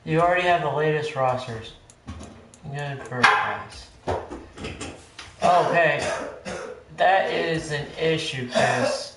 You already have the latest rosters. Good for us. Okay. That is an issue, Chris.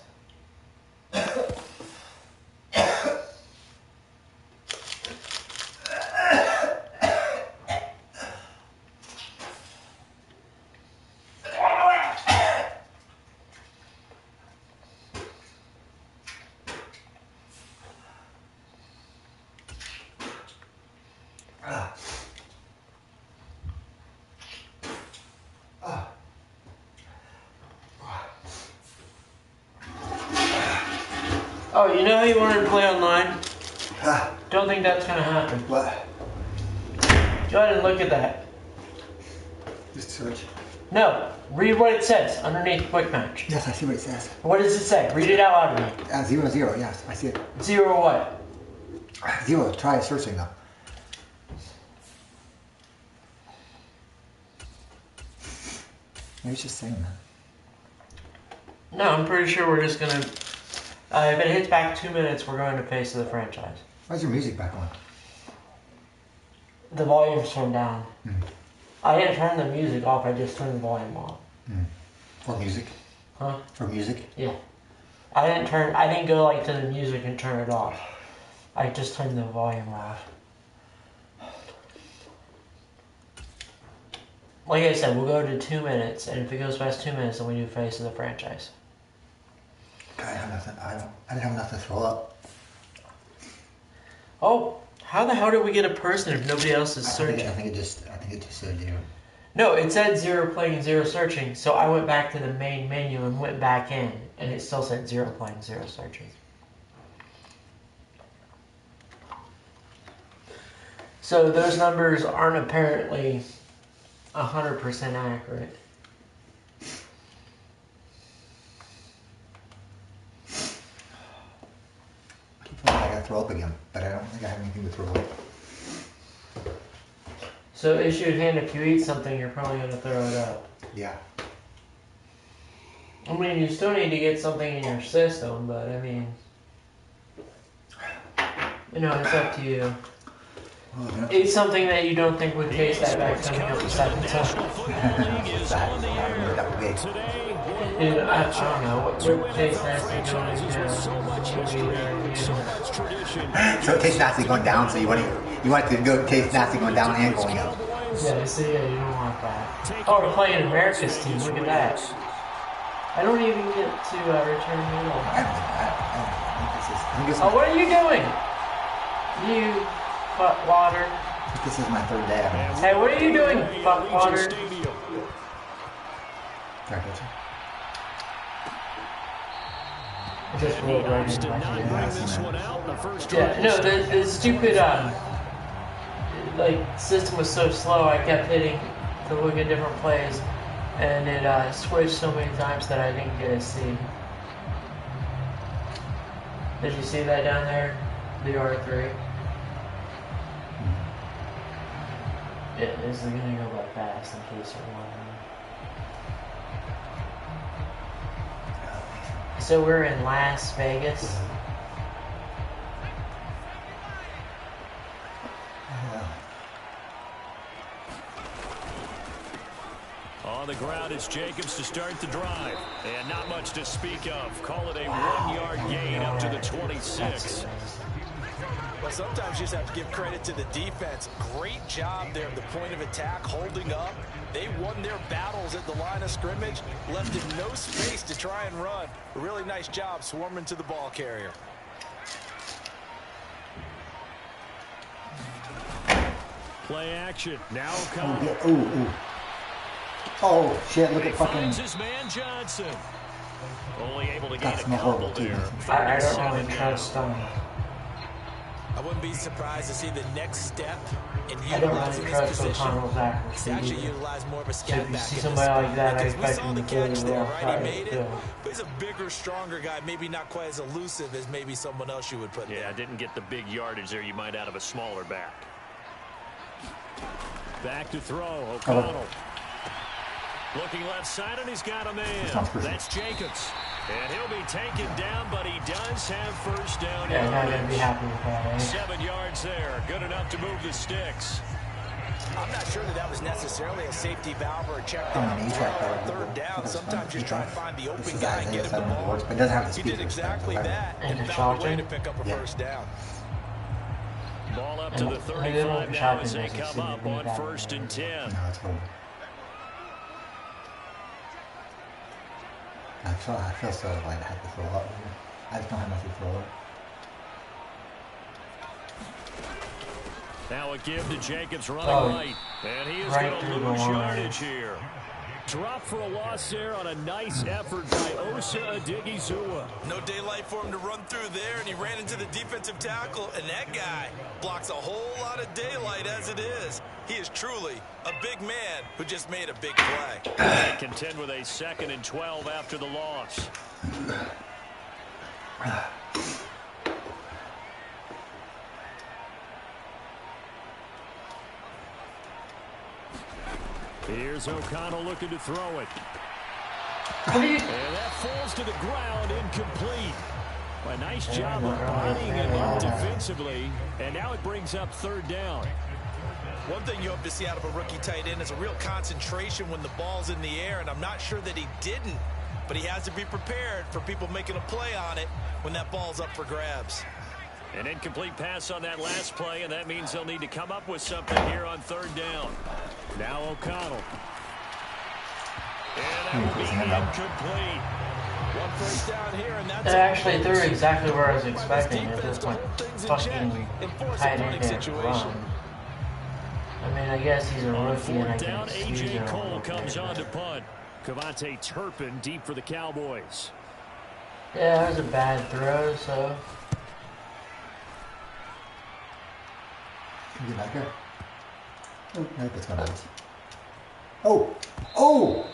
Oh, you know how you wanted to play online? Don't think that's gonna happen. What? Go ahead and look at that. Just search. No, read what it says underneath quick match. Yes, I see what it says. What does it say? Read it out loud to me. 0, 0, yes, I see it. 0 what? 0, try searching though. Maybe it's just saying that. No, I'm pretty sure we're just gonna... if it hits back 2 minutes, we're going to Face of the Franchise. Why's your music back on? The volume's turned down. Mm. I didn't turn the music off, I just turned the volume off. Mm. For music? Huh? For music? Yeah. I didn't go like to the music and turn it off. I just turned the volume off. Like I said, we'll go to 2 minutes, and if it goes past 2 minutes, then we do Face of the Franchise. I have nothing. I didn't have nothing to throw up. Oh, how the hell did we get a person if nobody else is searching? I think it just said 0. No, it said 0 playing, 0 searching. So I went back to the main menu and went back in, and it still said 0 playing, 0 searching. So those numbers aren't apparently 100% accurate. I gotta throw up again, but I don't think I have anything to throw up. So issue at hand, if you eat something, you're probably going to throw it up. Yeah. I mean, you still need to get something in your system, but I mean, you know, it's up to you. Oh, yeah. Eat something that you don't think would taste that bad coming up the second time. Dude, I don't know. What would taste nasty going down? So it tastes nasty going down, so you want it to go taste nasty going down and going up. Yeah, see, yeah, you don't want that. Oh, we're playing America's team. Look at that. I don't even get to return middle. Oh, what are you doing? You butt water. I think this is my third day. Hey, what are you doing, butt water? I just rolled right into my Yeah, no, the stupid like system was so slow. I kept hitting to look at different plays, and it switched so many times that I didn't get to see. Did you see that down there? The R3. Yeah, this is gonna go by fast in case you're wondering. So we're in Las Vegas. On the ground, it's Jacobs to start the drive. And not much to speak of. Call it a 1-yard gain up to the 26. Well, sometimes you just have to give credit to the defense. Great job there at the point of attack, holding up. They won their battles at the line of scrimmage, left in no space to try and run. A really nice job swarming to the ball carrier. Play action. Now coming. Oh, shit, look at fucking... His man Johnson. Only able to gain That's a not couple horrible, too. there. I don't really trust them. I wouldn't be surprised to see the next step in I don't utilizing really this trust position. O'Connell's accuracy. To actually utilize more of a So scat if you back see in somebody this like that, I because we expect saw him the to go catch to there, the right? He made it, field. but he's a bigger, stronger guy, maybe not quite as elusive as maybe someone else you would put Yeah, there. didn't get the big yardage there you might out of a smaller back. Back to throw, O'Connell. Looking left side, and he's got a man. That's Jacobs. And he'll be taken down, but he does have first down. Yeah, not going to be happy with that, eh? 7 yards there. Good enough to move the sticks. I'm not sure that was necessarily a safety valve or a check down. On third down, sometimes you're trying to find the open guy and get him the ball. He did exactly that and found a way to pick up a first down. Ball up to the 35 now as they come up on 1st and 10. No, it's cool. I feel so like I have to throw up. I just don't have enough to throw up. Now a give to Jacobs running right. And he is going to lose yardage here. Drop for a loss there on a nice effort by Osa Odighizuwa. No daylight for him to run through there, and he ran into the defensive tackle, and that guy blocks a whole lot of daylight as it is. He is truly a big man who just made a big play. They contend with a 2nd and 12 after the loss. Here's O'Connell looking to throw it. And that falls to the ground, incomplete. A nice job of running it up defensively, and now it brings up 3rd down. One thing you hope to see out of a rookie tight end is a real concentration when the ball's in the air, and I'm not sure that he didn't, but he has to be prepared for people making a play on it when that ball's up for grabs. An incomplete pass on that last play, and that means they'll need to come up with something here on 3rd down. Now O'Connell. And that will be incomplete. One first down here, and that's They actually threw exactly where I was expecting at this point. Fucking tight end can't run. I mean, I guess he's a rookie and I can excuse him. A.J. Cole comes on to punt. Cavante Turpin deep for the Cowboys. Yeah, that was a bad throw, so... Can you get back there? Oh, no, that's not nice. Oh! Oh!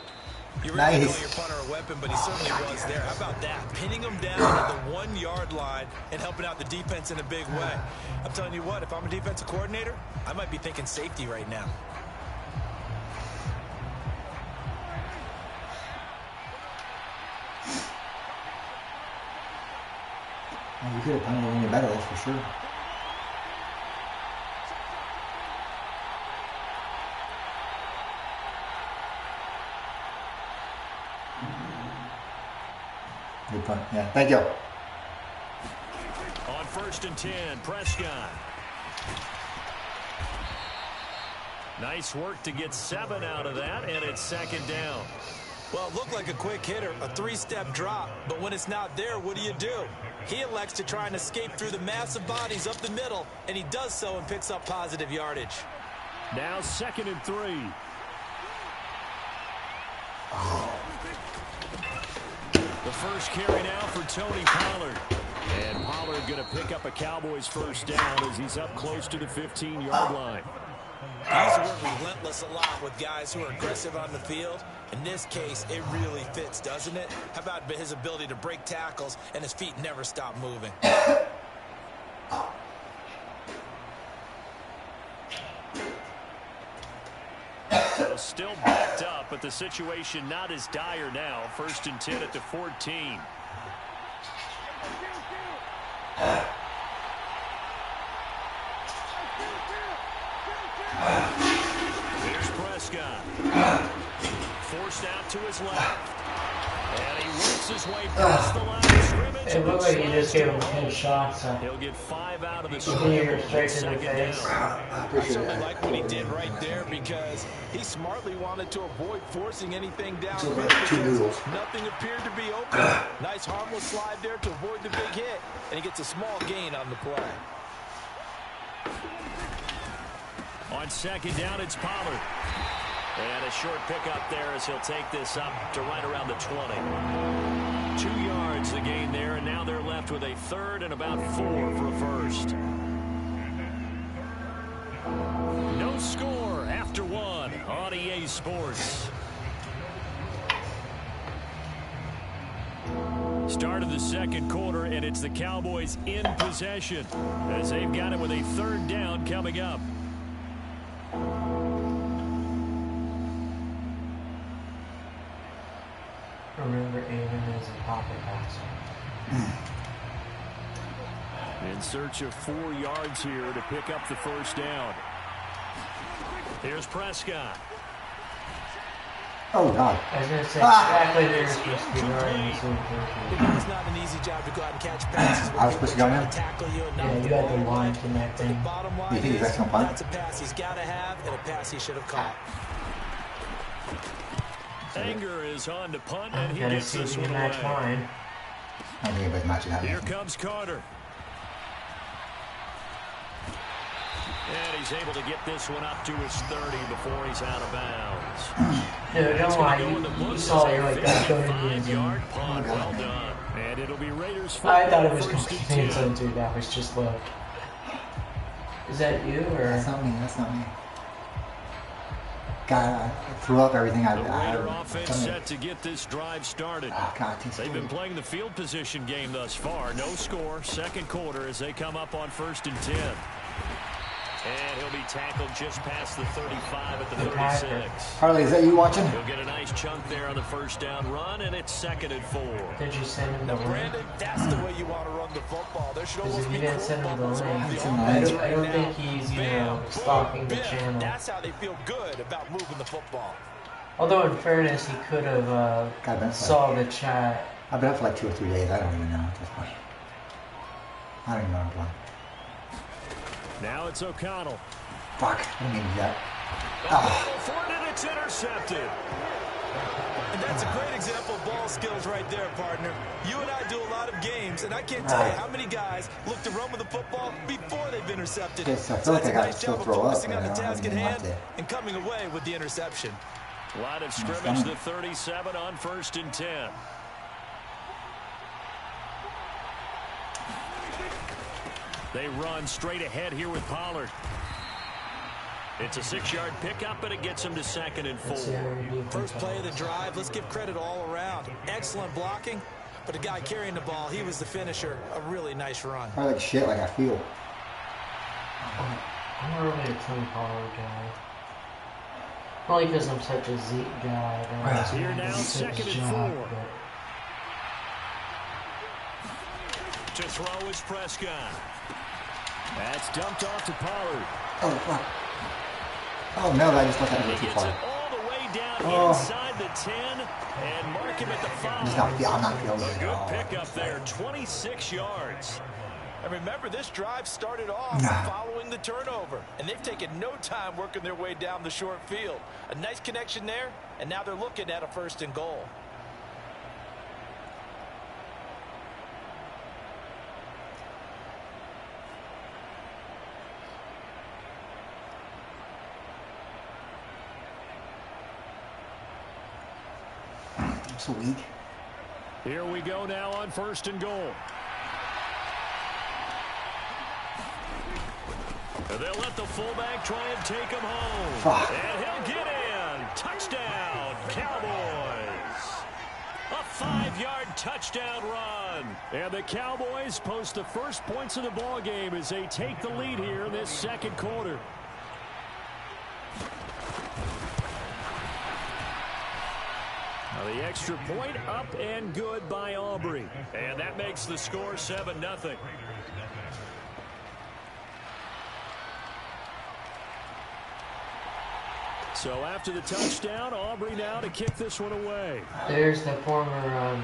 You really nice. call your punter a weapon, but he certainly was there. How about that? Pinning him down at the 1-yard line and helping out the defense in a big way. I'm telling you what, if I'm a defensive coordinator, I might be thinking safety right now. Oh, you could have punted any better, that's for sure. Good punt. Yeah, thank you. On 1st and 10, Prescott. Nice work to get 7 out of that, and it's 2nd down. Well, it looked like a quick hitter, a 3-step drop, but when it's not there, what do? He elects to try and escape through the massive bodies up the middle, and he does so and picks up positive yardage. Now 2nd and 3. The first carry now for Tony Pollard. And Pollard going to pick up a Cowboys first down as he's up close to the 15-yard line. He's worked relentless a lot with guys who are aggressive on the field. In this case, it really fits, doesn't it? How about his ability to break tackles and his feet never stop moving? So still backed up, but the situation not as dire now. 1st and 10 at the 14. Here's Prescott. Forced out to his left. And he works his way past the line of scrimmage. It looked like he just gave him 10 shots. He'll get 5 out of the scrimmage. Straight in the face. I certainly like what he did right there because he smartly wanted to avoid forcing anything down because nothing appeared to be open. Nice harmless slide there to avoid the big hit, and he gets a small gain on the play. On 2nd down, it's Pollard. And a short pickup there as he'll take this up to right around the 20. 2 yards the gain there, and now they're left with a 3rd and about 4 for a first. No score after 1 on EA Sports. Start of the 2nd quarter, and it's the Cowboys in possession as they've got it with a 3rd down coming up. Remember, Aiden is pocket pass. In search of 4 yards here to pick up the first down. Here's Prescott. Oh, God. I was going to say, exactly they're supposed to be running the same It's not an easy job to go out and catch passes. I was supposed to go in? Yeah, you had the line connecting. Bottom line You think is, that's gonna punt? that's a pass he's got to have and a pass he should have caught. Anger is on to punt, and he Gotta gets see this if you one match away. mine. I don't think anybody's matching that. Here comes Carter. And he's able to get this one up to his 30 before he's out of bounds. Dude, don't lie. You saw it like that. Going in the end zone. 5-yard punt. Well done. And it'll be Raiders I thought it was first going and to be 10. end zone too. That was just low. Is that you or? That's not me. That's not me. God, I threw up everything I The Raider had. offense set to get this drive started. Oh, God, They've been playing the field position game thus far. No score. Second quarter as they come up on 1st and 10. And he'll be tackled just past the 35 at the 36. Harley, is that you watching? He'll get a nice chunk there on the first down run, and it's 2nd and 4. Did you send him the link? Brandon, that's the way you want to run the football. There should Because almost if be you didn't send him the bubbles link, around the I offense don't right now. think he's, stalking the channel. That's how they feel good about moving the football. Although in fairness, he could have God, that's saw the chat. I've been up for like 2 or 3 days. I don't even know at this point. I don't even know what I'm playing. Now it's O'Connell. Fuck, I didn't mean to do that. For it, and it's intercepted. And that's a great example of ball skills right there, partner. You and I do a lot of games, and I can't tell you how many guys look to run with the football before they've intercepted. Yes, I feel like that's I a gotta nice still job of throw up, focusing but on the I don't task at even want hand to. and coming away with the interception. Line of scrimmage, the 37 on 1st and 10. They run straight ahead here with Pollard. It's a 6-yard pickup, but it gets him to 2nd and 4. First play of the drive, let's give credit all around. Excellent blocking, but the guy carrying the ball, he was the finisher. A really nice run. I like shit like I feel. I'm really a Tony Pollard guy. Probably because I'm such a Zeke guy. Here now, 2nd and 4. To throw is Prescott. That's dumped off to Pollard. Oh, fuck. Oh, no, I just left that a little He too gets far. it all the way down inside the 10 and mark him at the 5. I'm not feeling A it at good all. pickup there, 26 yards. And remember, this drive started off following the turnover, and they've taken no time working their way down the short field. A nice connection there, and now they're looking at a 1st and goal. I'm so weak. Here we go now on 1st and goal. They'll let the fullback try and take him home. Fuck. And he'll get in. Touchdown, Cowboys. A 5-yard touchdown run. And the Cowboys post the first points of the ball game as they take the lead here in this 2nd quarter. Now the extra point up and good by Aubrey. And that makes the score 7-0. So after the touchdown, Aubrey now to kick this one away. There's the former,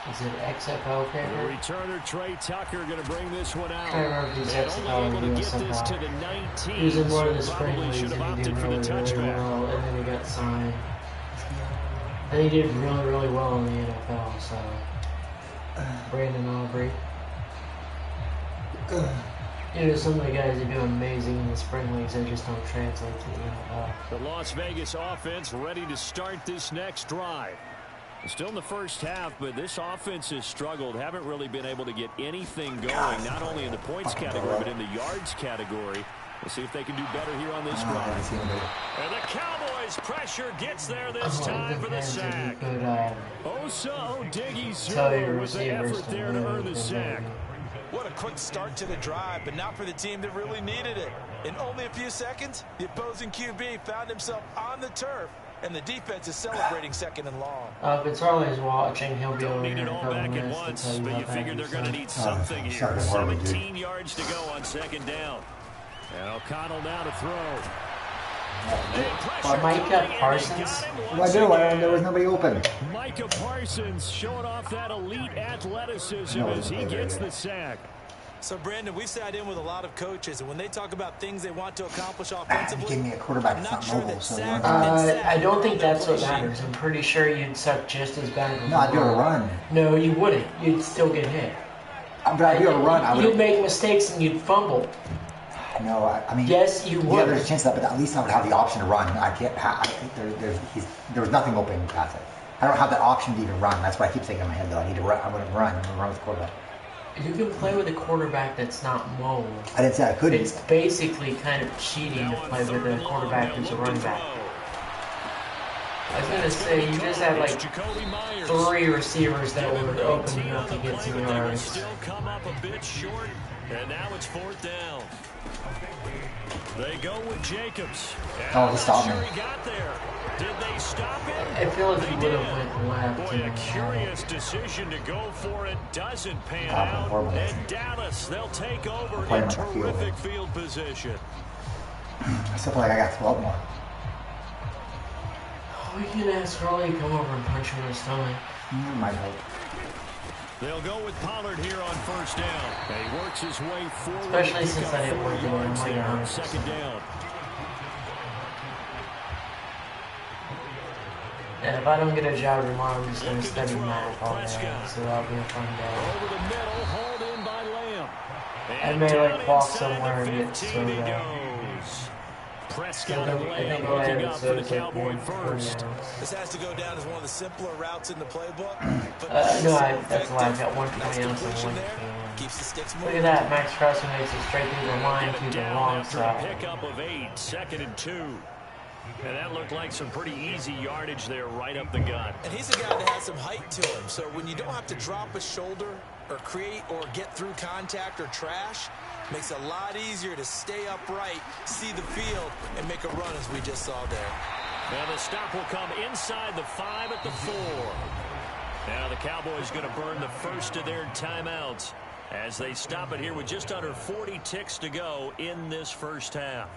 is it XFL The picker? returner Trey Tucker going to bring this one out. I remember if he's And XFL only able or to US get this to somehow. the 19. He was in one of the so spring probably leagues should have and he opted did for the really, really touchback. well, and then he got signed. And he did really, really well in the NFL, so. Brandon Aubrey. You know, some of the guys are doing amazing in the spring leagues, they just don't translate to the NFL. The Las Vegas offense ready to start this next drive. Still in the first half, but this offense has struggled. Haven't really been able to get anything going, not only in the points category, but in the yards category. We'll see if they can do better here on this drive. And the Cowboys pressure gets there this time for the sack. Osa Odighizuwa with the effort there to earn the sack. What a quick start to the drive, but not for the team that really needed it. In only a few seconds, the opposing QB found himself on the turf and the defense is celebrating second and long. If it's always watching, he'll be over Don't need here it in a all couple back at minutes once, to tell you but how you bad figure they're he's going to done. need something here. sorry, horrible, dude. 17 yards to go on second down. And O'Connell now to throw. Micah Parsons? What do I do? There was nobody open. Micah Parsons showing off that elite athleticism as he gets the sack. So, Brandon, we've sat in with a lot of coaches, and when they talk about things they want to accomplish offensively, Give me a quarterback I'm that's not not sure mobile, that so sack I don't think that's what matters. I'm pretty sure you'd suck just as bad. No, I'd be able to run. No, you wouldn't. You'd still get hit. But I'd be able to run. You'd make mistakes and you'd fumble. No, I mean... Yes, you would. Yeah, there's a chance of that, but at least I would have the option to run. I can't... there was nothing open past it. I don't have the option to even run. That's what I keep saying in my head, though. I need to run. I'm going to run. I'm going to run with the quarterback. You can play with a quarterback that's not mobile. I didn't say I couldn't. It's basically kind of cheating to play with a quarterback who's a running back. I was going to say, you just had like 3 receivers that were open enough to get 2 yards. Still come up a bit short, and now it's 4th down. They go with Jacobs. Oh, he stopped me. Sure he got there. Did they stop it? I feel like he would have went left. Boy, a curious decision to go for it doesn't pan out. And Dallas, they'll take over in terrific field position. I still feel like I got 12 more. We can ask Raleigh to come over and punch him in the stomach. Might help. They'll go with Pollard here on 1st down. And he works his way forward. Especially since I didn't want to do it. I'm like 2nd down. And if I don't get a job tomorrow, I'm just going to study math all day. So that'll be a fun day. Over the middle, hauled in by Lamb. I may like walk somewhere and get soda. Prescott and Lamb looking up for the Cowboy first. This has to go down as one of the simpler routes in the playbook. No, that's why I've got 120 ounce and 1 can. Keeps the sticks Look moving. at that, Max Crosby makes it straight through the line to the wrong After a side. pickup of 8, 2nd and 2. And that looked like some pretty easy yardage there right up the gut. And he's a guy that has some height to him, so when you don't have to drop a shoulder or create or get through contact or trash, makes it a lot easier to stay upright, see the field, and make a run as we just saw there. Now the stop will come inside the 5 at the 4. Now the Cowboys going to burn the first of their timeouts as they stop it here with just under 40 ticks to go in this first half.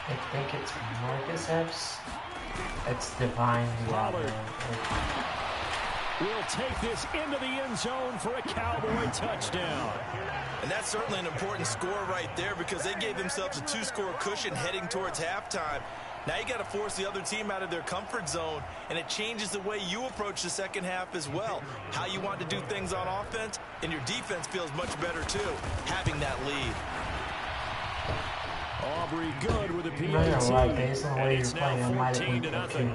I think it's Marcus Epps. It's Divine. Pollard will take this into the end zone for a Cowboy touchdown. And that's certainly an important score right there because they gave themselves a 2-score cushion heading towards halftime. Now you got to force the other team out of their comfort zone, and it changes the way you approach the second half as well. How you want to do things on offense, and your defense feels much better too, having that lead. Aubrey good with a I'm not gonna lie, PAT. based on the way you're playing, I might have went for 2.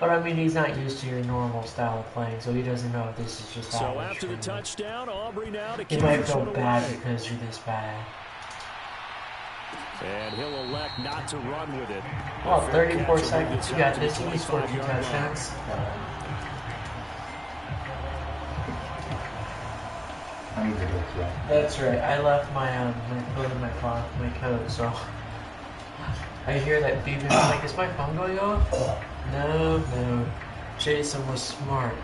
But I mean, he's not used to your normal style of playing, so he doesn't know if this is just So average after the for him. touchdown, Aubrey now to You keep might this feel one bad away. because you're this bad. And he'll elect not to run with it. Well, A fair 34 catch will bring seconds. this You out got to this. the You scored 2 25-yard line. touchdowns. I need to do it, yeah. That's right. I left my phone in my coat, so I hear that beeping. I'm like, is my phone going off? No. Jason was smart.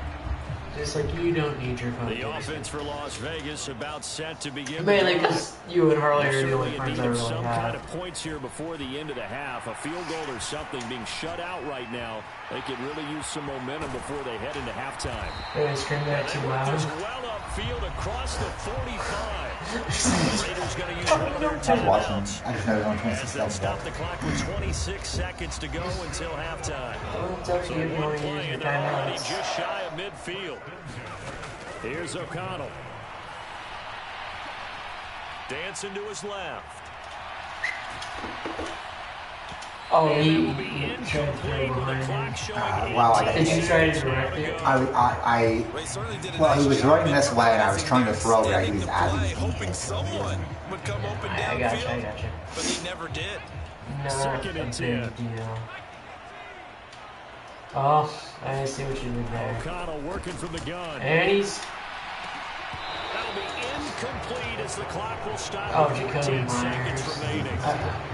Just like you don't need your phone. The offense for Las Vegas about set to begin. Mainly because you and Harley are the only Certainly in friends need I of really some kind have. of points here before the end of the half. A field goal or something being shut out right now. They could really use some momentum before they head into halftime. Did I scream that too loud? Just well upfield across the 45. The Raiders going to use one of their I was watching. timeouts. I just know there's only As 26 they'll seconds stop left. the clock with 26 seconds to go until halftime. Well, it's up to you if you want to use Play, your and they're already timeouts. just shy of midfield. Here's O'Connell. Dancing to his left. Oh, And he that will be tried to throw incomplete with the behind clock him. showing Wow, 18 Did you try to seconds direct to it? go. Ray certainly did a Well, nice he was job running this way, and I was trying to throw, but I extending used the as play, he hoping someone would come open I got you. downfield, but he never did. Not Second a and big 10. deal. Oh, I see what you did there. O'Connell working from the gun. And he's... That'll be incomplete as the clock will stop. Oh, with Jacoby 10 seconds Myers. remaining.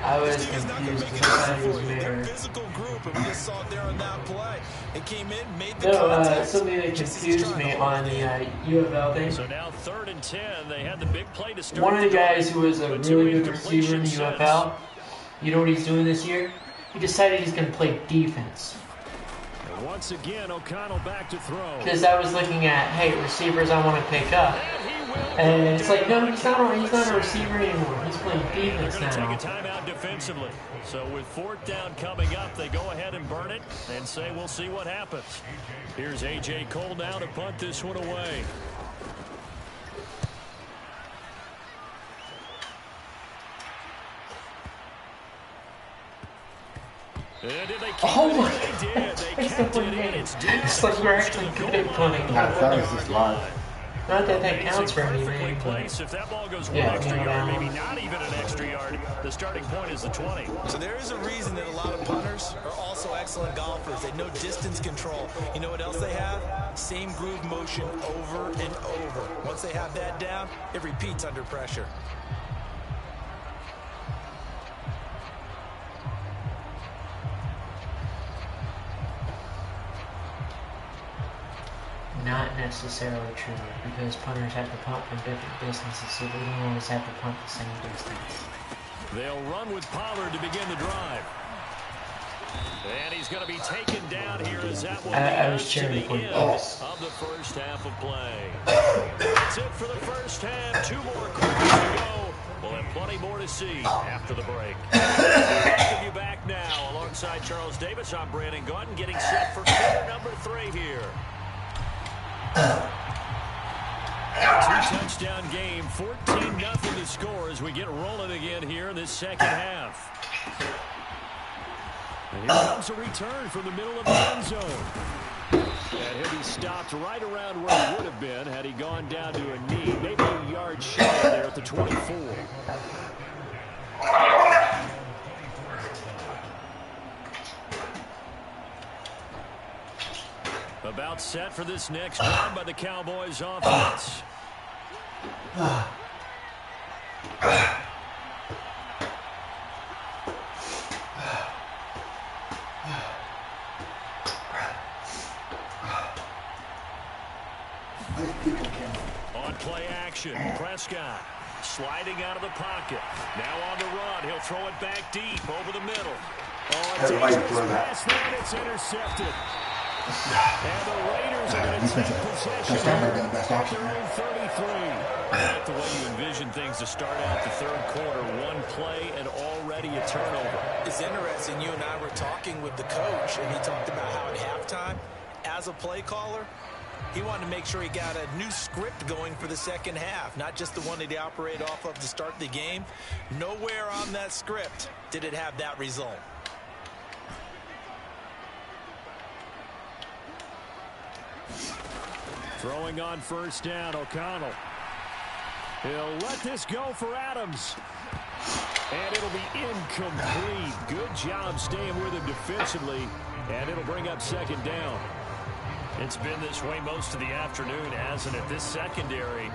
I was confused because I thought he was They're a married. physical group, and we just saw it there on that play. It came in, made the No, contact. something that confused me on the UFL thing. So now 3rd and 10. They had the big play to start. One of the guys who was a but two really good receiver in the incompletions UFL, you know what he's doing this year? He decided he's going to play defense. And once again, O'Connell back to throw. Because I was looking at, hey, receivers I want to pick up. And it's like, no, he's not a receiver anymore. He's playing defense They're going to now. take a timeout defensively. So with 4th down coming up, they go ahead and burn it and say we'll see what happens. Here's A.J. Cole now to punt this one away. And did they keep Oh it? my They did. They kept it in. It's deep. It's like we're actually good at punting. I thought it was just live. Not that that counts for Perfectly anything, placed. but If that ball goes Yeah, one extra kneel yard, down. maybe not even an extra yard, the starting point is the 20. So there is a reason that a lot of punters are also excellent golfers. They know distance control. You know what else they have? Same groove motion over and over. Once they have that down, it repeats under pressure. not necessarily true because punters have to punt from different distances, so they don't always have to punt the same distance. They'll run with Pollard to begin the drive. And he's going to be taken down here as that will I be was to cheering the for end Bucks. of the first half of play. That's it for the first half. 2 more quarters to go. We'll have plenty more to see after the break. Welcome you back now. Alongside Charles Davis, I'm Brandon Gordon, getting set for quarter number 3 here. 2-touchdown game, 14-0 to score as we get rolling again here in this second half. And here comes a return from the middle of the end zone. And he'll be stopped right around where he would have been had he gone down to a knee, maybe a yard shy there at the 24. About set for this next round by the Cowboys offense. On play action, Prescott sliding out of the pocket. Now on the run, he'll throw it back deep over the middle. Oh, it's pass there, it's intercepted. And the Raiders are going to take possession at their own 33. Not the way you envision things to start out the third quarter. One play and already a turnover. It's interesting. You and I were talking with the coach, and he talked about how at halftime, as a play caller, he wanted to make sure he got a new script going for the second half, not just the one that he operated off of to start the game. Nowhere on that script did it have that result. Throwing on first down, O'Connell. He'll let this go for Adams. And it'll be incomplete. Good job staying with him defensively. And it'll bring up second down. It's been this way most of the afternoon, hasn't it? This secondary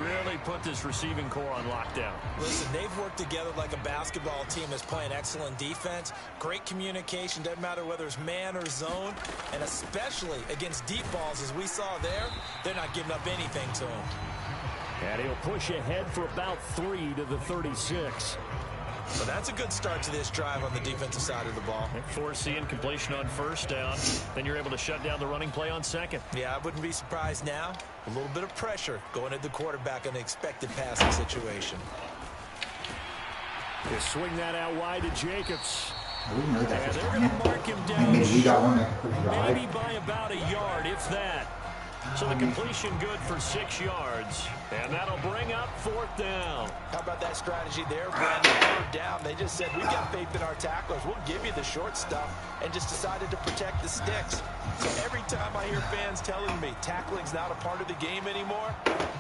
really put this receiving core on lockdown. Listen, they've worked together like a basketball team that's playing excellent defense. Great communication, doesn't matter whether it's man or zone. And especially against deep balls, as we saw there, they're not giving up anything to him. And he'll push ahead for about 3 to the 36. So that's a good start to this drive on the defensive side of the ball. Forcing completion on first down. Then you're able to shut down the running play on second. Yeah, I wouldn't be surprised now. A little bit of pressure going at the quarterback in the expected passing situation. They swing that out wide to Jacobs. We know that And was they're coming. going to mark him I down mean, we got one that could maybe drive. by about a yard, if that. So the completion good for 6 yards. And that'll bring up fourth down. How about that strategy there, Brandon? Third down, they just said, we got faith in our tacklers. We'll give you the short stuff, and just decided to protect the sticks. So every time I hear fans telling me tackling's not a part of the game anymore,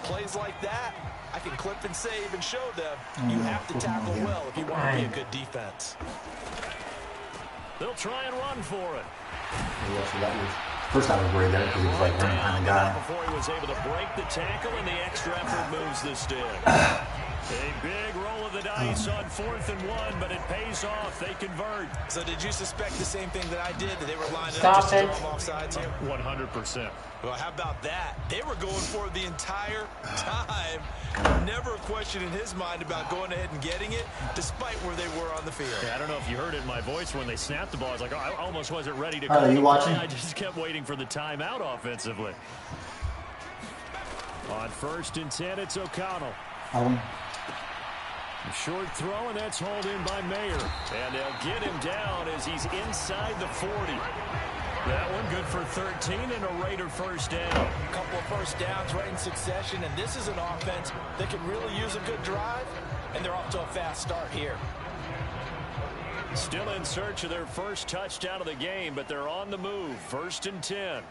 plays like that, I can clip and save and show them you have to tackle well if you want to be a good defense. They'll try and run for it. Yeah, so that was, first I was worried there because he was like running behind the guy. Before he was able to break the tackle, and the extra effort moves the stick. A big roll of the dice on 4th and 1, but it pays off. They convert. So did you suspect the same thing that I did, that they were lining Stop up just to it. draw them off sides here? 100%. Well, how about that? They were going for it the entire time. Never a question in his mind about going ahead and getting it, despite where they were on the field. Yeah, I don't know if you heard it in my voice when they snapped the ball. I was like, oh, I almost wasn't ready to Are you watching? I just kept waiting for the timeout offensively. On 1st and 10, it's O'Connell. A short throw, and that's hauled in by Mayer. And they'll get him down as he's inside the 40. That one good for 13 and a Raider first down. A couple of first downs right in succession, and this is an offense that could really use a good drive, and they're off to a fast start here. Still in search of their first touchdown of the game, but they're on the move. 1st and 10.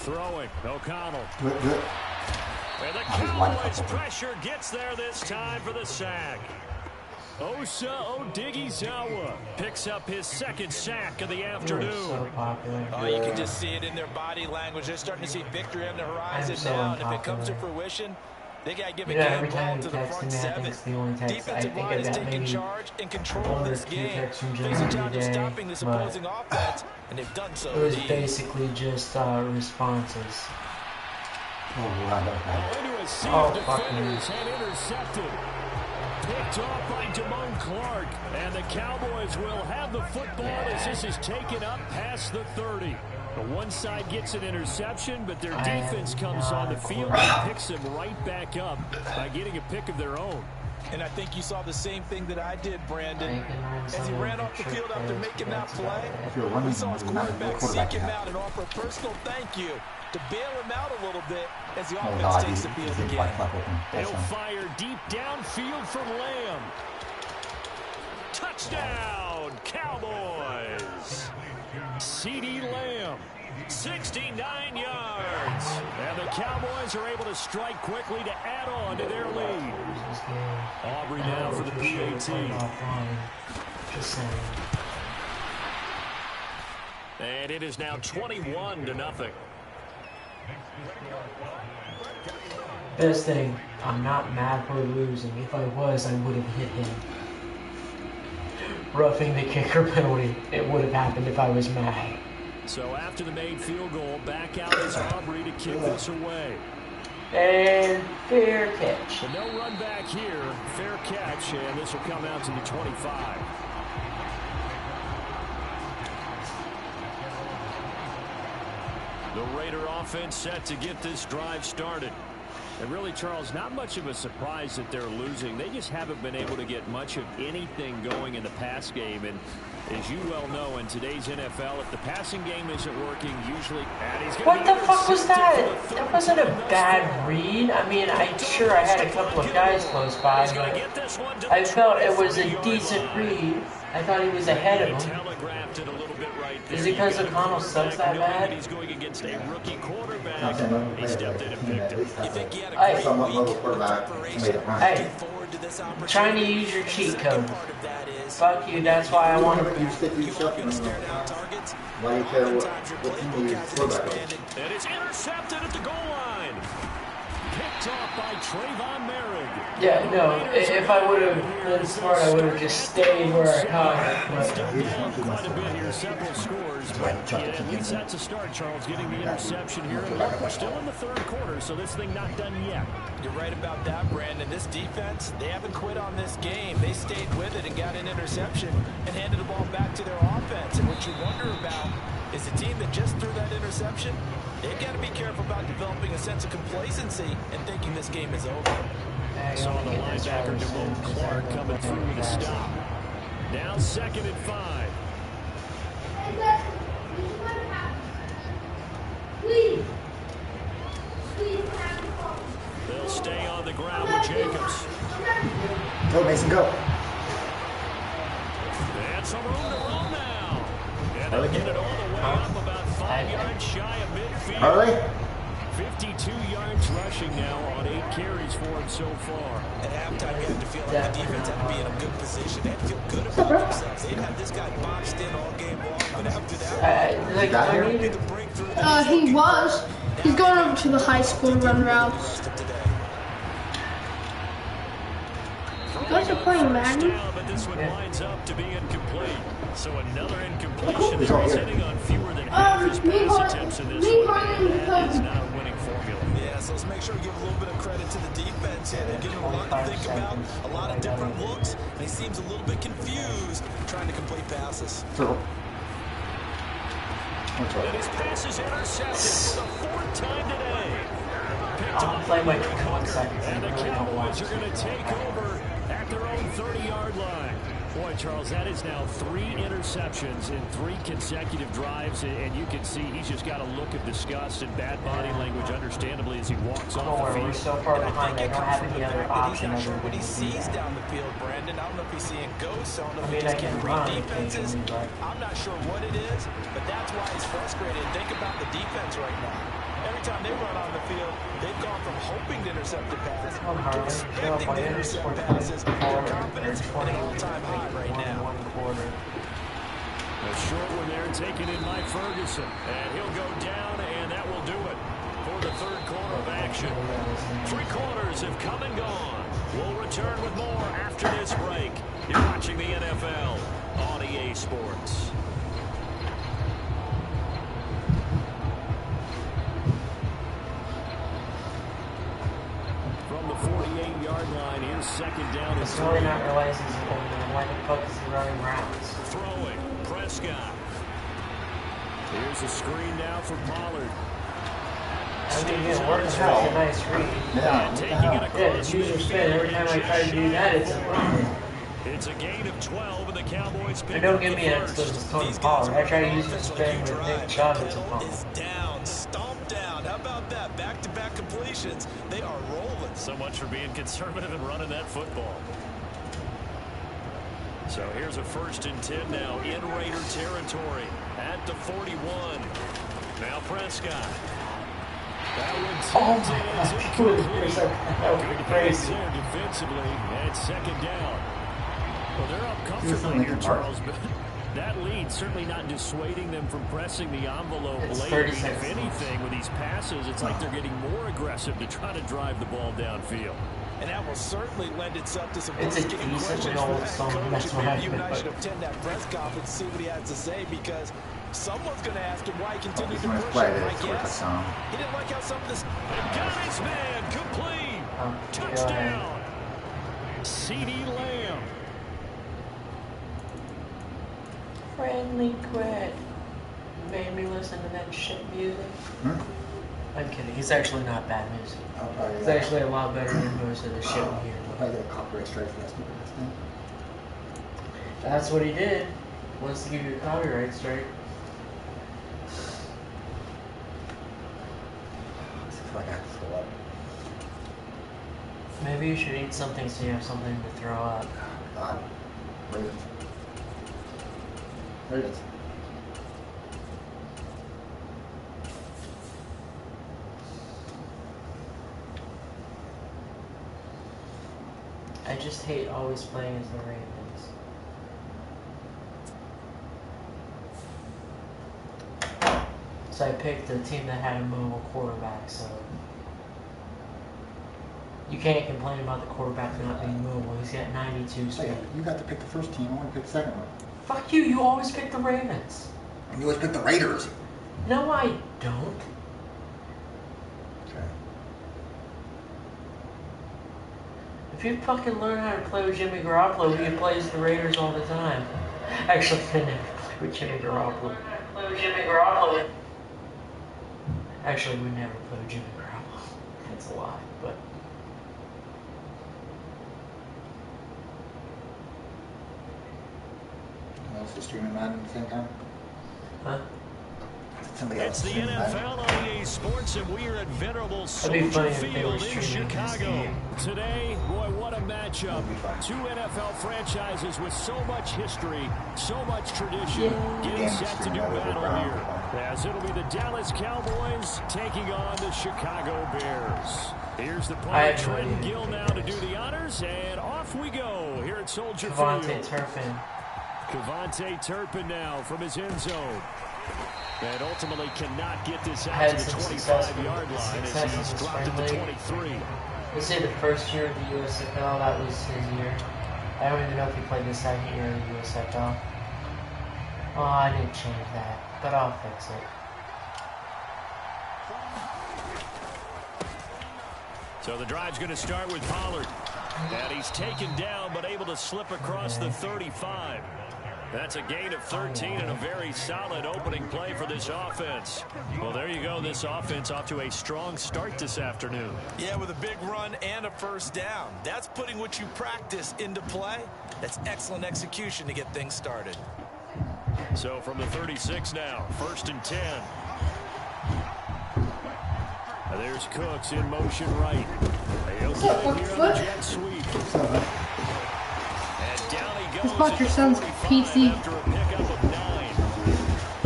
Throwing, O'Connell. Good. And the Cowboys pressure gets there this time for the sack. Osa Odighizuwa picks up his 2nd sack of the afternoon. So popular. Oh, you can just see it in their body language. They're starting to see victory on the horizon now, and if it comes to fruition, they got to give a game ball to the front 7. Defensive line is taking charge and control of this game. Face a challenge of stopping this opposing offense, and they've done so. It was basically just responses. Defenders had intercepted. Picked off by Damone Clark, and the Cowboys will have the football as this is taken up past the 30. The one side gets an interception, but their defense comes on the field and picks them right back up by getting a pick of their own. And I think you saw the same thing that I did, Brandon. As he ran off the field after making that play, we saw his quarterback seek him out and offer a personal thank you to bail him out a little bit as the offense takes the field again. They'll fire deep downfield from Lamb. Touchdown, Cowboys! CeeDee Lamb, 69 yards. And the Cowboys are able to strike quickly to add on to their lead. Aubrey now for the PAT. And it is now 21-0. Best thing, I'm not mad for losing. If I was, I would have hit him. Roughing the kicker penalty. It would have happened if I was mad. So after the made field goal, back out is Aubrey to kick this away. And fair catch. But no run back here. Fair catch, and this will come out to the 25. The Raider offense set to get this drive started. And really, Charles, not much of a surprise that they're losing. They just haven't been able to get much of anything going in the pass game. And as you well know, in today's NFL, if the passing game isn't working, usually... What the fuck was that? That wasn't a bad read. I mean, I'm sure I had a couple of guys close by, but I felt it was a decent read. I thought he was ahead of him. Is it because O'Connell sucks that bad? He's going against a rookie quarterback. He stepped in and picked him. You think he had a great week in preparation? Hey, I'm trying to use your cheat code. Fuck you, that's why I want to... Why do you care what team you quarterback is? And it's intercepted at the goal line. Picked off by Trayvon Merrick. Yeah, no, if I would have been smart, I would have just stayed where I caught it. Quite a bit here, several scores, but at least that's a start, Charles, getting the interception here. And look, we're still in the third quarter, so this thing not done yet. You're right about that, Brandon. This defense, they haven't quit on this game. They stayed with it and got an interception and handed the ball back to their offense. And what you wonder about is the team that just threw that interception, they've got to be careful about developing a sense of complacency and thinking this game is over. Saw the linebacker Damone Clark coming through with a stop. Now 2nd and 5. They'll stay on the ground with Jacobs. Go, Mason, go. And some room to roll now. And they'll get it all the way up about 5 yards shy of midfield. Harley? 52 yards rushing now on 8 carries for him so far. At halftime, you had to feel like the defense had to be in a good position. They had to feel good about themselves. They'd have this guy boxed in all game long, but after that, he was. He's going over to the high school run routes. You guys are playing Madden? But this one winds up to be incomplete. So another incompletion. He's hitting on fewer than half his pass attempts in this one. That is not a winning formula. Yeah, so let's make sure we give a little bit of credit to the defense here. They're giving him a lot to think about, a lot of different looks, and he seems a little bit confused trying to complete passes. And his pass is intercepted for the 4th time today. I'll play my 21 seconds. And the Cowboys are going to take over at their own 30-yard line. Boy, Charles, that is now 3 interceptions in 3 consecutive drives, and you can see he's just got a look of disgust and bad body language, understandably, as he walks off the field. We're so far behind. I don't have any other option. He's not sure what he sees down the field, Brandon. I don't know if he's seeing ghosts. I don't know if he just can't read defenses. I'm not sure what it is, but that's why he's frustrated. Think about the defense right now. Every time they run on the field, they've gone from hoping to intercept the pass to expecting to intercept passes. Their confidence at an all-time high right now. A short one there taken in by Ferguson. And he'll go down, and that will do it for the 3rd quarter of action. 3 quarters have come and gone. We'll return with more after this break. You're watching the NFL on EA Sports. From the 48-yard line, here's 2nd down. It's really not realizing he's going to why the fuck is he running routes? Throwing, Prescott. Here's a screen now for Pollard. I mean, it works out. It's a nice read. Yeah, it's user spin. Every time I try to do that, it's a problem. It's a gain of 12, and the Cowboys pick And don't up give the me an first. exclusive Tony Pollard. I try to use the spin with Nick Chubb, it's a problem. Is down, stomped down. How about that? Back-to-back completions. They are rolling. So much for being conservative and running that football. So here's a 1st and 10 now in Raider territory at the 41. Now Prescott. That one tipped and it's incomplete. Good plays there defensively at 2nd down. Well, they're up comfortably here, Charles, but that lead certainly not dissuading them from pressing the envelope late. If anything, with these passes, it's like they're getting more aggressive to try to drive the ball downfield. And that will certainly lend itself to some It's a getting decent questions little for that song. coach. That's what Maybe you and I happened. should attend that press conference and see what he has to say, because someone's going to ask him why he continued to push him. I guess he didn't like how some of this. And got his man complete. Touchdown. CeeDee Lamb. Friendly quit. Made me listen to that shit music. I'm kidding. It's actually not bad music. It's actually a lot better than most of the shit we hear. Probably get a copyright strike for that stupid thing. That's what he did. Wants to give you a copyright strike. I feel like I have to throw up. Maybe you should eat something so you have something to throw up. God. Ravens. Ravens. I just hate always playing as the Ravens. So I picked a team that had a mobile quarterback, so you can't complain about the quarterback not being mobile. He's got 92 speed. Hey, you got to pick the first team. I want to pick the second one. Fuck you, you always pick the Ravens. You always pick the Raiders. No, I don't. Okay. If you fucking learn how to play with Jimmy Garoppolo, he plays the Raiders all the time. Actually, I never play with Jimmy Garoppolo. Actually, we never play with Jimmy Garoppolo. That's a lie, but... Also streaming Madden at the same time? Huh? Somebody It's else the streaming Madden. NFL on EA Sports, and we are at venerable That'd be funny Soldier if they were Field in streaming this Chicago. game. Today, boy, what a one matchup. Two NFL franchises with so much history, so much tradition, getting set to do battle here. As it'll be the Dallas Cowboys taking on the Chicago Bears. Here's the punter, Trent Gill, now to do the honors, and off we go here at Soldier Field. KaVontae Turpin now from his end zone. And ultimately cannot get this out to the 25-yard line as he's dropped at the 23. Let's say the first year of the USFL, that was his year. I don't even know if he played the second year of the USFL. Oh, I didn't change that, but I'll fix it. So the drive's going to start with Pollard. And he's taken down, but able to slip across the 35. That's a gain of 13 and a very solid opening play for this offense. Well, there you go. This offense off to a strong start this afternoon. Yeah, with a big run and a first down. That's putting what you practice into play. That's excellent execution to get things started. So from the 36 now, 1st and 10. There's Cooks in motion right. He'll get it here on the jet sweep. And down he goes. It's about your son's PC. After a pickup of 9.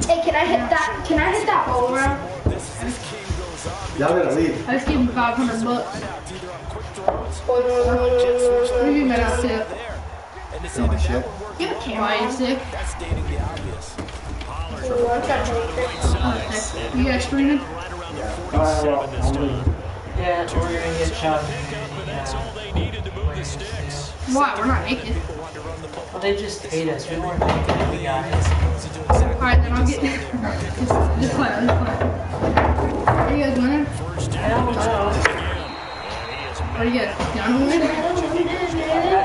Hey, can I hit that? Can I hit that all around? Y'all gotta leave. I just gave him $500. What do you mean by that sick? Oh my shit. Give a camera. Why are you sick? That's stating the obvious. You guys streaming? Yeah, or you're gonna get shot. Why? We're not naked. Well, they just hate us. We weren't thinking we got it. Alright, then I'll get. Just play. Are you guys winning? I don't know. Are you guys done winning? I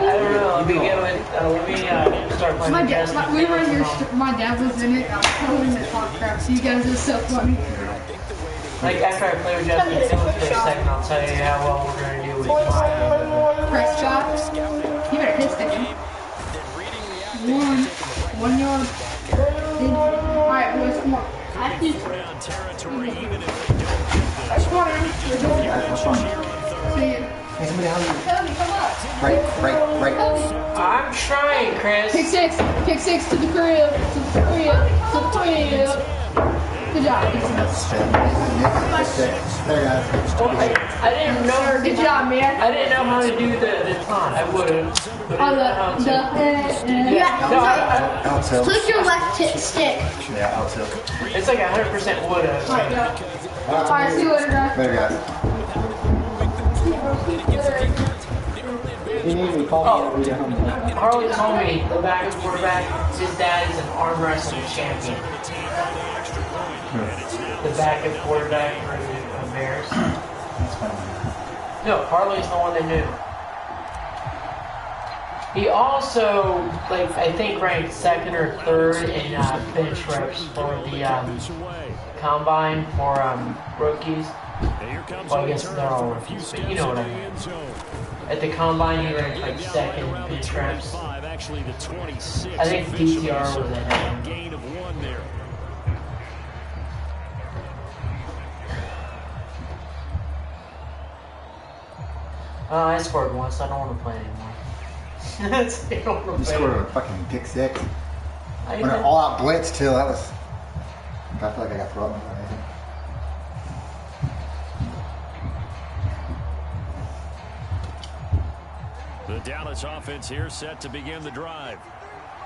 don't know. Let me start playing. My dad was in it. I was telling him to talk crap. So you guys are so funny. Like, after I play with Justin Fields for a second, I'll tell you how well we're going to do with mine. Press shot. You better hit second. 1 yard. Alright, boys, come on. I think. Come on, see you. Hey, somebody help me. Cody, come up. Right. Cody. I'm trying, Chris. Pick six to the crib. Good job. There, guys. I didn't know. Good job, man. I didn't know how to do the taunt. I would have. Click your left stick. Yeah, I'll too. It's like 100% would have. Alright, see you later, guys. Later, guys. Harley told me the backup quarterback, his dad is an arm wrestling champion. The backup quarterback for the Bears. That's funny. No, Harley's the one that knew. He also, like, I think ranked 2nd or 3rd in bench reps for the combine for rookies. Well, I guess they're all rookies, but you know what I mean. At the combine, he ranked like 2nd bench reps. I think DTR was ahead. Gain of 1 there. I scored once, so I don't want to play anymore. You scored a fucking pick 6. When an all-out blitz, too. That was... I feel like I got thrown. The Dallas offense here set to begin the drive.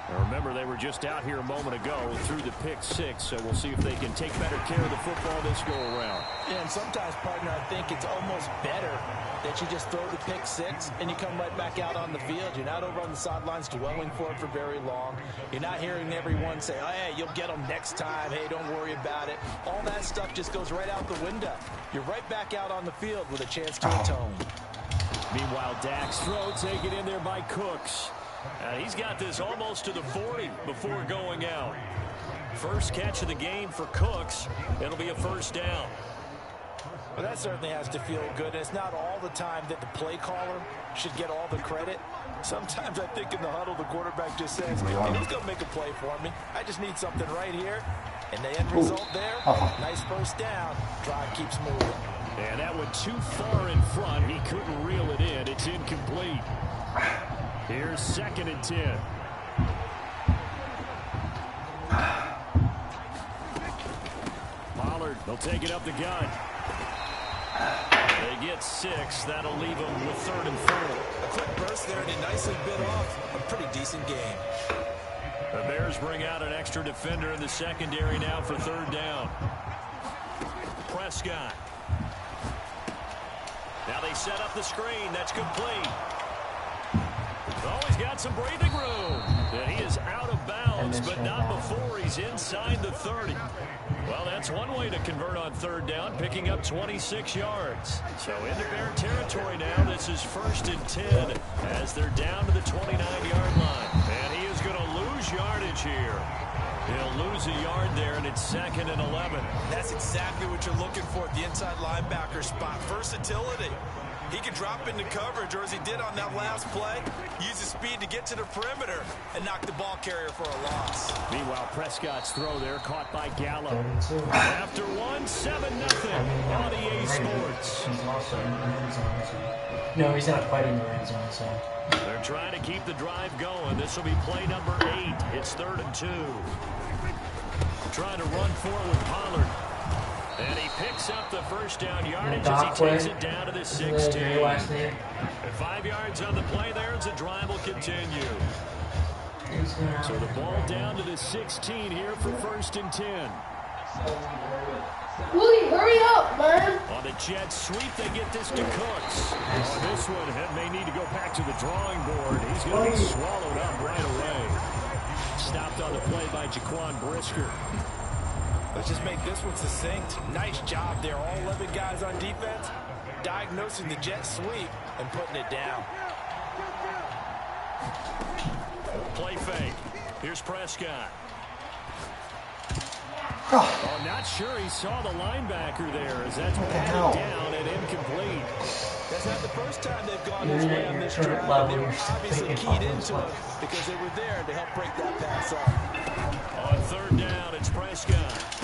Now remember, they were just out here a moment ago through the pick 6, so we'll see if they can take better care of the football this go-around. Yeah, and sometimes, partner, I think it's almost better that you just throw the pick 6 and you come right back out on the field. You're not over on the sidelines dwelling for it for very long. You're not hearing everyone say, oh, hey, you'll get them next time. Hey, don't worry about it. All that stuff just goes right out the window. You're right back out on the field with a chance to atone. Meanwhile, Dak's throw taken in there by Cooks. He's got this almost to the 40 before going out. First catch of the game for Cooks. It'll be a first down. Well, that certainly has to feel good. And it's not all the time that the play caller should get all the credit. Sometimes I think in the huddle, the quarterback just says, hey, who's going to make a play for me? I just need something right here. And the end result there, nice first down. Drive keeps moving. And that went too far in front. He couldn't reel it in. It's incomplete. Here's 2nd and 10. Pollard, they'll take it up the gut. They get 6. That'll leave them with 3rd and 4. A quick burst there, and he nicely bit off a pretty decent game. The Bears bring out an extra defender in the secondary now for 3rd down. Prescott. Now they set up the screen. That's complete. Oh, he's got some breathing room. And he is out of bounds, but not before he's inside the 30. Well, that's one way to convert on 3rd down, picking up 26 yards. So into Bear territory now. This is 1st and 10 as they're down to the 29-yard line. And he is going to lose yardage here. He'll lose a yard there, and it's 2nd and 11. That's exactly what you're looking for at the inside linebacker spot. Versatility. He can drop into coverage, or as he did on that last play, use his speed to get to the perimeter and knock the ball carrier for a loss. Meanwhile, Prescott's throw there caught by Gallup. After 1, 7-0 on EA Sports. He's also in the red zone, so. No, he's not quite in the red zone, so. They're trying to keep the drive going. This will be play number 8. It's 3rd and 2. Trying to run forward, Pollard. And he picks up the 1st down yardage as he takes it down to the 16. And 5 yards on the play there as the drive will continue. So the ball down to the 16 here for 1st and 10. Willie, hurry up, man. On the jet sweep, they get this to Cooks. Oh, this one may need to go back to the drawing board. He's going to be swallowed up right away. Stopped on the play by Jaquan Brisker. Let's just make this one succinct. Nice job there. All 11 guys on defense diagnosing the jet sweep and putting it down. Play fake. Here's Prescott. Oh, Not sure he saw the linebacker there as that's batted down and incomplete. That's not the first time they've gone this way on this drive, but they were obviously keyed into it because they were there to help break that pass off. On 3rd down, it's Prescott.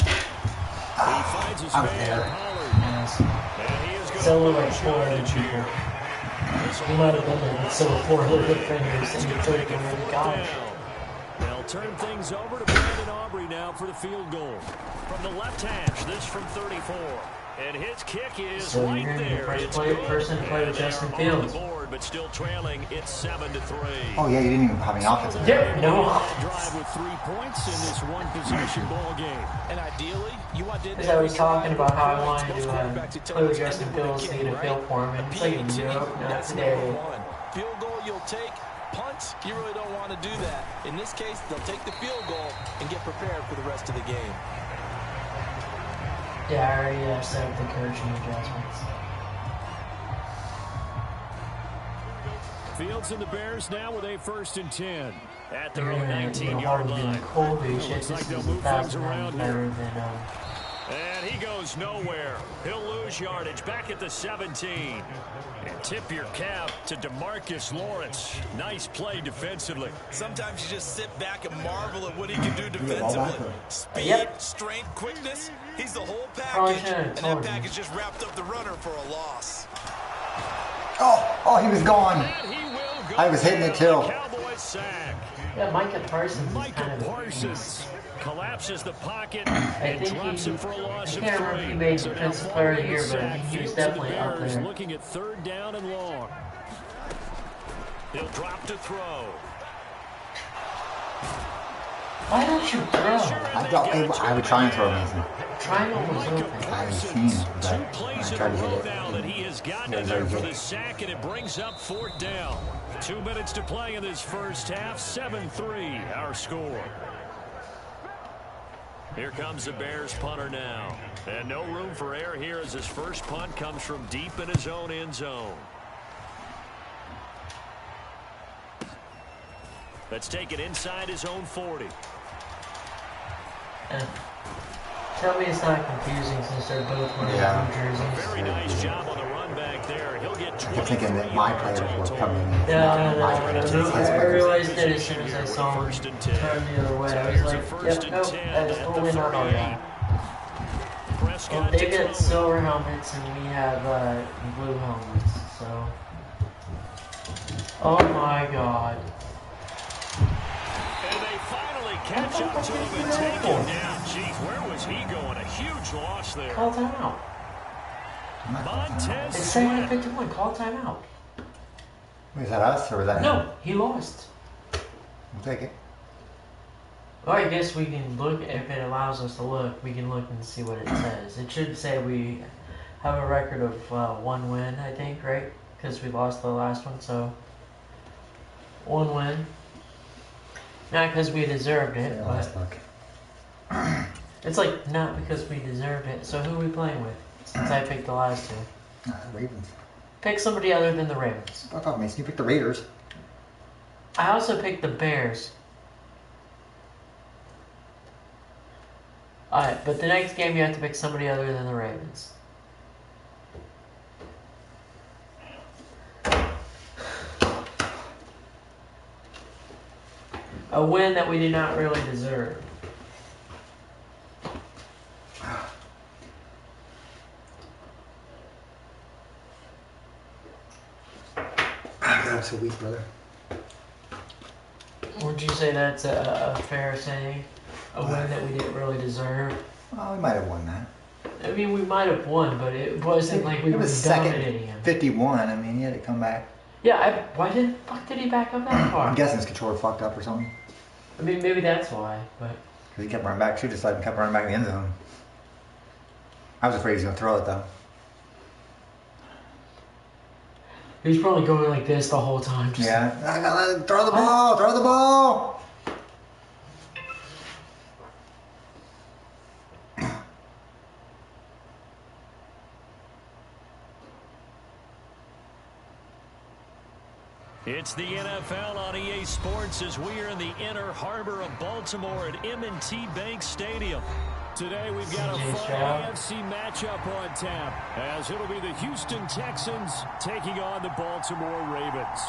He finds his man, Pollard. And he is going So to like lose 4 other yardage people. here. He might have been in so 4 other defenders and he took Make him it in 4th college. down. They'll turn things over to Brandon Aubrey now for the field goal. From the left hash, this from 34. And his kick is So right you're there. the It's first good. person to play with And they're Justin on Fields. the board, but still trailing. It's 7-3. oh yeah, you didn't even have any offense. Yeah, no. Drive with 3 points in this one-possession ball game. And ideally, you want to... Because I was talking about how I wanted to play with Justin Fields to get a feel for him, and it's like, nope, not That's today. number 1. Field goal you'll take. Punts, you really don't want to do that. In this case, they'll take the field goal and get prepared for the rest of the game. Yeah, I already set up the coaching adjustments. Fields and the Bears now with a 1st and 10 at their You're own gonna 19-yard line. Colby shit. Looks This like is they'll move things 1,000 around better here. than And he goes nowhere. He'll lose yardage back at the 17. And tip your cap to DeMarcus Lawrence. Nice play defensively. Sometimes you just sit back and marvel at what he can do defensively. Speed, Yep. strength, quickness. He's the whole Probably package. should've And told that you. package just wrapped up the runner for a loss. Oh, he was gone. And he will go I was hitting it down. too. Cowboys sack. Yeah, Micah Parsons is Micah kind of Parsons collapses the pocket I and think drops he, him for a loss I of can't remember if 3. he made So now defensive player of the following year, the but I sack, think he was Fields and the definitely up Bears there. looking at 3rd down and long. He'll drop to throw. Why don't you throw? I would try and throw Mason. Triangle was Micah open. I've seen Parsons, him, but 2 plays I in tried a to hit row it. now that he has gotten Yeah, in there very for good. the sack, and it brings up 4th down. 2 minutes to play in this first half. 7-3 our score. Here comes the Bears punter now. And no room for error here as his first punt comes from deep in his own end zone. Let's take it inside his own 40. Tell me it's not confusing since they're both wearing Yeah. New Jerseys. Very nice job on the run back there. He'll get I 23 kept thinking that my yards players all were told. coming in. No, My players, his I players. realized that as soon as I saw him First and 10. turn the other way. So I was here's a like, first yep, and nope, 10 that is at the totally not on 38. that. Well, Prescott they to got throw. silver helmets and we have blue helmets, so. Oh my God. And they finally catch up to him and take him down. Jeez, where was he going? A huge loss there. Call timeout. Montez It's Sweat. 51. Call timeout. Was that us or was that him? No, he lost. We'll take it. Well, I guess we can look, if it allows us to look, we can look and see what it says. It should say we have a record of 1 win, I think, right? Because we lost the last one, so 1 win. Not because we deserved it, Yeah, but let's look. it's like not because we deserved it. So who are we playing with? Since I picked the last two. Ravens. Pick somebody other than the Ravens. Fuck off, Mason. You picked the Raiders. I also picked the Bears. Alright, but the next game you have to pick somebody other than the Ravens. A win that we did not really deserve. I'm so weak, brother. Would you say that's a fair saying? A win that we didn't really deserve? Well, we might have won that. I mean, we might have won, but it wasn't like we It were was dominating him. second 51. I mean, he had to come back. Yeah, why the fuck did he back up that far? I'm guessing his controller fucked up or something. I mean, maybe that's why, but... Because he kept running back. Should have decided and kept running back in the end zone. I was afraid he was going to throw it, though. He's probably going like this the whole time. Just Yeah. I gotta throw the ball! Throw the ball! It's the NFL on EA Sports as we are in the inner harbor of Baltimore at M&T Bank Stadium. Today we've got a fun AFC matchup on tap as it'll be the Houston Texans taking on the Baltimore Ravens.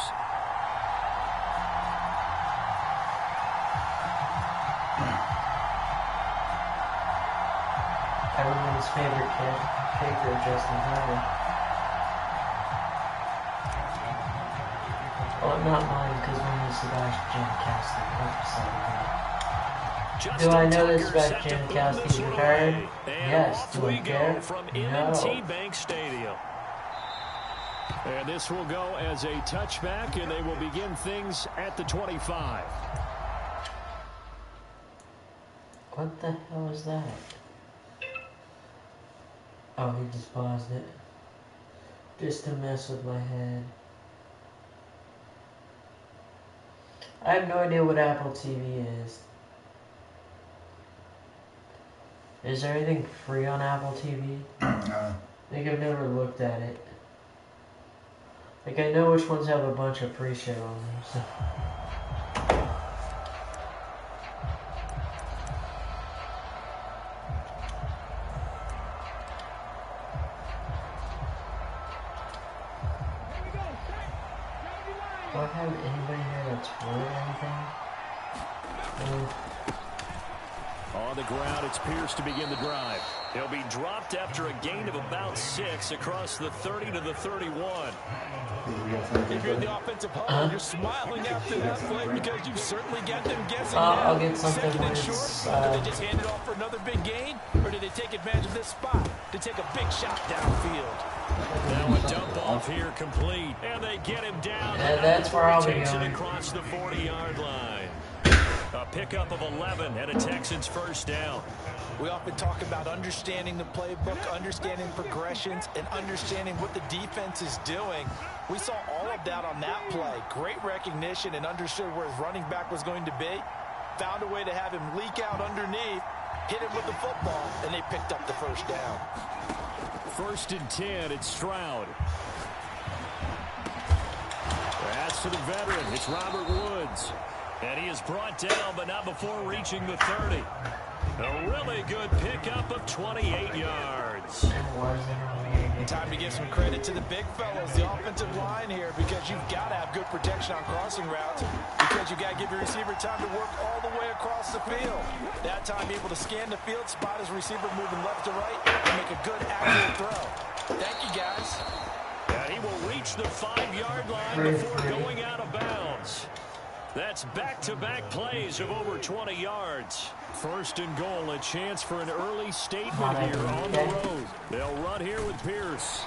Everyone's favorite kicker, Justin Herbert. Well, not mine, because mine is Sebastian Cassidy. Do I know that Sebastian Cassidy's retired? Yes. Do I care? From No. M&T Bank Stadium. And this will go as a touchback, and they will begin things at the 25. What the hell is that? Oh, he just paused it. Just to mess with my head. I have no idea what Apple TV is. Is there anything free on Apple TV? I think I've never looked at it. Like, I know which ones have a bunch of free shit on them, so. Do I have anybody here that's worth anything? On the ground, it's Pierce to begin the drive. He'll be dropped after a gain of about 6 across the 30 to the 31. If you're the offensive huddle, you're smiling after that play because you've certainly got them guessing I'll now. get something Second when and it's, short, did they just hand it off for another big gain, or did they take advantage of this spot to take a big shot downfield? Now a dump off here complete, and they get him down. Yeah, that's where I'll be Takes it going. across the 40-yard line. A pickup of 11 and a Texans first down. We often talk about understanding the playbook, understanding progressions, and understanding what the defense is doing. We saw all of that on that play. Great recognition and understood where his running back was going to be. Found a way to have him leak out underneath, hit him with the football, and they picked up the first down. 1st and 10, it's Stroud. That's to the veteran. It's Robert Woods. And he is brought down, but not before reaching the 30. A really good pickup of 28 yards. Time to give some credit to the big fellows, the offensive line here, because you've got to have good protection on crossing routes, because you've got to give your receiver time to work all the way across the field. That time able to scan the field, spot his receiver moving left to right, and make a good, accurate throw. Thank you, guys. And he will reach the 5-yard line before going out of bounds. That's back-to-back plays of over 20 yards. First and goal, a chance for an early statement here on the road. They'll run here with Pierce.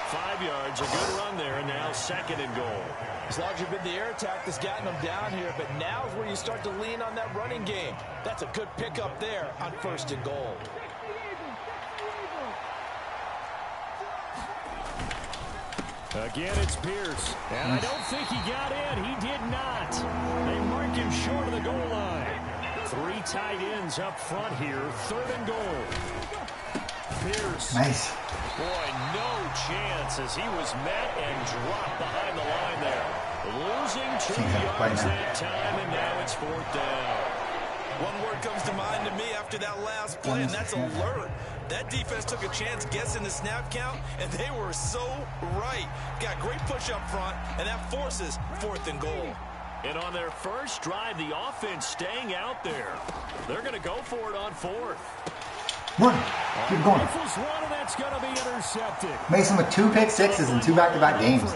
5 yards, a good run there, and now second and goal. As long as you've been the air attack that's gotten them down here, but now is where you start to lean on that running game. That's a good pickup there on first and goal. Again, it's Pierce. And I don't think he got in. He did not. They mark him short of the goal line. 3 tight ends up front here. Third and goal. Pierce. Nice. Boy, no chance as he was met and dropped behind the line there. Losing 2 yards that time, and now it's 4th down. One word comes to mind to me after that last play, and that's alert. That defense took a chance guessing the snap count, and they were so right. Got great push up front, and that forces 4th and goal. And on their first drive, the offense staying out there. They're going to go for it on 4th. Run. Keep going. Rifles one, and that's going to be intercepted. Mason with 2 pick sixes in 2 back-to-back games.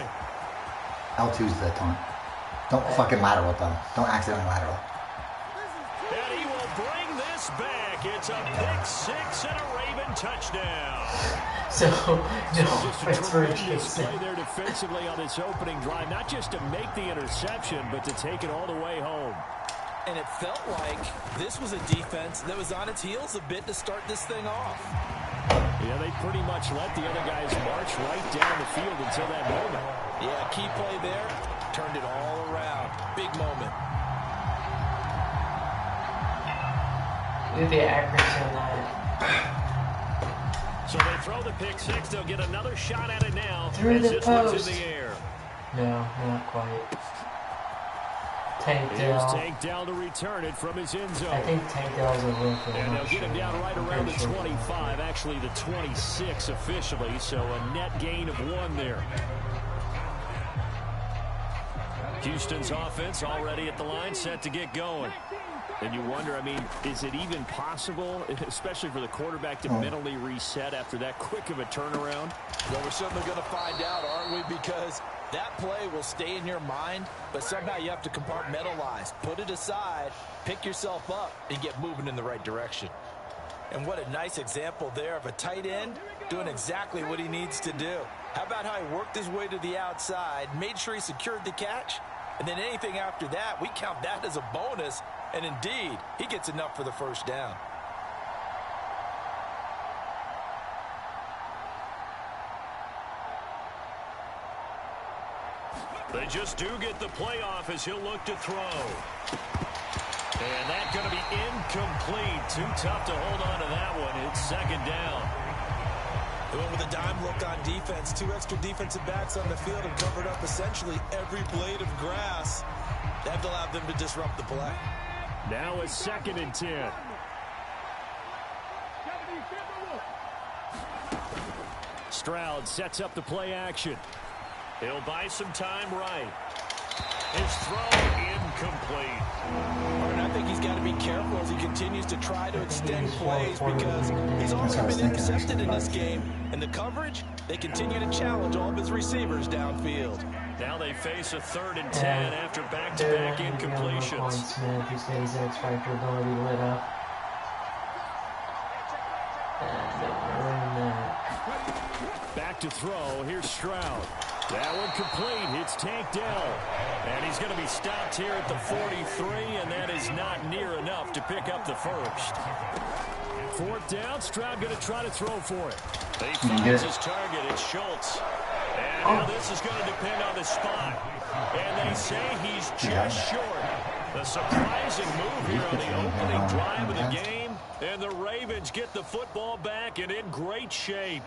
L2's the taunt. Don't fucking lateral though. Don't accidentally lateral. And he will bring this back. It's a pick 6 and a Raven touchdown. So, no, Just a tremendous play there defensively on this opening drive. Not just to make the interception, but to take it all the way home. And it felt like this was a defense that was on its heels a bit to start this thing off. Yeah, they pretty much let the other guys march right down the field until that moment. Yeah, key play there. Turned it all around. Big moment. Look at the accuracy on that. So they throw the pick 6. They'll get another shot at it now. Through the this one's post. in the air. No, not quite. Tank Here's Dell. Tank Dell to return it from his end zone. I think Tank Dell's a rookie. And they'll get him down right around the 25, actually the 26 officially, so a net gain of 1 there. Houston's offense already at the line, set to get going. And you wonder, I mean, is it even possible, especially for the quarterback, to mentally reset after that quick of a turnaround? Well, we're certainly going to find out, aren't we? Because that play will stay in your mind, but somehow you have to compartmentalize. Put it aside, pick yourself up, and get moving in the right direction. And what a nice example there of a tight end doing exactly what he needs to do. How about how he worked his way to the outside, made sure he secured the catch, and then anything after that, we count that as a bonus. And indeed, he gets enough for the first down. They just do get the playoff as he'll look to throw. And that's going to be incomplete. Too tough to hold on to that one. It's second down. They went with a dime look on defense. 2 extra defensive backs on the field and covered up essentially every blade of grass. That allowed them to disrupt the play. Now it's 2nd and 10. Stroud sets up the play action. He'll buy some time right. His throw incomplete. And I think he's got to be careful as he continues to try to extend plays because he's already been intercepted in this game. And the coverage, they continue to challenge all of his receivers downfield. Now they face a 3rd and 10 after back-to-back incompletions. Smith, who's got his X-Factor ability lit up. Back to throw. Here's Stroud. That one complete. It's Tank Dell. And he's going to be stopped here at the 43, and that is not near enough to pick up the first. 4th down. Stroud going to try to throw for it. He finds his target. It's Schultz. And now this is going to depend on the spot. And they say he's just short. A surprising move here on the opening drive of the game. And the Ravens get the football back and in great shape.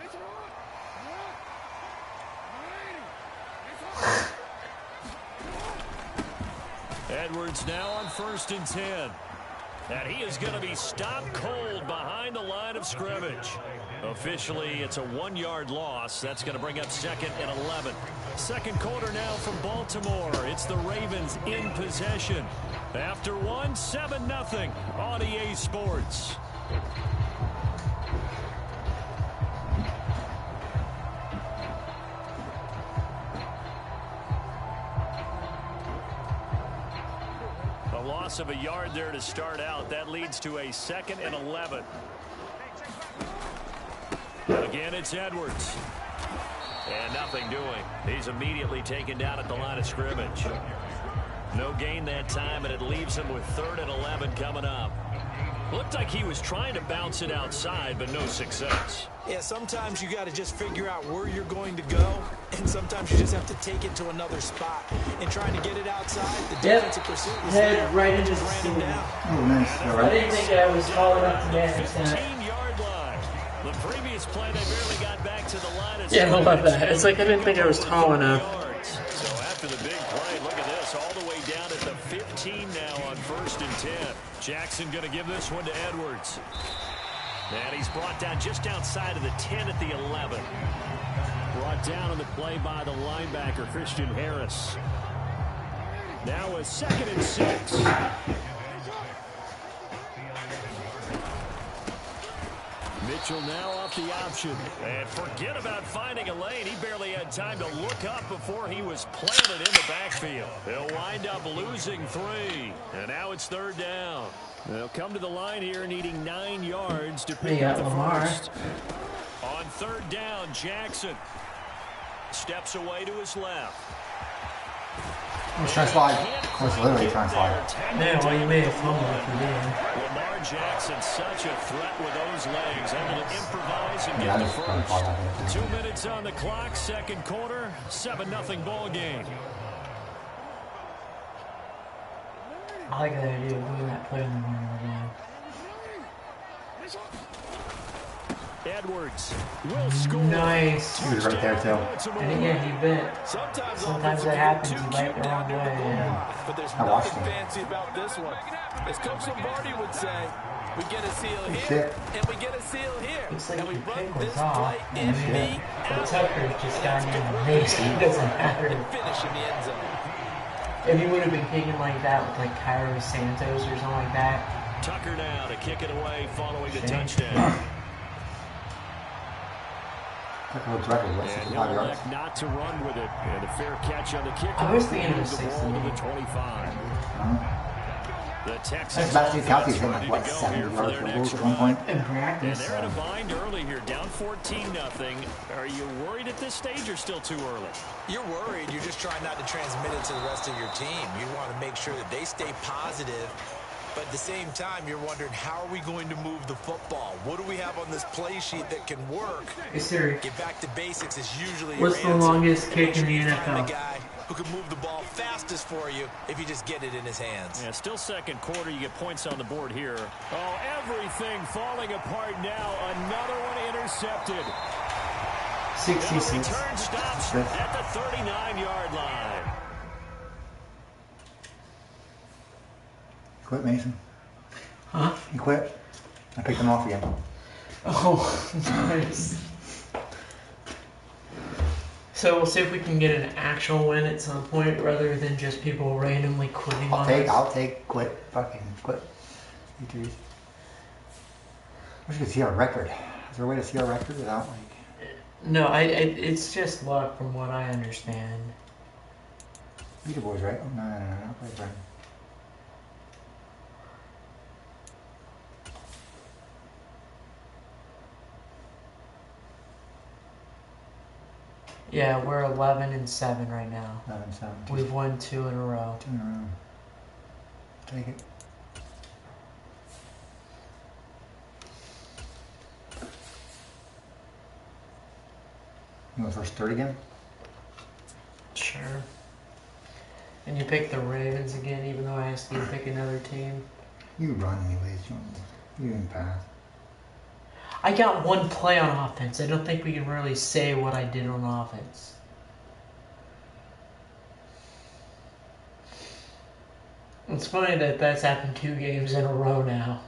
Edwards now on 1st and 10. And he is going to be stopped cold behind the line of scrimmage. Officially, it's a 1-yard loss. That's going to bring up 2nd and 11. Second quarter now from Baltimore. It's the Ravens in possession. After 1, 7-0 on EA Sports. loss of a yard there to start out. That leads to a 2nd and 11. Again, it's Edwards. And nothing doing. He's immediately taken down at the line of scrimmage. No gain that time, and it leaves him with 3rd and 11 coming up. Looked like he was trying to bounce it outside, but no success. Yeah, sometimes you got to just figure out where you're going to go, and sometimes you just have to take it to another spot. And trying to get it outside, the defensive pursuit was there. Right into the ran him down. Oh, nice. All I right. didn't think I was tall enough to manage that. 15-yard line. The previous play, they barely got back to the line. Yeah, I love that. It's like I didn't think I was tall enough. So after the big play, look at this, all the way down at the 15 now on 1st and 10. Jackson going to give this one to Edwards. And he's brought down just outside of the 10 at the 11. Brought down on the play by the linebacker, Christian Harris. Now a 2nd and 6. Mitchell now off the option. And forget about finding a lane. He barely had time to look up before he was planted in the backfield. They'll wind up losing 3. And now it's 3rd down. They'll come to the line here needing 9 yards to pick up the first. On 3rd down, Jackson steps away to his left. I was trying to slide. I was literally trying to slide. Yeah, well, you made a fumble if you did. Lamar Jackson, such a threat with those legs, able to improvise and get the Yeah, first. 2 minutes on the clock, 2nd quarter, 7-0 ball game. I like that idea of doing that play in the morning again. Edwards will score. Nice. He was right there, too. And yeah, he bit. Sometimes that happens. You bite the wrong way. Yeah. But there's I watched nothing him. fancy about this one. As Coach Lombardi would say, we get a seal here, Shit. and we get a seal here. Looks like And we your run pick was this off. play in the But Tucker's just got in the face. It doesn't matter. finish in the end zone. If he would have been kicking like that with like Cairo Santos or something like that. Tucker now to kick it away following the touchdown. Looks record, what, And 65 he'll yards? elect not to run with it. And a fair catch on the kick. I was thinking it was the 60. ball to the 25. The Texans Sebastian Kelce's offense been ready like, what, to go 70 here for yards their for next goals at one point? In And practice. they're in a bind early here, down 14-0. Are you worried at this stage or still too early? You're worried. You're just trying not to transmit it to the rest of your team. You want to make sure that they stay positive. But at the same time, you're wondering, how are we going to move the football? What do we have on this play sheet that can work? Hey Siri, Get back to basics is usually what's your the answer. longest And kick make sure in the you find NFL? the guy who can move the ball fastest for you if you just get it in his hands. Yeah, still 2nd quarter. You get points on the board here. Oh, everything falling apart now. Another one intercepted. 66. Return stops at the 39-yard line. Quit, Mason. Huh? He quit. I picked him off again. Oh, nice. So we'll see if we can get an actual win at some point rather than just people randomly quitting on us. I'll take quit. Fucking quit. You too. I wish you could see our record. Is there a way to see our record without like... No, it's just luck from what I understand. Beat the boys, right? Oh, no, not quite right. Yeah, we're 11-7 right now. 11-7. We've won 2 in a row. 2 in a row. Take it. You want first 30 again? Sure. And you pick the Ravens again, even though I asked you to pick another team. You run anyways. You didn't pass. I got one play on offense. I don't think we can really say what I did on offense. It's funny that that's happened 2 games in a row now.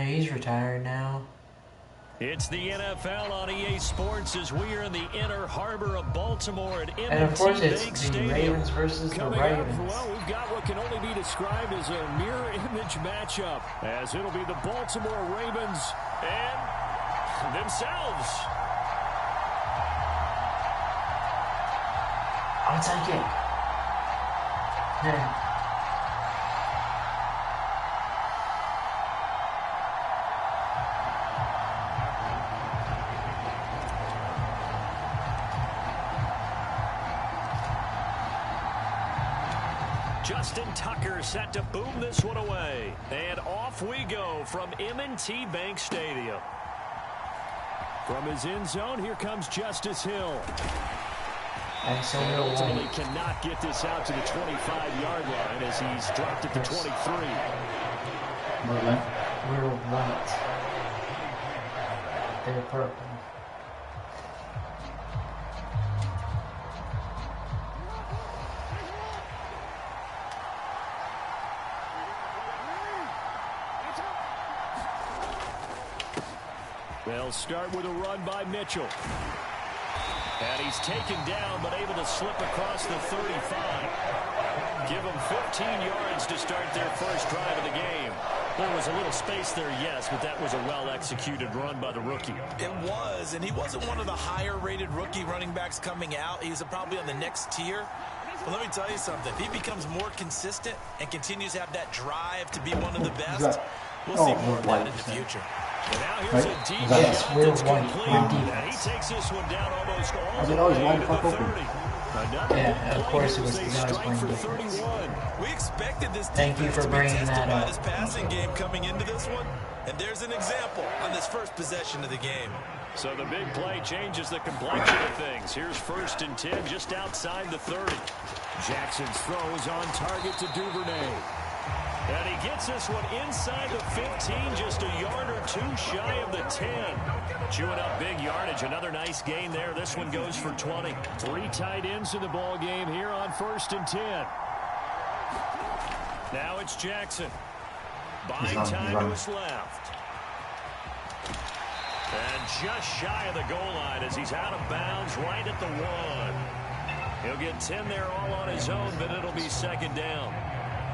He's retired now. It's the NFL on EA Sports as we are in the inner harbor of Baltimore at And of course M&T it's Bank the Stadium. Ravens versus the Coming up, Ravens. well, we've got what can only be described as a mirror image matchup, as it'll be the Baltimore Ravens and themselves. I'll take it. Yeah. Justin Tucker set to boom this one away. And off we go from M&T Bank Stadium. From his end zone, here comes Justice Hill. And so ultimately cannot get this out to the 25-yard line as he's dropped at the 23. We're white. They're purple. They'll start with a run by Mitchell. And he's taken down, but able to slip across the 35. Give him 15 yards to start their first drive of the game. There was a little space there, yes, but that was a well-executed run by the rookie. It was, and he wasn't one of the higher-rated rookie running backs coming out. He was probably on the next tier. But let me tell you something. If he becomes more consistent and continues to have that drive to be one of the best, we'll see more of that in the future. And now here's a deep yes, shot we're that's one. complete. And he takes this one down almost all the way to the 30. Yeah, of course it was because I was playing defense. We expected this Thank you for bringing that up. This passing game coming into this one, and there's an example on this first possession of the game. So the big play changes the complexion of things. Here's 1st and 10 just outside the 30. Jackson's throw is on target to Duvernay. And he gets this one inside the 15, just a yard or two shy of the 10. Chewing up big yardage, another nice gain there. This one goes for 20. 3 tight ends in the ball game here on 1st and 10. Now it's Jackson. Buying time to his left. And just shy of the goal line as he's out of bounds right at the 1. He'll get 10 there all on his own, but it'll be 2nd down.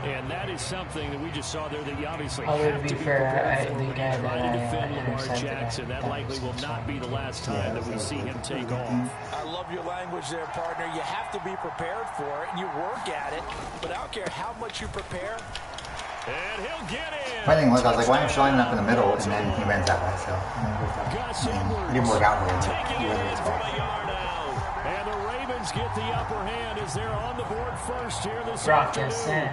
And that is something that we just saw there that you obviously have to be prepared for when you try to defend Lamar Jackson. That likely will not be the last time that we see him take off. I love your language there, partner. You have to be prepared for it, and you work at it. But I don't care how much you prepare. And he'll get in. My thing was, I was like, why aren't you lining up in the middle? And then he runs that way, so it didn't work out really. Taking it in from a yard out. And the Ravens get the upper hand as they're on the board first here this afternoon.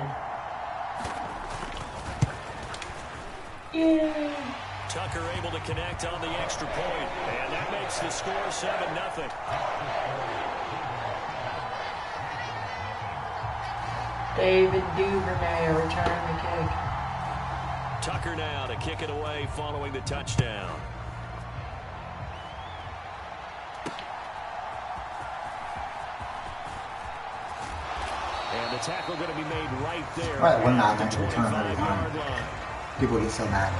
Yeah. Tucker able to connect on the extra point, and that makes the score 7-0. David Duvernay returning the kick. Tucker now to kick it away following the touchdown. And the tackle going to be made right there. Right, one at nine, the return every 25-yard time. line. People get so mad.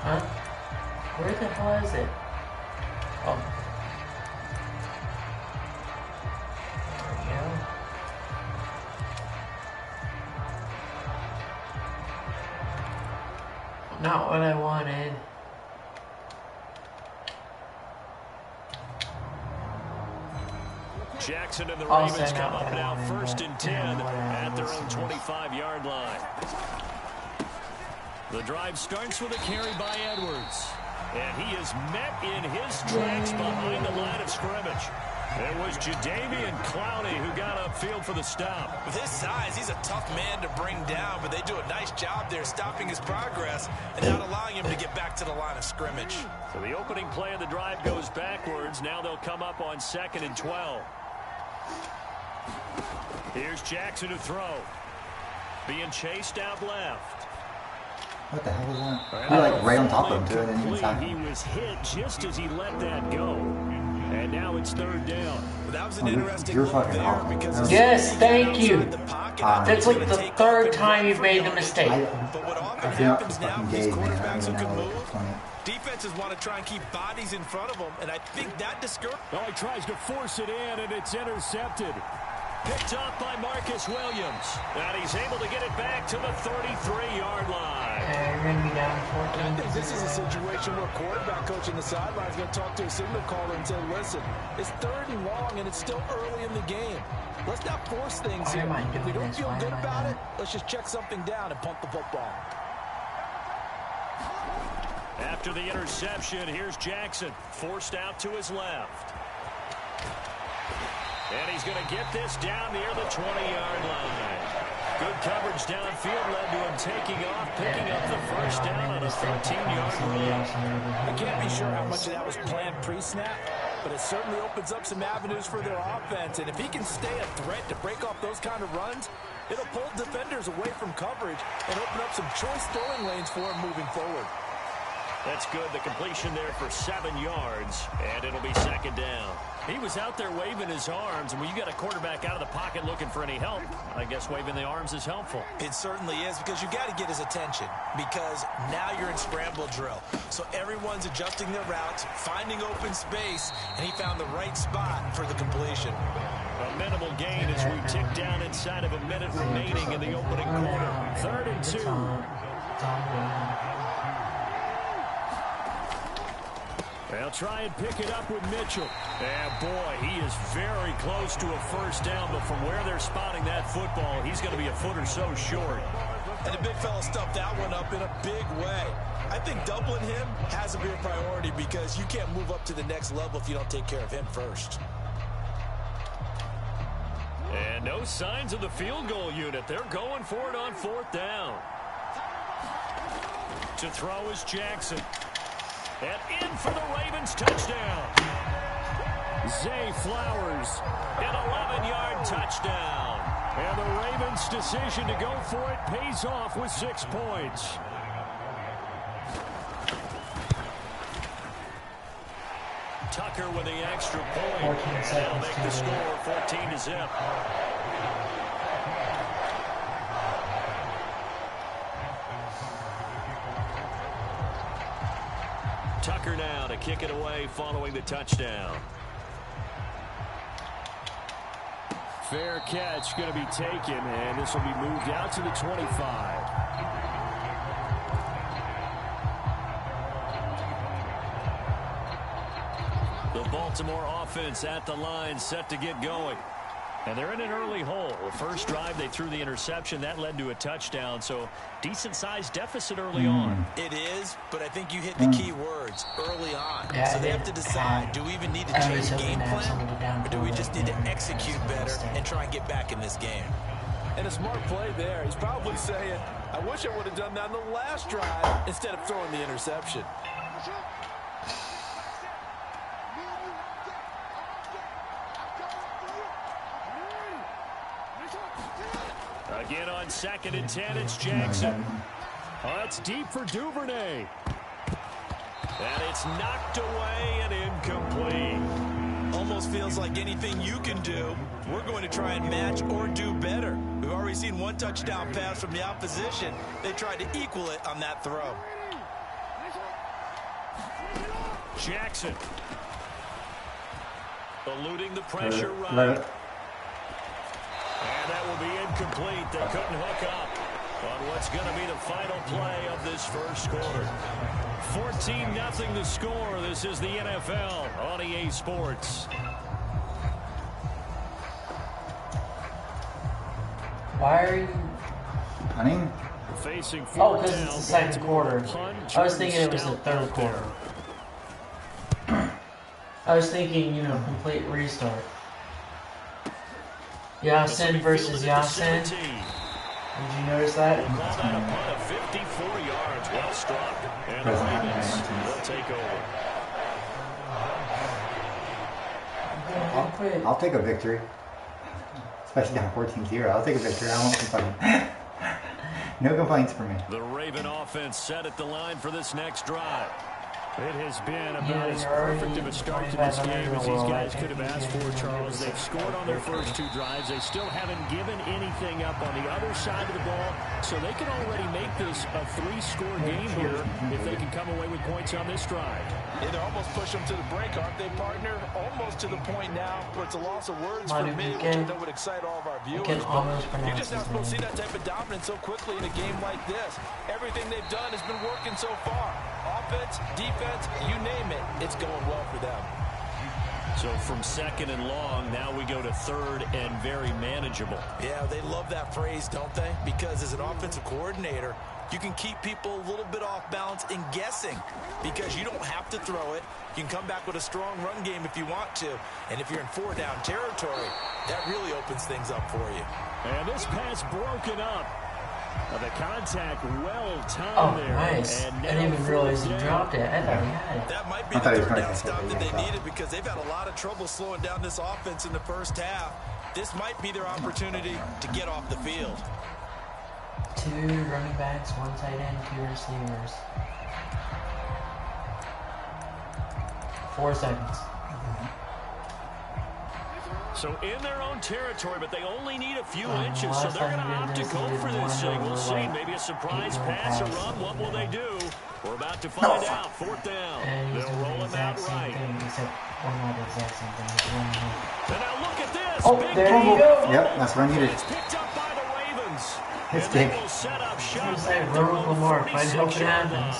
Huh? Where the hell is it? Oh. There we go. Not what I wanted. Jackson and the Ravens come up now 1st and 10 at their own 25-yard line. The drive starts with a carry by Edwards. And he is met in his tracks behind the line of scrimmage. It was Jadeveon Clowney who got upfield for the stop. With his size, he's a tough man to bring down, but they do a nice job there stopping his progress and not allowing him to get back to the line of scrimmage. So the opening play of the drive goes backwards. Now they'll come up on 2nd and 12. Here's Jackson to throw. Being chased out left. What the hell was that? He like right on top of him too, and then even sack He him. was hit just as he let that go. And now it's 3rd down. But that was an interesting you're look fucking there awesome. because Yes, thank you. That's like the 3rd time you've made the mistake. But what often I feel like happens the now fucking with these days, man. I quarterbacks who don't can know move, what's funny. defenses want to try and keep bodies in front of them, and I think that discourages. Oh, he tries to force it in, and it's intercepted. Picked off by Marcus Williams. And he's able to get it back to the 33-yard line. You're going to be down 14. I think this is a situation where quarterback coach on the sideline is going to talk to a signal caller and say, listen, it's 3rd and long, and it's still early in the game. Let's not force things here. If we don't feel good about it, let's just check something down and punt the football. After the interception, here's Jackson, forced out to his left. And he's going to get this down near the 20-yard line. Good coverage downfield led to him taking off, picking up the first down on a 13-yard run. I can't be sure how much of that was planned pre-snap, but it certainly opens up some avenues for their offense. And if he can stay a threat to break off those kind of runs, it'll pull defenders away from coverage and open up some choice throwing lanes for him moving forward. That's good. The completion there for 7 yards, and it'll be 2nd down. He was out there waving his arms, and when you got a quarterback out of the pocket looking for any help, I guess waving the arms is helpful. It certainly is, because you got to get his attention, because now you're in scramble drill. So everyone's adjusting their routes, finding open space, and he found the right spot for the completion. A minimal gain as we tick down inside of a minute remaining in the opening quarter. 3rd and 2. They'll try and pick it up with Mitchell. And boy, he is very close to a first down, but from where they're spotting that football, he's going to be a foot or so short. And the big fella stuffed that one up in a big way. I think doubling him has to be a priority, because you can't move up to the next level if you don't take care of him first. And no signs of the field goal unit. They're going for it on 4th down. To throw is Jackson. And in for the Ravens touchdown. Zay Flowers, an 11-yard touchdown. And the Ravens' decision to go for it pays off with 6 points. Tucker with the extra point. And they'll make the score 14-0. Tucker now to kick it away following the touchdown. Fair catch going to be taken, and this will be moved out to the 25. The Baltimore offense at the line, set to get going. And they're in an early hole. The first drive, they threw the interception. That led to a touchdown, so decent-sized deficit early on. It is, but I think you hit the key words, early on. Yeah, so they have to decide, do we even need to change the game plan, or do we just need to execute better and try and get back in this game? And a smart play there. He's probably saying, I wish I would have done that in the last drive instead of throwing the interception. Again on 2nd and 10, it's Jackson. Oh, it's deep for Duvernay. And it's knocked away and incomplete. Almost feels like anything you can do, we're going to try and match or do better. We've already seen one touchdown pass from the opposition. They tried to equal it on that throw. Jackson. Eluding the pressure right. And that will be incomplete. They couldn't hook up on what's going to be the final play of this first quarter. 14-0 the score. This is the NFL on EA Sports. Why are you... Hunting? Facing Oh, because it's the 2nd quarter. I was thinking it was the 3rd quarter. I was thinking, complete restart. Yasin versus Yasin. Did you notice that? We'll call that a punt of 54 yards. Well struck. And the Ravens will take over. I'll take a victory. Especially down 14-0. I'll take a victory. I won't complain. No complaints for me. The Raven offense set at the line for this next drive. It has been about as perfect of a start to this game as these guys could have asked for, Charles. They've scored on their first 2 drives. They still haven't given anything up on the other side of the ball, so they can already make this a 3-score game here if they can come away with points on this drive. Yeah, they're almost pushing them to the break, aren't they, partner? Almost to the point now where it's a loss of words for me, which I know would excite all of our viewers. You're just not supposed to see that type of dominance so quickly in a game like this. Everything they've done has been working so far. Offense, defense, you name it, it's going well for them. So from 2nd and long, now we go to 3rd and very manageable. Yeah, they love that phrase, don't they? Because as an offensive coordinator, you can keep people a little bit off balance and guessing because you don't have to throw it. You can come back with a strong run game if you want to. And if you're in 4-down territory, that really opens things up for you. And this pass broken up. The contact well-timed there. Nice. I didn't even realize he dropped it. I thought he had it. That might be the 3rd down stop that they needed because they've had a lot of trouble slowing down this offense in the first half. This might be their opportunity to get off the field. 2 running backs, 1 tight end, 2 receivers. 4 seconds. So in their own territory, but they only need a few inches, so they're going to opt to go for this thing. We'll see. Maybe a surprise pass or run. What will they do? We're about to find out. 4th down. They'll roll him out right. And now look at this. Oh, there you go. Yep, that's what I needed. It's picked up by the Ravens. It's big. Will set up shop. It's like Lamar. I hope it happens.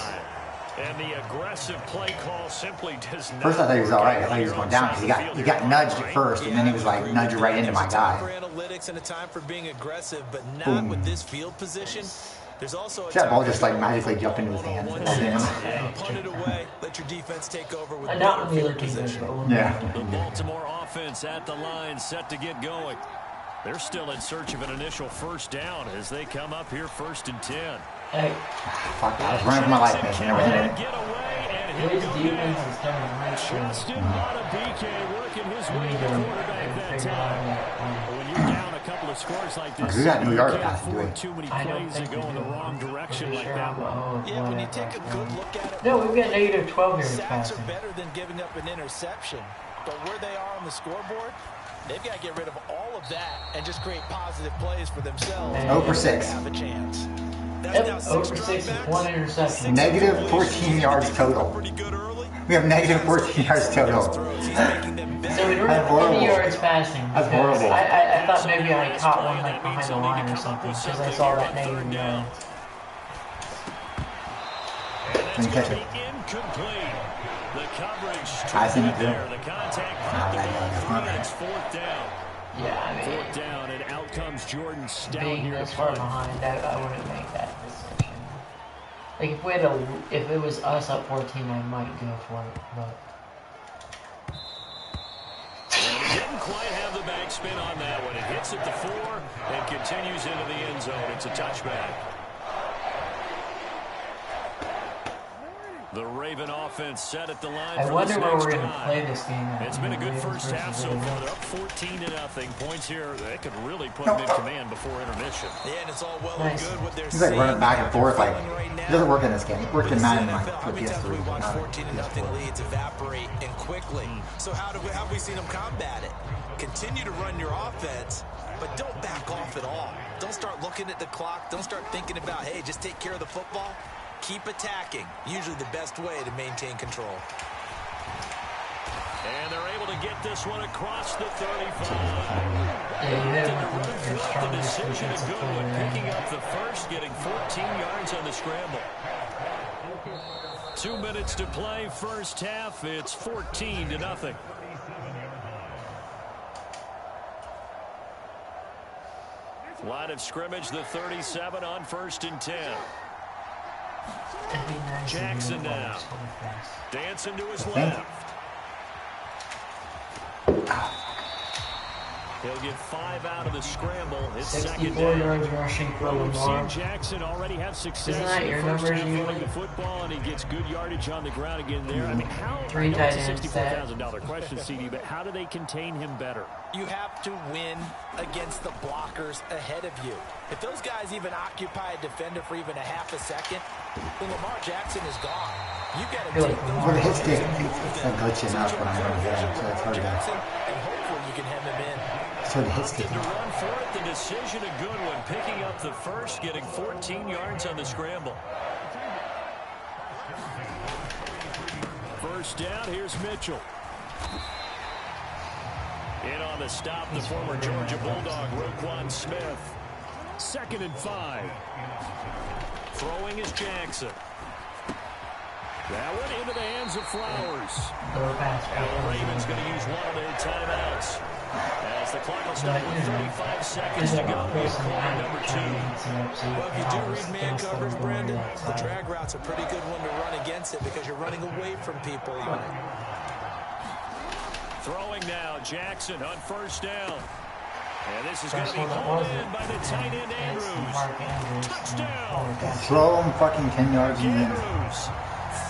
And the aggressive play call simply does not. First I thought he was all right. I thought he was going down because he got nudged at first, and then he was like nudged right into my guy. For analytics and a time for being aggressive, but not with this field position. There's also a that ball just like magically jumped into his hands. Punt it away. Let your defense take over with better field position. Yeah. The Baltimore offense at the line, set to get going. They're still in search of an initial 1st down as they come up here 1st and 10. Hey. Fuck, I was running for my life, man. I never hit it. His defense is kind of nice. Justin BK working his way to the quarterback that time. When you're down a couple of scores like this, we got New York can't afford too many plays that go in the wrong direction like that one. Yeah, when you take a good look at it, no, we've got negative 12 here. Sacks are better than giving up an interception. But where they are on the scoreboard, they've got to get rid of all of that and just create positive plays for themselves. 0 for 6. Have a chance. Yep, 0 for 6 with 1 interception. Negative 14 yards total. We have negative 14 yards total. So we don't have any yards passing. That's horrible. I thought maybe I caught one like behind the line or something because I saw that negative yards. Can you catch it? The coverage I think there. The contact it's 4th down. Yeah, I mean, 4th down, and out comes Jordan Stout being here. this far behind, I wouldn't make that decision. Like if it was us up 14, I might go for it, but. And didn't quite have the back spin on that one. It hits at the 4 and continues into the end zone. It's a touchback. The Raven offense set at the line. I wonder where we're going to play this game. It's been a good first half so far. They're up 14-0. Points here, they could really put them in command before intermission. Yeah, and it's all well and good what they're He's like running back and forth. Like, right it doesn't work in this game. It worked in Madden like how many times we watch 14-0 leads evaporate and quickly. So how have we seen them combat it? Continue to run your offense, but don't back off at all. Don't start looking at the clock. Don't start thinking about, hey, just take care of the football. Keep attacking. Usually the best way to maintain control. And they're able to get this one across the 35. Yeah, the decision is good one. Picking up the first, getting 14 yards on the scramble. 2 minutes to play, first half. It's 14-0. Line of scrimmage, the 37 on 1st and 10. Jackson now. Dancing to his left. He'll get 5 out of the scramble. His 64 yards rushing for Lamar. We've seen Jackson already have success Isn't that your numbers throwing the football, and he gets good yardage on the ground again there. I mean, how? 3 I know it's tight a ends $64,000 question, CD, but how do they contain him better? You have to win against the blockers ahead of you. If those guys even occupy a defender for even a half a second, then Lamar Jackson is gone. You got to feel take like those With a hit risks stick, and move it's them. like glitching out when I'm running down, so it's hard to. And hopefully you can hem him in. So the hit stick. Opted to run for it. The decision a good one. Picking up the first, getting 14 yards on the scramble. First down, here's Mitchell. In on the stop, the former Georgia Bulldog, Roquan Smith. 2nd and 5. Throwing is Jackson. That one into the hands of Flowers. And the Ravens going to use one of their timeouts. As the clock will start with 35 seconds to go in quarter number 2. Well, if you do read man coverage, Brandon, the drag route's a pretty good one to run against it because you're running away from people on it. Throwing now, Jackson on first down. And this is going to be hauled in by the tight end, Andrews. Touchdown. Throw him fucking 10 yards in the end. Andrews,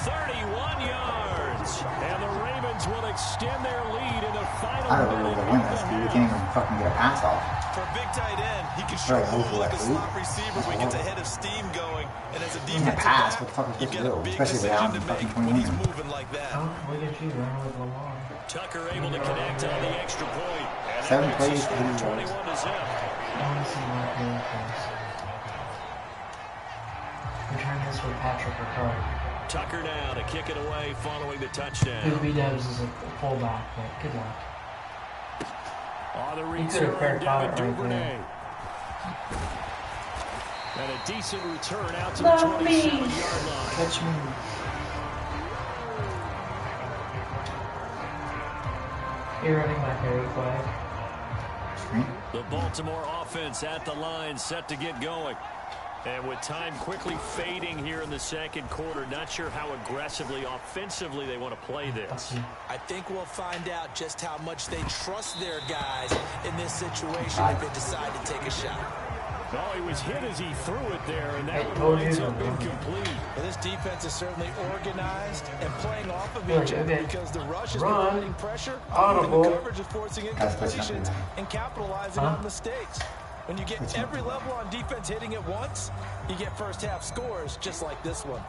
31 yards. And the Ravens will extend their lead in the final I don't know minute what to win of this, the dude. We half. can't even fucking get a pass off. For a big tight end, he can Right, show move like a left. slot receiver when he gets a head of steam going. And as a Even a defensive pass, back, what the fuck is you've supposed got to a do? big Especially decision down to fucking make when he's 21. moving like that. Oh, look at you running with Lamar. Tucker able to connect on the extra point. And 7 that makes plays, the score 80 yards. 21 to zip. I want to see Mark Andrews. Return this with Patrick Ricard. Tucker now to kick it away following the touchdown. Who B-Dubs is a fullback, but good luck. On the He could have return, fair caught Devin it right Duvernay. there. And a decent return out to Love the me. 27-yard line. Catch me. You're running my Harry flag. Screen. The Baltimore offense at the line, set to get going. And with time quickly fading here in the second quarter, not sure how aggressively, offensively they want to play this. I think we'll find out just how much they trust their guys in this situation if they decide to take a shot. Oh, he was hit as he threw it there, and that I one told winds you. up incomplete. Well, this defense is certainly organized and playing off of Good, each other okay. because the rush is Run. providing pressure, Audible. and the coverage is forcing That's pushing up incompletions and and capitalizing Huh? on mistakes. When you get every level on defense hitting at once, you get first half scores just like this one.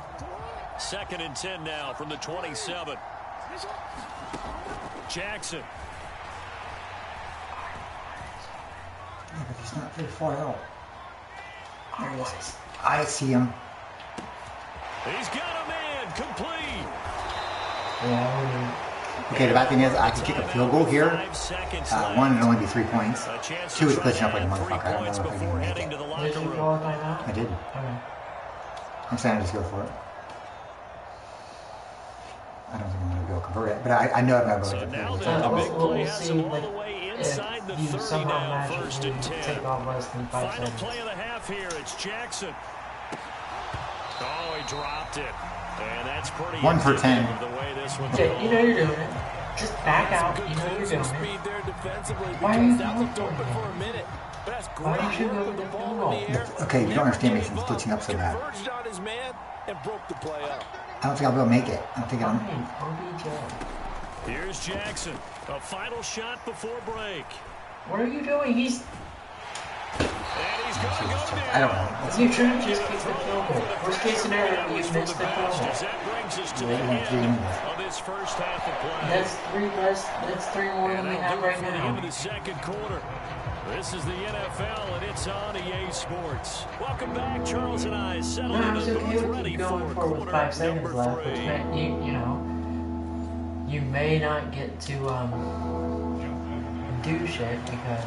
2nd and 10 now from the 27. Jackson. Yeah, but he's not very far out. I see him. He's got a man, complete. Yeah, Okay, the bad thing is I can kick a field goal here. 5 seconds One, left. it'd only be 3 points. A chance 2 is to try glitching up like a and add 3 motherfucker. I don't points know if I before can make heading to it. the did locker you room. call a timeout? I did. Okay. I'm saying I just go for it. I don't think I'm going to go convert it, but I know I'm going to So go now for the it. big play We'll has see, him all like, the way if inside the you 30 somehow now, magically 1st and 10. take off less than 5 Final seconds. play of the half here. It's Jackson. Oh, he dropped it. And that's pretty 1 for 10. indicative of the way this one's Okay, going. you know you're doing it. Just back out. Good You know you're closing doing speed it. there defensively Why are you because that going looked for open it? for a minute. But that's Why great don't you work go with the with the ball in the air. Okay, you don't understand me Never since gave glitching up so bad. Converged on his man and broke the play up. I don't think I'll be able to make it. I don't think I'm. Fine, OBJ. Here's Jackson. A final shot before break. What are you doing? He's. And he's going to go down. I don't know. You should just kick the field goal. Worst case scenario, you For missed the the field best, goal. as that brings us to Yeah, the you want 3 end minutes. of this first half of play. That's 3 less. That's 3 more And than we that'll have do it right for the end of now. the second quarter. This is the NFL, and it's on EA Sports. Welcome back. Charles and I settled No, in it's the okay booth with ready you for going for with quarter 5 seconds number left, which 3. meant you know, you may not get to do shit because.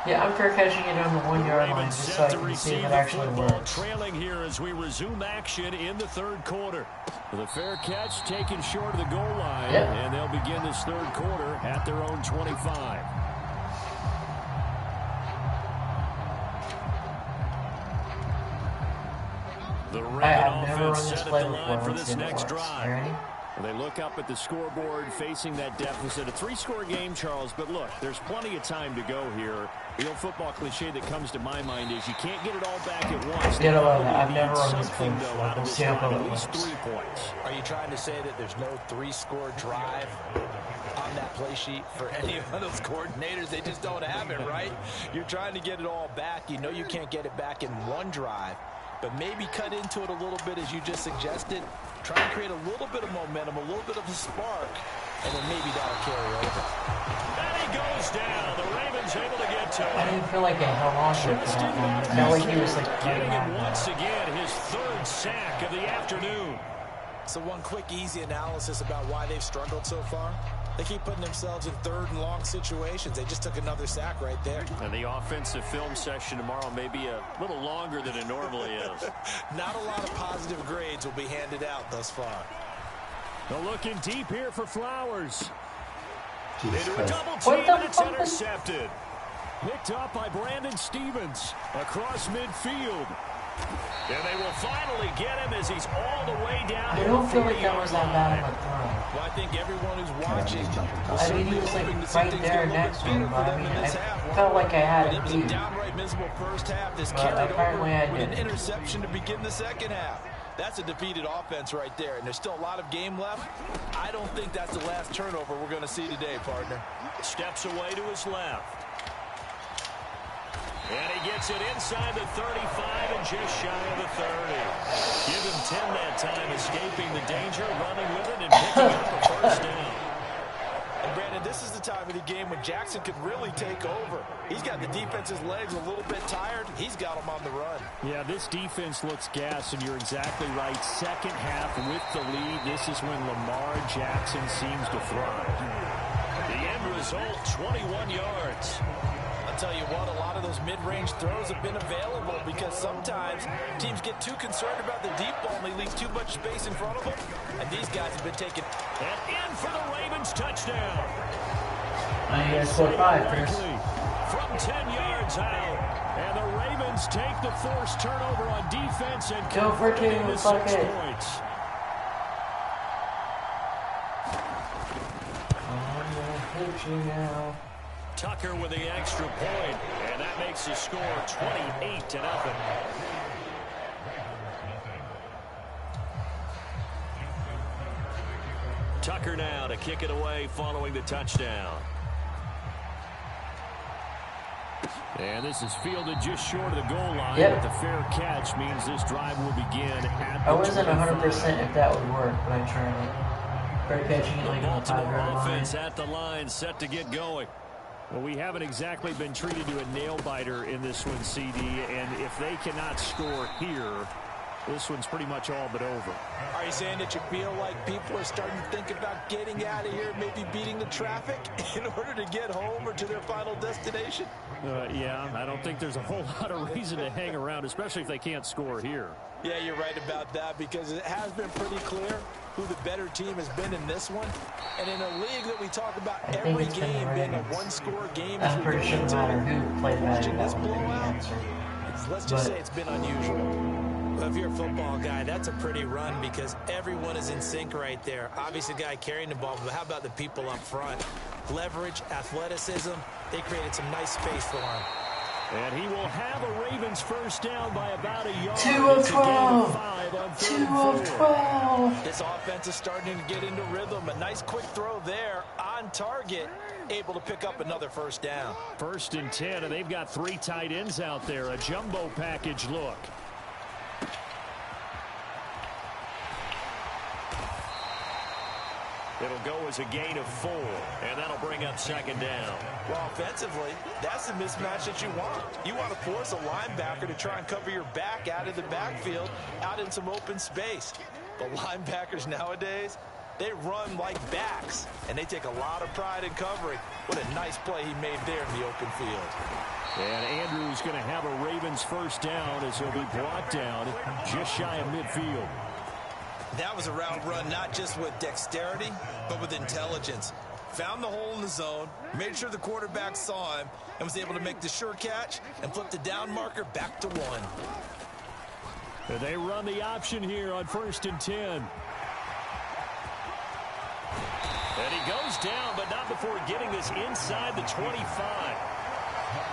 Yeah, I'm for catching it on the 1 yard line Ravens just so I set to can see if receive it the actually football, works. trailing here as we resume action in the third quarter. The fair catch taken short of the goal line, Yep. and they'll begin this third quarter at their own 25. The Raven I've never run offense this set at play the before. line for Let's this see if it next works. drive. You ready? They look up at the scoreboard facing that deficit. A 3-score game, Charles, but look, there's plenty of time to go here. The old football cliche that comes to my mind is you can't get it all back at once. You know what? They I've need never run this something, play though, before. out of We'll this see how drive, well at it least works. 3 points. Are you trying to say that there's no 3-score drive on that play sheet for any of those coordinators? They just don't have it, right? You're trying to get it all back. You know you can't get it back in one drive. but maybe cut into it a little bit as you just suggested. Try and create a little bit of momentum, a little bit of a spark, and then maybe that'll carry over. And he goes down. The Ravens able to get to I him. didn't feel like I held on to it for that long. I felt like he was like Getting fighting him out. once again, his third sack of the afternoon. So one quick, easy analysis about why they've struggled so far. They keep putting themselves in third and long situations. They just took another sack right there. And the offensive film session tomorrow may be a little longer than it normally is. Not a lot of positive grades will be handed out thus far. They're looking deep here for Flowers. Jesus Into a Christ. double What team, the and it's fuck? intercepted. Picked up by Brandon Stevens across midfield. And they will finally get him as he's all the way down. I don't feel like that was that bad of a throw. Well, I think everyone who's watching I mean, he was like right there next to him, but I mean, I felt like I had It it was beat. a downright miserable first half. This But carried apparently I over with an didn't. interception to begin the second half. That's a defeated offense right there, and there's still a lot of game left. I don't think that's the last turnover we're going to see today, partner. Steps away to his left. And he gets it inside the 35 and just shy of the 30. Give him 10 that time, escaping the danger, running with it, and picking up a first down. And Brandon, this is the time of the game when Jackson could really take over. He's got the defense's legs a little bit tired. He's got them on the run. Yeah, this defense looks gas, and you're exactly right. Second half with the lead, this is when Lamar Jackson seems to thrive. The end result, 21 yards. I'll tell you what, a lot of those mid-range throws have been available because sometimes teams get too concerned about the deep ball and they leave too much space in front of them. And these guys have been taking... And in for the Ravens touchdown. I think I scored 5, Chris. From 10 yards out. And the Ravens take the forced turnover on defense and Go for convert it two, into fuck 6 it. points. I'm gonna hit you now. Tucker with the extra point, and that makes the score 28-0. Tucker now to kick it away following the touchdown. And this is fielded just short of the goal line, Yep. but the fair catch means this drive will begin at I the wasn't 25. 100% if that would work, but I tried it. Fair catching it like on the 5-yard Baltimore line. offense at the line, set to get going. Well, we haven't exactly been treated to a nail-biter in this one, CD, and if they cannot score here, this one's pretty much all but over. Are you saying that you feel like people are starting to think about getting out of here, maybe beating the traffic in order to get home or to their final destination? Yeah, I don't think there's a whole lot of reason to hang around, especially if they can't score here. Yeah, you're right about that because it has been pretty clear who the better team has been in this one. And in a league that we talk about I think every it's been the game being a Ravens. one-score game. I'm pretty sure no matter who played better, Watching that this would be the blowout, answer. let's just But- say it's been unusual. Well, if you're a football guy, that's a pretty run because everyone is in sync right there. Obviously, the guy carrying the ball, but how about the people up front? Leverage, athleticism, they created some nice space for him. And he will have a Ravens first down by about a yard. 2 of It's a gain 12. 5 on 2 3rd and of 4. 12. This offense is starting to get into rhythm. A nice quick throw there on target, able to pick up another first down. 1st and 10, and they've got 3 tight ends out there. A jumbo package look. It'll go as a gain of 4, and that'll bring up 2nd down. Well, offensively, that's the mismatch that you want. You want to force a linebacker to try and cover your back out of the backfield, out in some open space. But linebackers nowadays, they run like backs, and they take a lot of pride in covering. What a nice play he made there in the open field. And Andrews going to have a Ravens first down as he'll be brought down just shy of midfield. That was a route run not just with dexterity, but with intelligence. Found the hole in the zone, made sure the quarterback saw him, and was able to make the sure catch and flip the down marker back to 1. They run the option here on 1st and 10. And he goes down, but not before getting this inside the 25.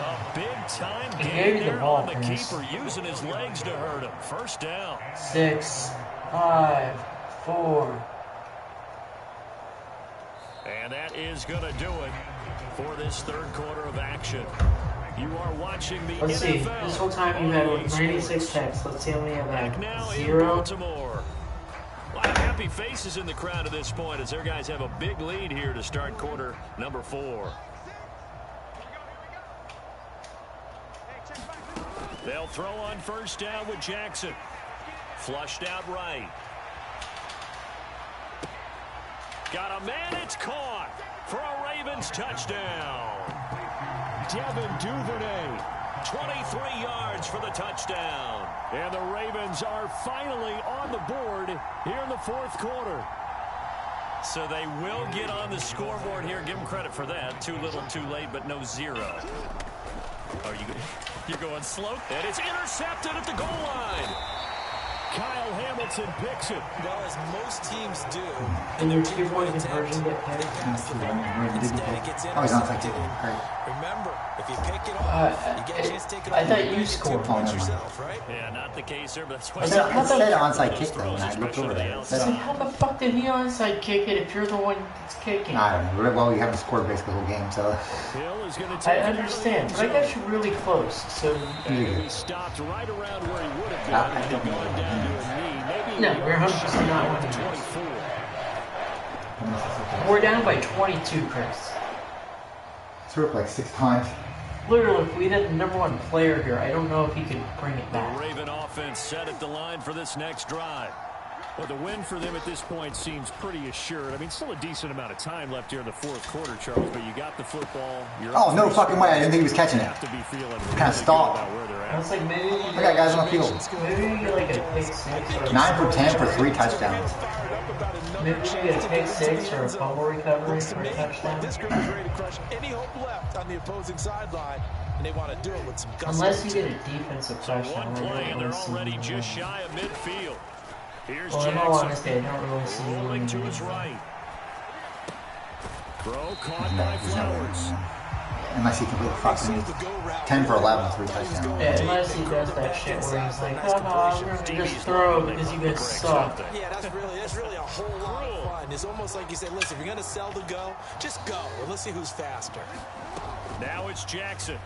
A big-time He gain gave you the there ball, on the Chris. keeper, using his legs to hurt him. First down. 6, 5, 4. And that is going to do it for this 3rd quarter of action. You are watching the Let's see. NFL. This whole time you had 96 texts. Let's see how many of Back that. now in 0. Baltimore. A lot of happy faces in the crowd at this point as their guys have a big lead here to start quarter number 4. They'll throw on first down with Jackson. Flushed out right. Got a man, it's caught for a Ravens touchdown. Devin Duvernay, 23 yards for the touchdown. And the Ravens are finally on the board here in the fourth quarter. So they will get on the scoreboard here. Give them credit for that. Too little, too late, but no 0. Are you're going slow? And it's intercepted at the goal line. Kyle Hamilton picks it. Well, as most teams do, And your 2-point conversion get they picked. pass the ball. Instead, it gets Oh, he's onside intercepted. kicking. Great. Remember, if you pick it off, you get a chance to take it I off. thought You you get 2 scored. points Oh, never mind. yourself, right? Yeah, not the case here, but that's why It said onside kick though when I looked over there. It I said said, how the fuck did he onside kick it if you're the one that's kicking? I don't know. Well, you haven't scored basically the whole game, so. Hill is going to I take understand, but I got you really close, so... And he stopped right around where he would have been. I He'd don't know. gone down to a knee. Maybe No, a we're 100% not shot winning to this. 24. We're down by 22, Chris. Threw up like 6 times. Literally, if we had the number 1 player here, I don't know if he could bring it The back. Raven offense set at the line for this next drive. Well, the win for them at this point seems pretty assured. I mean, still a decent amount of time left here in the fourth quarter, Charles, but you got the football. You're Oh, up no 3 fucking way. I didn't think he was scores. catching You it. have to be feeling really Kinda good stalled. about where they're I at. was like, maybe you I got guys on the field. maybe you get like a pick 6 or 9 for 10 for 3 touchdowns. maybe you get a pick 6 or a fumble recovery Looks to for me a touchdown. like this group is ready to crush any hope left on the opposing sideline, and they want to do it with some gusto. Unless you get a defensive So touchdown. one I play, don't and they're really see already you just doing shy of midfield. Here's that. Well, in all Jackson. honesty, I don't really see Rolling to you his doing right. Throw caught No, by there's no way. Flowers. Unless he completely fucks me. 10 for 11, 3 touchdowns. Yeah, unless he does that shit where he's like, haha, we're gonna just throw because you guys suck. Yeah, that's really a whole lot of fun. It's almost like you say, listen, if you're going to sell the go, just go. And let's see who's faster. Now it's Jackson.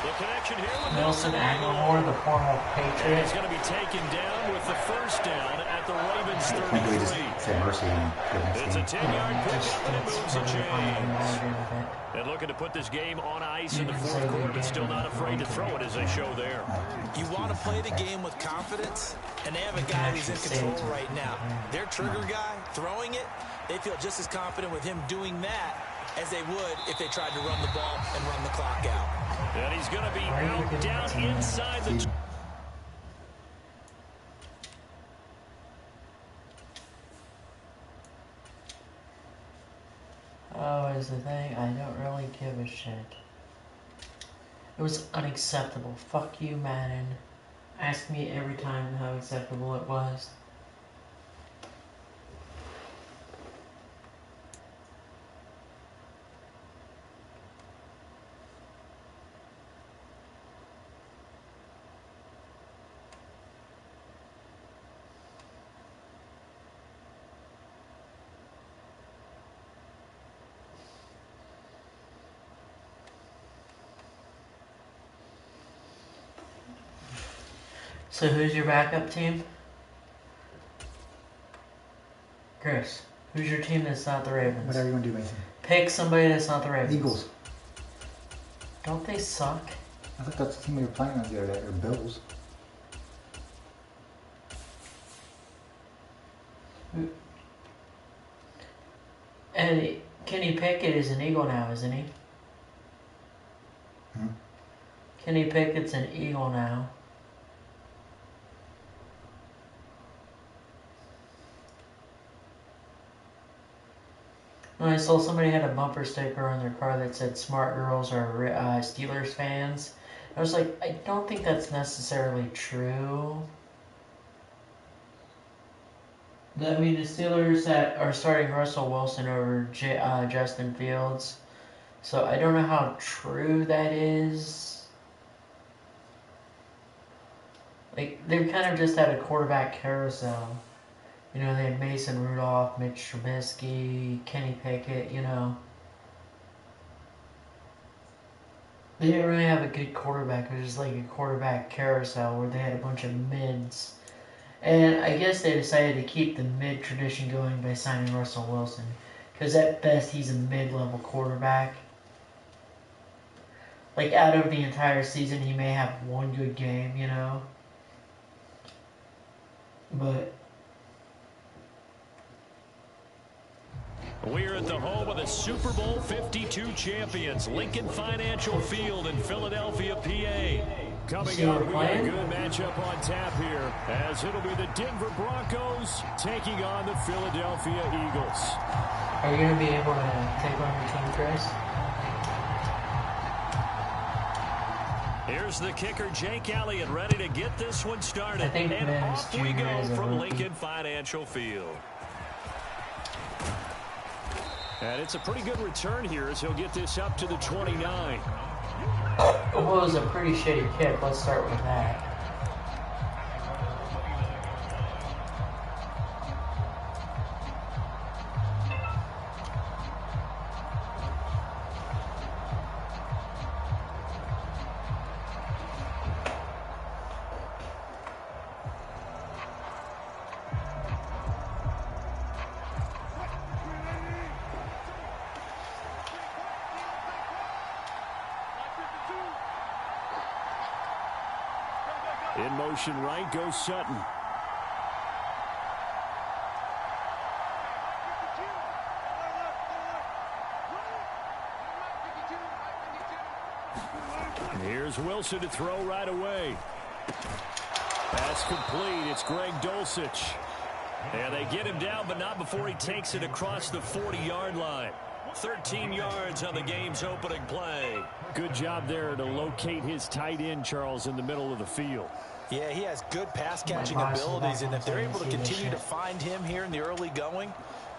The connection here with Nelson Aguilar, the former And Patriot. he's going to be taken down with the first down at the Ravens I can't believe 33. just say mercy and good It's a next game. 10-yard Just pickup, and it that's moves the really fun and chains. I agree with it. And looking to put this game on ice in the You can fourth say quarter, the but still game not afraid to throw it as they show there. You want to play the game with confidence, and they have a guy who's in control right now. Their trigger guy, throwing it, they feel just as confident with him doing that as they would if they tried to run the ball and run the clock out. And he's going to be out down inside the... Oh, is the thing, I don't really give a shit. It was unacceptable. Fuck you, Madden. Ask me every time how acceptable it was. So who's your backup team? Chris, who's your team that's not the Ravens? Whatever you want to do, Mason. Pick somebody that's not the Ravens. Eagles. Don't they suck? I thought that's the team we were playing on the other day, or Bills. And Kenny Pickett is an Eagle now, isn't he? Hmm? Kenny Pickett's an Eagle now. I saw somebody had a bumper sticker on their car that said "Smart girls are Steelers fans." I was like, I don't think that's necessarily true. I mean, the Steelers are starting Russell Wilson over Justin Fields, so I don't know how true that is. Like, they've kind of just had a quarterback carousel. You know, they had Mason Rudolph, Mitch Trubisky, Kenny Pickett, you know. They didn't really have a good quarterback. It was just like a quarterback carousel where they had a bunch of mids. And I guess they decided to keep the mid tradition going by signing Russell Wilson. Because at best, he's a mid-level quarterback. Like, out of the entire season, he may have one good game, you know? But we're at the home of the Super Bowl 52 champions, Lincoln Financial Field in Philadelphia, PA. Coming up, we got a good matchup on tap here, as it'll be the Denver Broncos taking on the Philadelphia Eagles. Are you going to be able to take on your team, Chris? Here's the kicker, Jake Elliott, ready to get this one started. I think and off we go from rookie. Lincoln Financial Field. And it's a pretty good return here as he'll get this up to the 29. It was a pretty shitty kick. Let's start with that. In motion right goes Sutton. And here's Wilson to throw right away. Pass complete. It's Greg Dulcich. And they get him down, but not before he takes it across the 40-yard line. 13 yards on the game's opening play. Good job there to locate his tight end, Charles, in the middle of the field. Yeah, he has good pass-catching abilities, and if they're able to continue to find him here in the early going,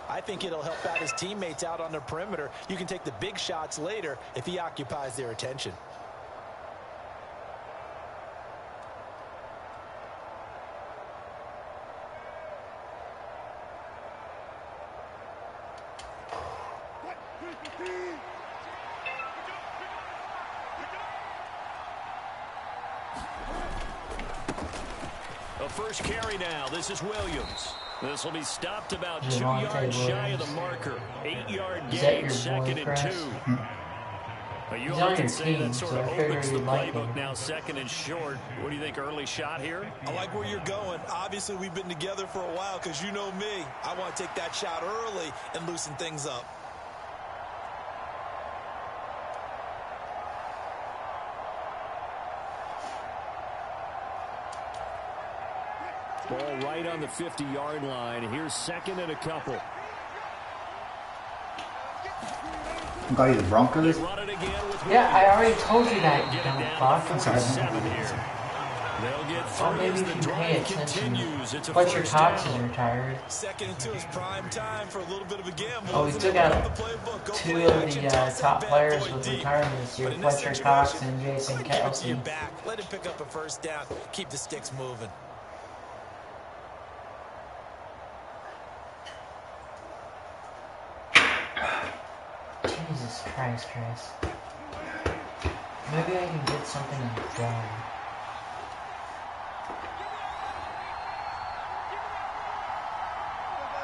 I think it'll help out his teammates out on the perimeter. You can take the big shots later if he occupies their attention. First carry now. This is Williams. This will be stopped about 2 yards shy of the marker. 8-yard gain, 2nd and 2. But you often say that sort of opens the playbook now, 2nd and short. What do you think, early shot here? I like where you're going. Obviously, we've been together for a while because you know me. I want to take that shot early and loosen things up. Ball right on the 50-yard line. Here's 2nd and a couple. Got you the Broncos? Yeah, I already told you that, you dumb fuck. I'm sorry. They'll get Well, three maybe as if the you pay drive attention. continues. It's a Fletcher first Cox is down. retired. 2nd and 2 is prime time for a little bit of a gamble. Oh, we took out 2 of the top players with retirement this year, Fletcher Cox and Jason Kelsey. Let him pick up a first down. Keep the sticks moving. Jesus Christ, Chris. Maybe I can get something done.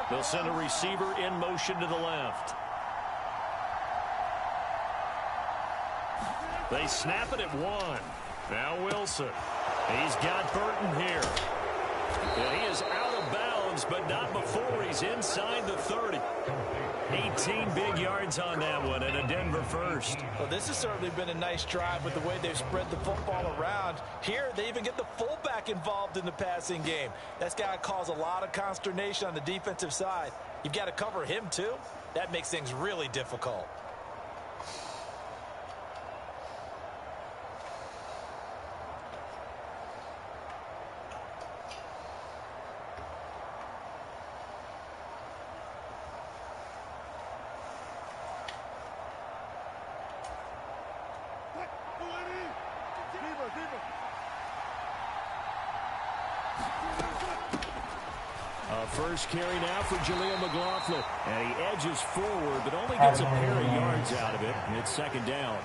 They'll send a receiver in motion to the left. They snap it at 1. Now Wilson. He's got Burton here. And he is out of bounds, but not before he's inside the 30. 18 big yards on that one, and a Denver first. Well, this has certainly been a nice drive with the way they've spread the football around. Here, they even get the fullback involved in the passing game. That's got to cause a lot of consternation on the defensive side. You've got to cover him, too. That makes things really difficult. First carry now for Jaleel McLaughlin. And he edges forward, but only gets a pair of yards out of it. And it's 2nd down.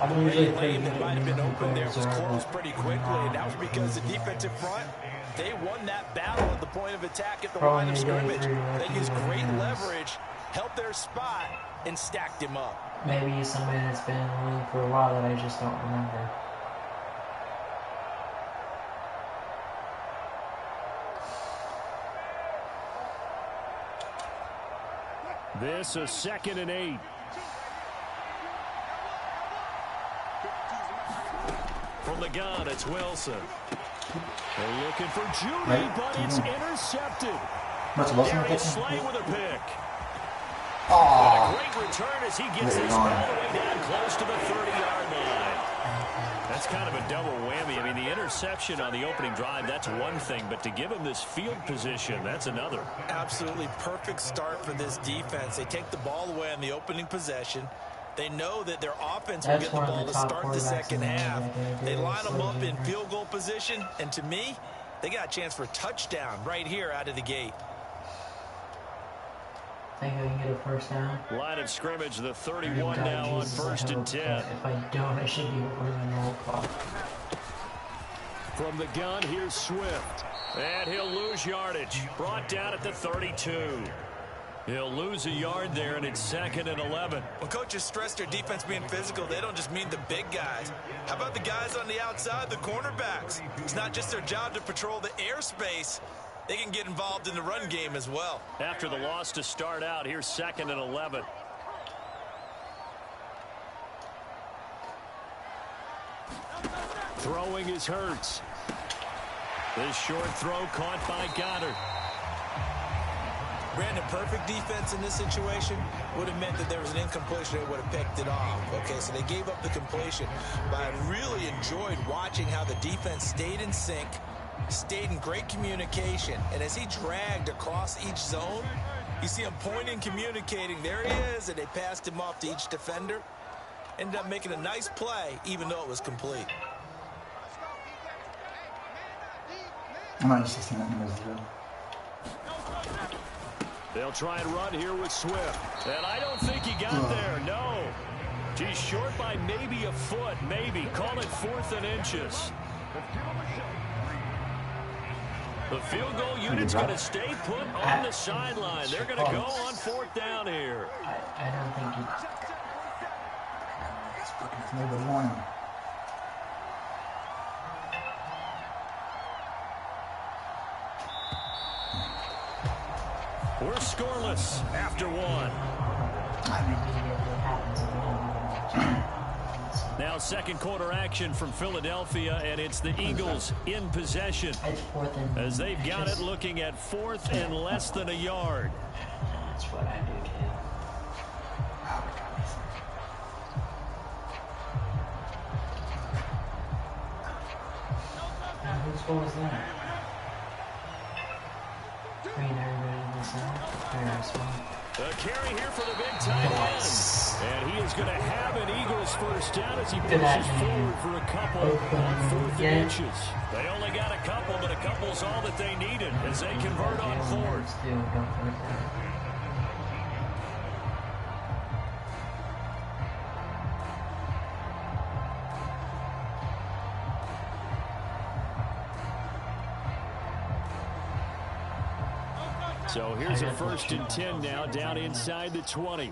I'm A usually lane pretty that good might have been open there was reserve, closed but pretty quickly, and that was because the defensive front, they won that battle at the point of attack at the line of scrimmage. They used great leverage, held their spot, and stacked him up. Maybe somebody that's been in the league for a while that I just don't remember. This is 2nd and 8. From the gun, it's Wilson. They're looking for Judy, but it's intercepted. What's Wilson Darius taking? Slay with a pick. Oh, A great return as he gets this all the way down close to the 30-yard line. That's kind of a double whammy. I mean, the interception on the opening drive, that's one thing, but to give him this field position, that's another. Absolutely perfect start for this defense. They take the ball away on the opening possession. They know that their offense will get the ball to start the second half. They line them up in field goal position, and to me, they got a chance for a touchdown right here out of the gate. Think I can get a first down? Line of scrimmage, the 31 now on 1st and 10. If I don't, I should be running the whole clock. From the gun, here's Swift. And he'll lose yardage. Brought down at the 32. He'll lose a yard there, and it's 2nd and 11. When coaches stress their defense being physical, they don't just mean the big guys. How about the guys on the outside, the cornerbacks? It's not just their job to patrol the airspace. They can get involved in the run game as well. After the loss to start out, here's 2nd and 11. Throwing is Hurts. This short throw caught by Goddard. Brandon, perfect defense in this situation would have meant that there was an incompletion. They would have picked it off. Okay, so they gave up the completion. But I really enjoyed watching how the defense stayed in sync, stayed in great communication. And as he dragged across each zone, you see him pointing, communicating. There he is, and they passed him off to each defender. Ended up making a nice play, even though it was complete. I'm not used to seeing that number 0. They'll try and run here with Swift. And I don't think he got there, no. He's short by maybe a foot, maybe. Call it 4th and inches. The field goal unit's going to stay put on the sideline. They're going to go on 4th down here. I don't think he... Nobody wanted him. We're scoreless after 1. Now 2nd quarter action from Philadelphia, and it's the Eagles in possession as they've got it looking at 4th and less than a yard. That's what I do, kid. Whose goal is that? A carry here for the big tight end. And he is going to have an Eagles first down as he pushes forward for a couple on 4th and inches. They only got a couple, but a couple's all that they needed as they convert on 4th. So here's a 1st and 10 now down inside the 20.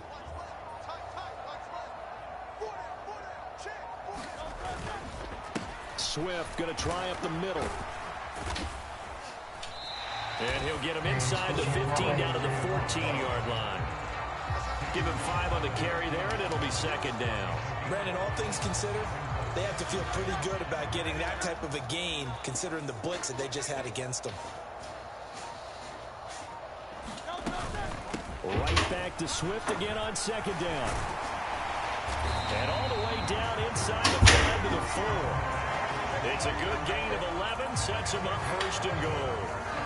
Swift going to try up the middle. And he'll get him inside the 15 down to the 14-yard line. Give him 5 on the carry there, and it'll be 2nd down. Brandon, all things considered, they have to feel pretty good about getting that type of a gain considering the blitz that they just had against them. Right back to Swift again on 2nd down. And all the way down inside the 5 to the 4. It's a good gain of 11, sets him up 1st and goal.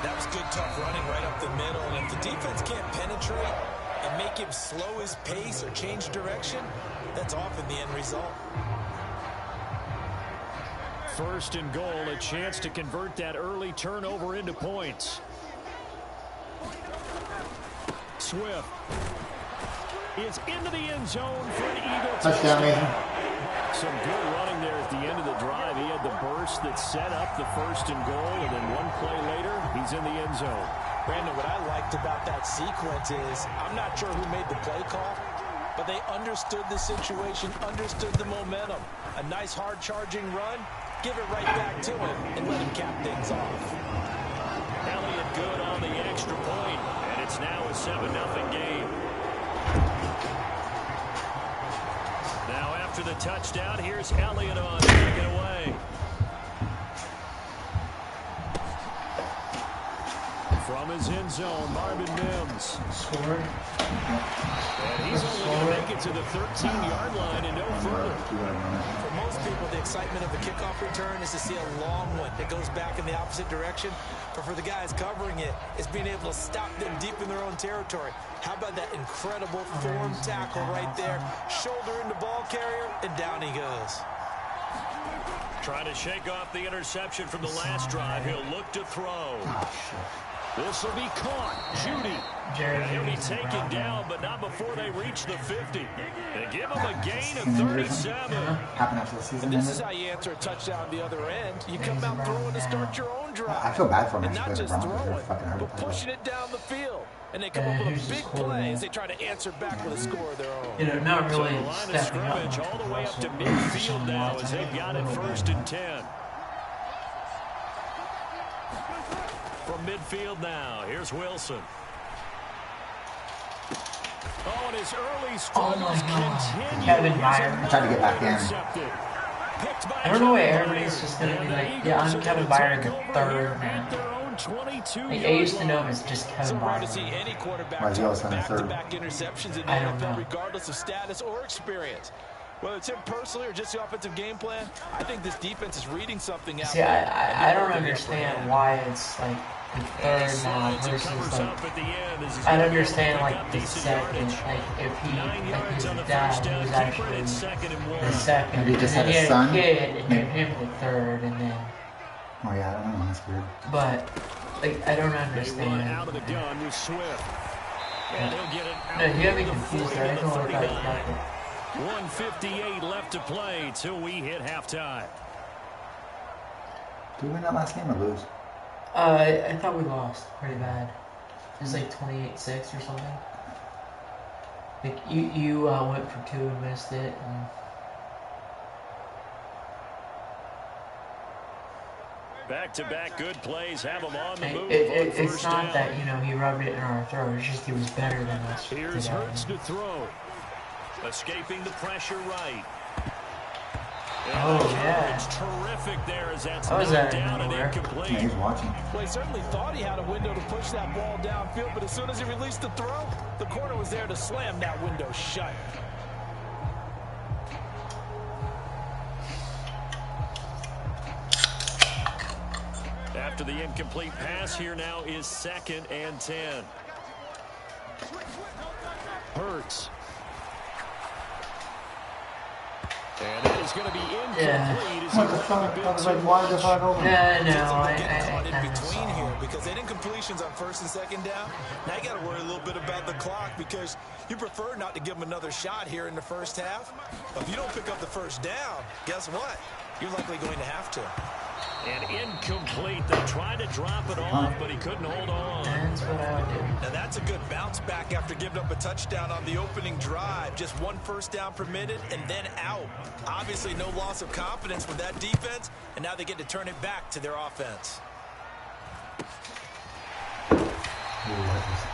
That was good, tough running right up the middle. And if the defense can't penetrate and make him slow his pace or change direction, that's often the end result. 1st and goal, a chance to convert that early turnover into points. Swift is into the end zone for an Eagle touchdown, Mason. Some good running there at the end of the drive. He had the burst that set up the 1st and goal, and then one play later, he's in the end zone. Brandon, what I liked about that sequence is I'm not sure who made the play call, but they understood the situation, understood the momentum. A nice hard-charging run, give it right back to him, and let him cap things off. Elliott good on the extra point, and it's now a 7-0 game. Now after the touchdown, here's Elliott on to take it away. From his end zone, Marvin Mims. Scored. And he's only going to make it to the 13-yard line and no further. For most people, the excitement of the kickoff return is to see a long one that goes back in the opposite direction. But for the guys covering it, it's being able to stop them deep in their own territory. How about that incredible form tackle right there? Shoulder into ball carrier, and down he goes. Trying to shake off the interception from the last drive. He'll look to throw. This will be caught. Judy. And he'll be taken down, but not before they reach the 50. They give him a gain of 37. Happened after the season And this ended. is how you answer a touchdown the other end. You come out throwing to start your own drive. I feel bad for him. And not just throwing, fucking hurt. but pushing it down the field. And they come up with a big play as they try to answer back with a score of their own. You know, not really So the line of stepping up. scrimmage all the way up to midfield now as they've got it 1st and 10. From midfield now, here's Wilson. Oh, and his early struggles continue. Kevin Byron. Tried to get back in. I don't know why everybody's just gonna be like, yeah, I'm Kevin Byron, the 3rd man. Like, I used to know him as just Kevin So rare Byron. to see any quarterback Why is he always toss on the third? back-to-back interceptions in the I don't NFL, know. regardless of status or experience. Whether it's him personally or just the offensive game plan, I think this defense is reading something out. See, I don't understand why it's like the 3rd now versus like, I understand like the 2nd, like if his dad was actually the 2nd, Maybe he just and had then a son? he had a kid and Maybe. made him the 3rd, and then, Oh yeah, I don't know. That's weird. but like I don't They run understand. out of the gun with Swift. And he'll get it out No, you got me to the confused 40 there. I to don't the know what 39. that 1:58 left to play till we hit halftime. Did we win that last game or lose? I thought we lost pretty bad. It was like 28-6 or something. Like you went for 2 and missed it. And Back-to-back good plays have him on the like, move on it's first not down. that he rubbed it in our throat. It's just he was better than us. Here's today. Hurts to throw. Escaping the pressure right. Oh, And the yeah. coverage terrific there as that's That was knocked out of down and nowhere. incomplete. Yeah, he's watching. Well, he certainly thought he had a window to push that ball downfield, but as soon as he released the throw, the corner was there to slam that window shut. After the incomplete pass, here now is 2nd and 10. Hurts. And it is going to be incomplete. As he What the fuck? I was like, why the fuck over? No, Gets no, them to get caught I in kind of between saw. here because they didn't completions on 1st and 2nd down. Now you got to worry a little bit about the clock because you prefer not to give them another shot here in the first half. But if you don't pick up the 1st down, guess what? You're likely going to have to. And incomplete. They tried to drop it off, but he couldn't hold on. That's what I would do. Now that's a good bounce back after giving up a touchdown on the opening drive. Just 1 first down permitted and then out. Obviously no loss of confidence with that defense, and now they get to turn it back to their offense. A That's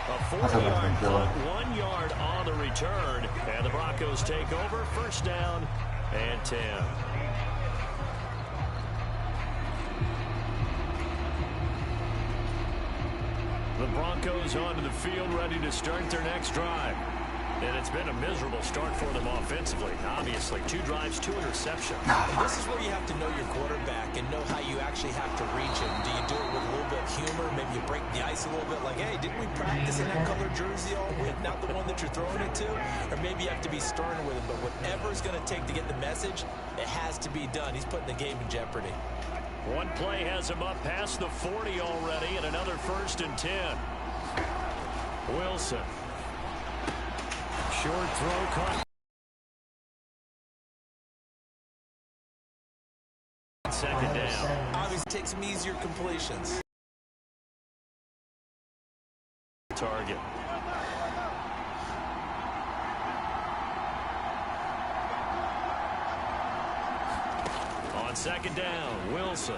how 40-yard they're doing. punt, 1 yard on the return. And the Broncos take over. 1st down and 10. The Broncos onto the field, ready to start their next drive. And it's been a miserable start for them offensively. Obviously, 2 drives, 2 interceptions. This is where you have to know your quarterback and know how you actually have to reach him. Do you do it with a little bit of humor? Maybe you break the ice a little bit like, hey, didn't we practice in that color jersey all week, not the one that you're throwing it to? Or maybe you have to be stern with him. But whatever it's going to take to get the message, it has to be done. He's putting the game in jeopardy. One play has him up past the 40 already, and another 1st and 10. Wilson. Short throw caught. Take some easier completions. Target. On second down, Wilson.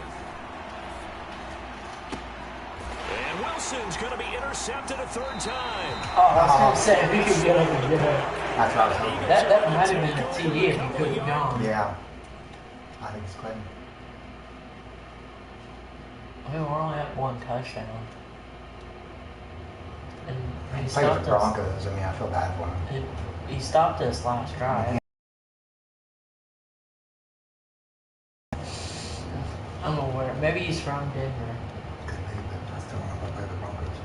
And Wilson's going to be intercepted a third time. Oh, I was going to say, we could get over and get it. That's what I was hoping. That might have been a TD if he could have gone. Yeah. I think it's Clinton. We were only at one touchdown. And he Play stopped with the us. Broncos. I mean, I feel bad for him. He stopped us last drive. I don't know where. Maybe he's from Denver. Could be, but I still want to play the Broncos.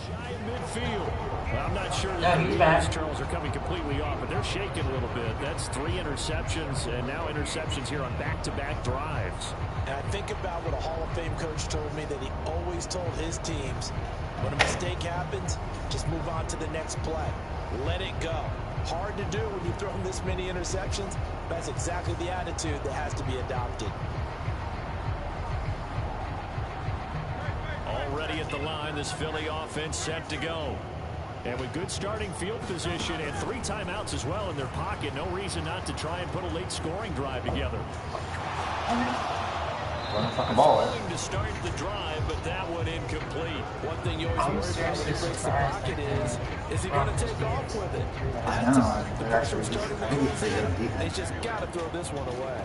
Shy in midfield. Well, I'm not sure No, that he's the back. Eagles, Charles, are coming completely off, but they're shaking a little bit. That's 3 interceptions, and now interceptions here on back-to-back drives. And I think about what a Hall of Fame coach told me that he always told his teams, when a mistake happens, just move on to the next play. Let it go. Hard to do when you've thrown this many interceptions. That's exactly the attitude that has to be adopted. Already at the line, this Philly offense set to go. And with good starting field position and 3 timeouts as well in their pocket, no reason not to try and put a late scoring drive together. Run the fucking ball, Going to start the drive, but that one incomplete. One thing you always worry about when he breaks the pocket is he going to take off with it? I know. They're actually, I think he's pretty good on They defense. just got to throw this one away.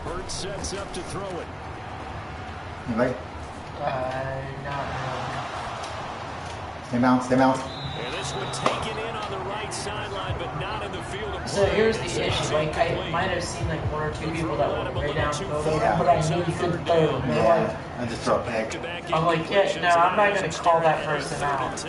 Hurts sets up to throw it. Anybody? Not Stay bounce, stay bounce. And this one taken in on the right sideline, but not in the field of play. So here's the issue. Like, I might have seen like 1 or 2 people that went way downfield, but I knew you couldn't throw. And they're like, I just throw a pick. I'm like, yeah, no, I'm not going to call that person out.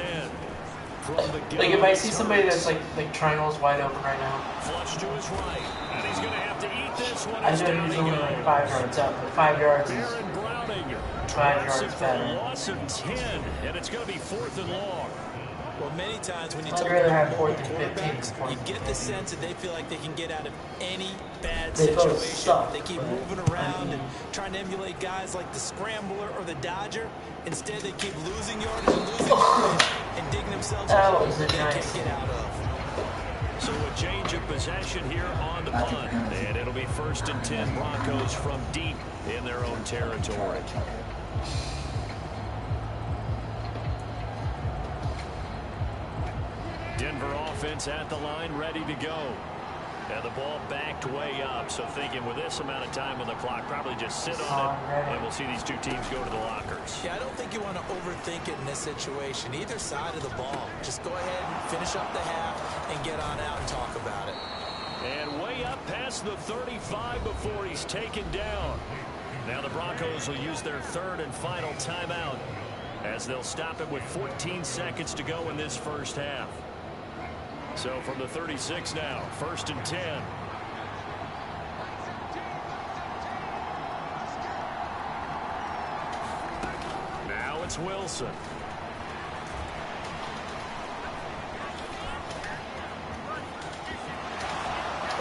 Like, if I see somebody that's like triangles wide open right now, Flush to his right, and he's going to have to eat this one. I know he's only like 5 yards up, but 5 yards is Aaron Browning 5 drops it yards for a better. loss of 10, and it's going to be 4th and long. Well, many times when you I'd talk rather about have 4th and quarterbacks, 15 you get the sense that they feel like they can get out of any bad They both situation. suck, They keep but moving around and trying to emulate guys like the Scrambler or the Dodger. Instead, they keep losing yards and losing yards and digging themselves That into was holes a they nice can't get out of. So a change of possession here on the punt, and it'll be 1st and 10 Broncos from deep in their own territory. Denver offense at the line, ready to go. And the ball backed way up, so thinking with this amount of time on the clock, probably just sit on it, and we'll see these 2 teams go to the lockers. Yeah, I don't think you want to overthink it in this situation. Either side of the ball. Just go ahead and finish up the half and get on out and talk about it. And way up past the 35 before he's taken down. Now the Broncos will use their 3rd and final timeout as they'll stop it with 14 seconds to go in this first half. So from the 36 now, 1st and 10. Now it's Wilson.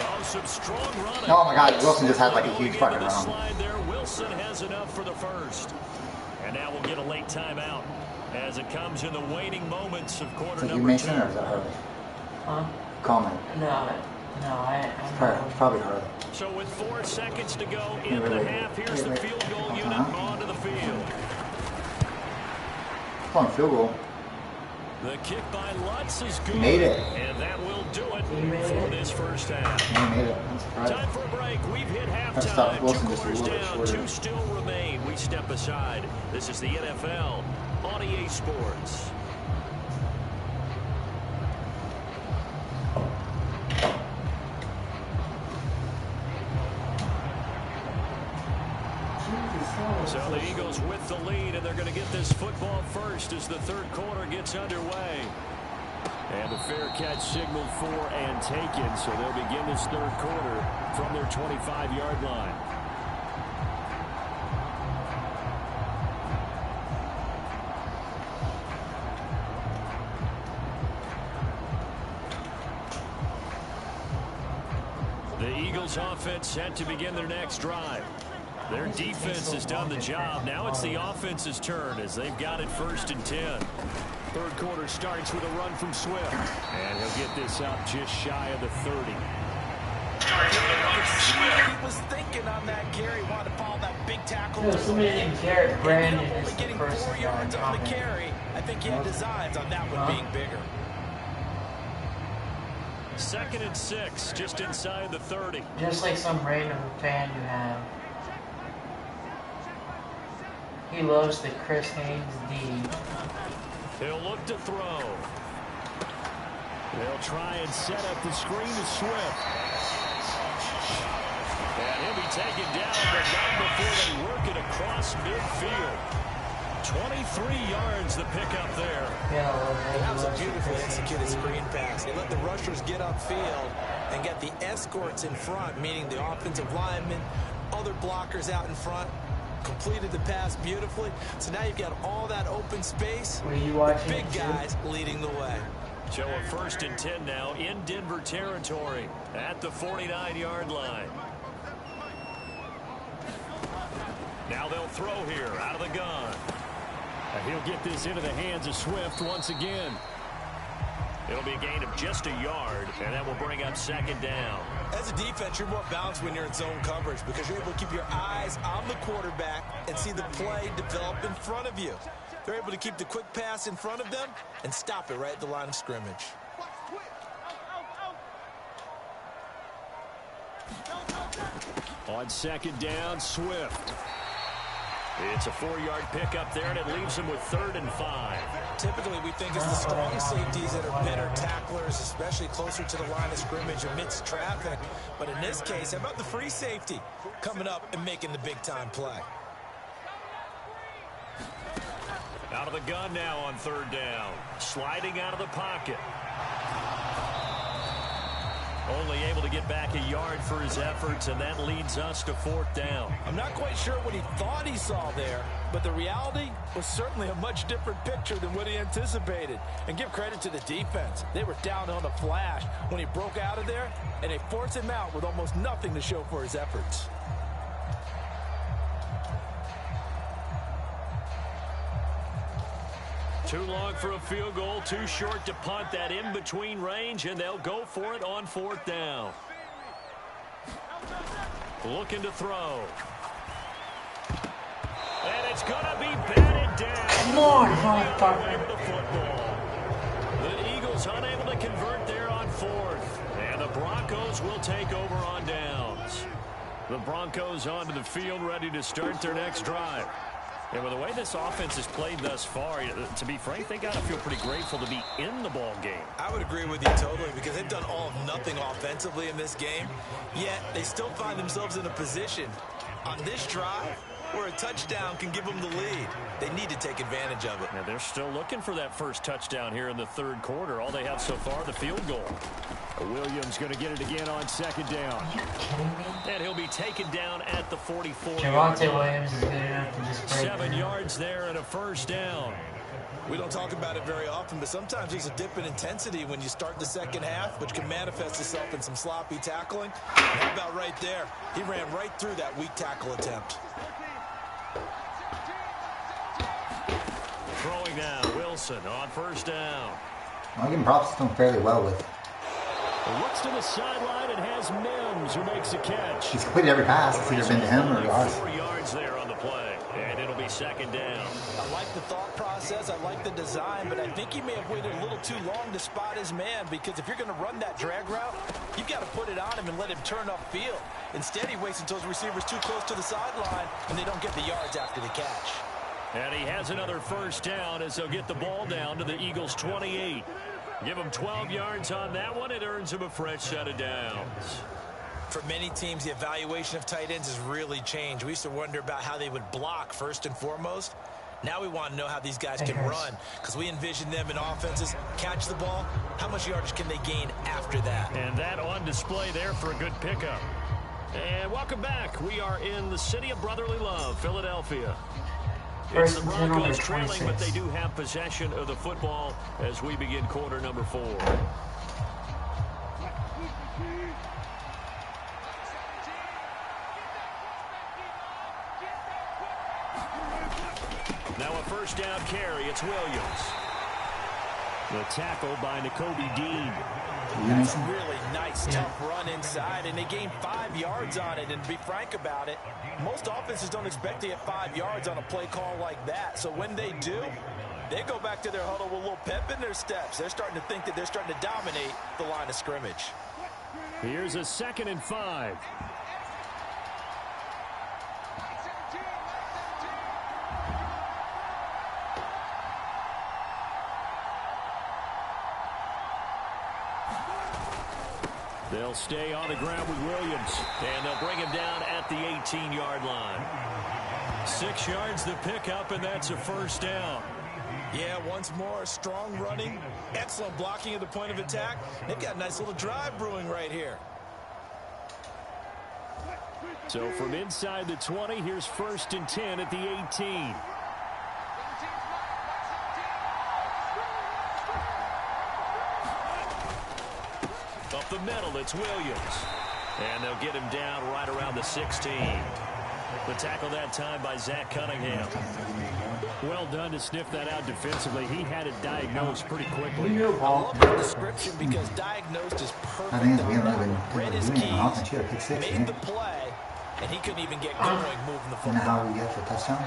Oh, some strong running. Oh my God, Wilson just had like a huge fucking run. Slide there. Wilson has enough for the first. And now we'll get a late timeout as it comes in the waning moments of quarter Is that you, number Mason, 2. or is that Hurley? Huh? Coleman. No, I'm Probably Hurley. So with 4 seconds to go in the half, here's the field goal unit onto the field. Come on, field goal. The kick by Lutz is good. He made it. And that will do it made for it. this first half. He made it. I'm surprised. Time for a break. We've hit Gotta stop halftime. Wilson 2 just a quarters little bit down, shorter. 2 still remain. We step aside. This is the NFL on EA Sports. So the Eagles with the lead, and they're going to get this football first as the 3rd quarter gets underway. And the fair catch signaled for and taken, so they'll begin this 3rd quarter from their 25-yard line. Eagles offense set to begin their next drive. Their defense has done the job. Now it's the offense's turn as they've got it 1st and 10. Third quarter starts with a run from Swift. And he'll get this up just shy of the 30. He was thinking on that carry, wanted to follow that big tackle. No, somebody named Garrett Brandon is only the getting first 4 yards on the comment. carry. I think he had designs on that one being bigger. 2nd and 6, just inside the 30. Just like some random fan you have. He loves the Chris Haynes D. He'll look to throw. They'll try and set up the screen to Swift. And he'll be taken down, but not before they work it across midfield. 23 yards the pickup there. Yeah, That was a beautifully executed screen pass. They let the rushers get upfield and get the escorts in front, meaning the offensive linemen, other blockers out in front. Completed the pass beautifully. So now you've got all that open space. Were you watching Big it too? guys leading the way. So a 1st and 10 now in Denver territory at the 49-yard line. Now they'll throw here out of the gun. And he'll get this into the hands of Swift once again. It'll be a gain of just a yard, and that will bring up 2nd down. As a defense, you're more balanced when you're in zone coverage because you're able to keep your eyes on the quarterback and see the play develop in front of you. They're able to keep the quick pass in front of them and stop it right at the line of scrimmage. On 2nd down, Swift. It's a 4-yard pickup there, and it leaves him with 3rd and 5. Typically, we think it's the strong safeties that are better tacklers, especially closer to the line of scrimmage amidst traffic. But in this case, how about the free safety coming up and making the big-time play? Out of the gun now on 3rd down. Sliding out of the pocket. Only able to get back a yard for his efforts, and that leads us to 4th down. I'm not quite sure what he thought he saw there, but the reality was certainly a much different picture than what he anticipated. And give credit to the defense. They were down on the flash when he broke out of there, and they forced him out with almost nothing to show for his efforts. Too long for a field goal, too short to punt. That in-between range, and they'll go for it on 4th down. Looking to throw. And it's going to be batted down. Come on, motherfucker. The football. The Eagles unable to convert there on 4th. And the Broncos will take over on downs. The Broncos onto the field, ready to start their next drive. And with the way this offense has played thus far, to be frank, they got to feel pretty grateful to be in the ball game. I would agree with you totally because they've done all of nothing offensively in this game, yet they still find themselves in a position on this drive where a touchdown can give them the lead. They need to take advantage of it. Now they're still looking for that first touchdown here in the 3rd quarter. All they have so far, the field goal. Williams going to get it again on 2nd down. Are you kidding me? And he'll be taken down at the 44. Javonte Williams is good enough to just break 7 through. yards there and a 1st down. We don't talk about it very often, but sometimes there's a dip in intensity when you start the second half, which can manifest itself in some sloppy tackling. And how about right there? He ran right through that weak tackle attempt. Throwing now, Wilson on 1st down. I'll give him props. He's doing fairly well with. Looks to the sideline and has Mims who makes a catch. He's completed every pass. It's either been to him or to us. 4 yards there on the play, and it'll be 2nd down. I like the thought process. I like the design, but I think he may have waited a little too long to spot his man because if you're going to run that drag route, you've got to put it on him and let him turn upfield. Instead, he waits until his receiver's too close to the sideline and they don't get the yards after the catch. And he has another 1st down as they'll get the ball down to the Eagles' 28. Give him 12 yards on that one. It earns him a fresh set of downs. For many teams, the evaluation of tight ends has really changed. We used to wonder about how they would block first and foremost. Now we want to know how these guys can run because we envision them in offenses, catch the ball. How much yardage can they gain after that? And that on display there for a good pickup. And welcome back. We are in the city of brotherly love, Philadelphia. It's the Broncos trailing, but they do have possession of the football as we begin quarter number 4. a first down carry. It's Williams. The tackle by Nakobe Dean. That's a really nice, tough run inside, and they gained 5 yards on it. And to be frank about it, most offenses don't expect to get 5 yards on a play call like that. So when they do, they go back to their huddle with a little pep in their steps. They're starting to think that they're starting to dominate the line of scrimmage. Here's a 2nd and 5. They'll stay on the ground with Williams, and they'll bring him down at the 18-yard line. 6 yards to pick up, and that's a first down. Yeah, once more, strong running, excellent blocking at the point of attack. They've got a nice little drive brewing right here. So from inside the 20, here's 1st and 10 at the 18. Up the middle, it's Williams. And they'll get him down right around the 16. The tackle that time by Zach Cunningham. Well done to sniff that out defensively. He had it diagnosed pretty quickly. I love the description because diagnosed is perfect. I think we haven't been Read his doing keys, offense here. Pick 6. made the play, and he couldn't even get going moving the Isn't that football. how we get the touchdown?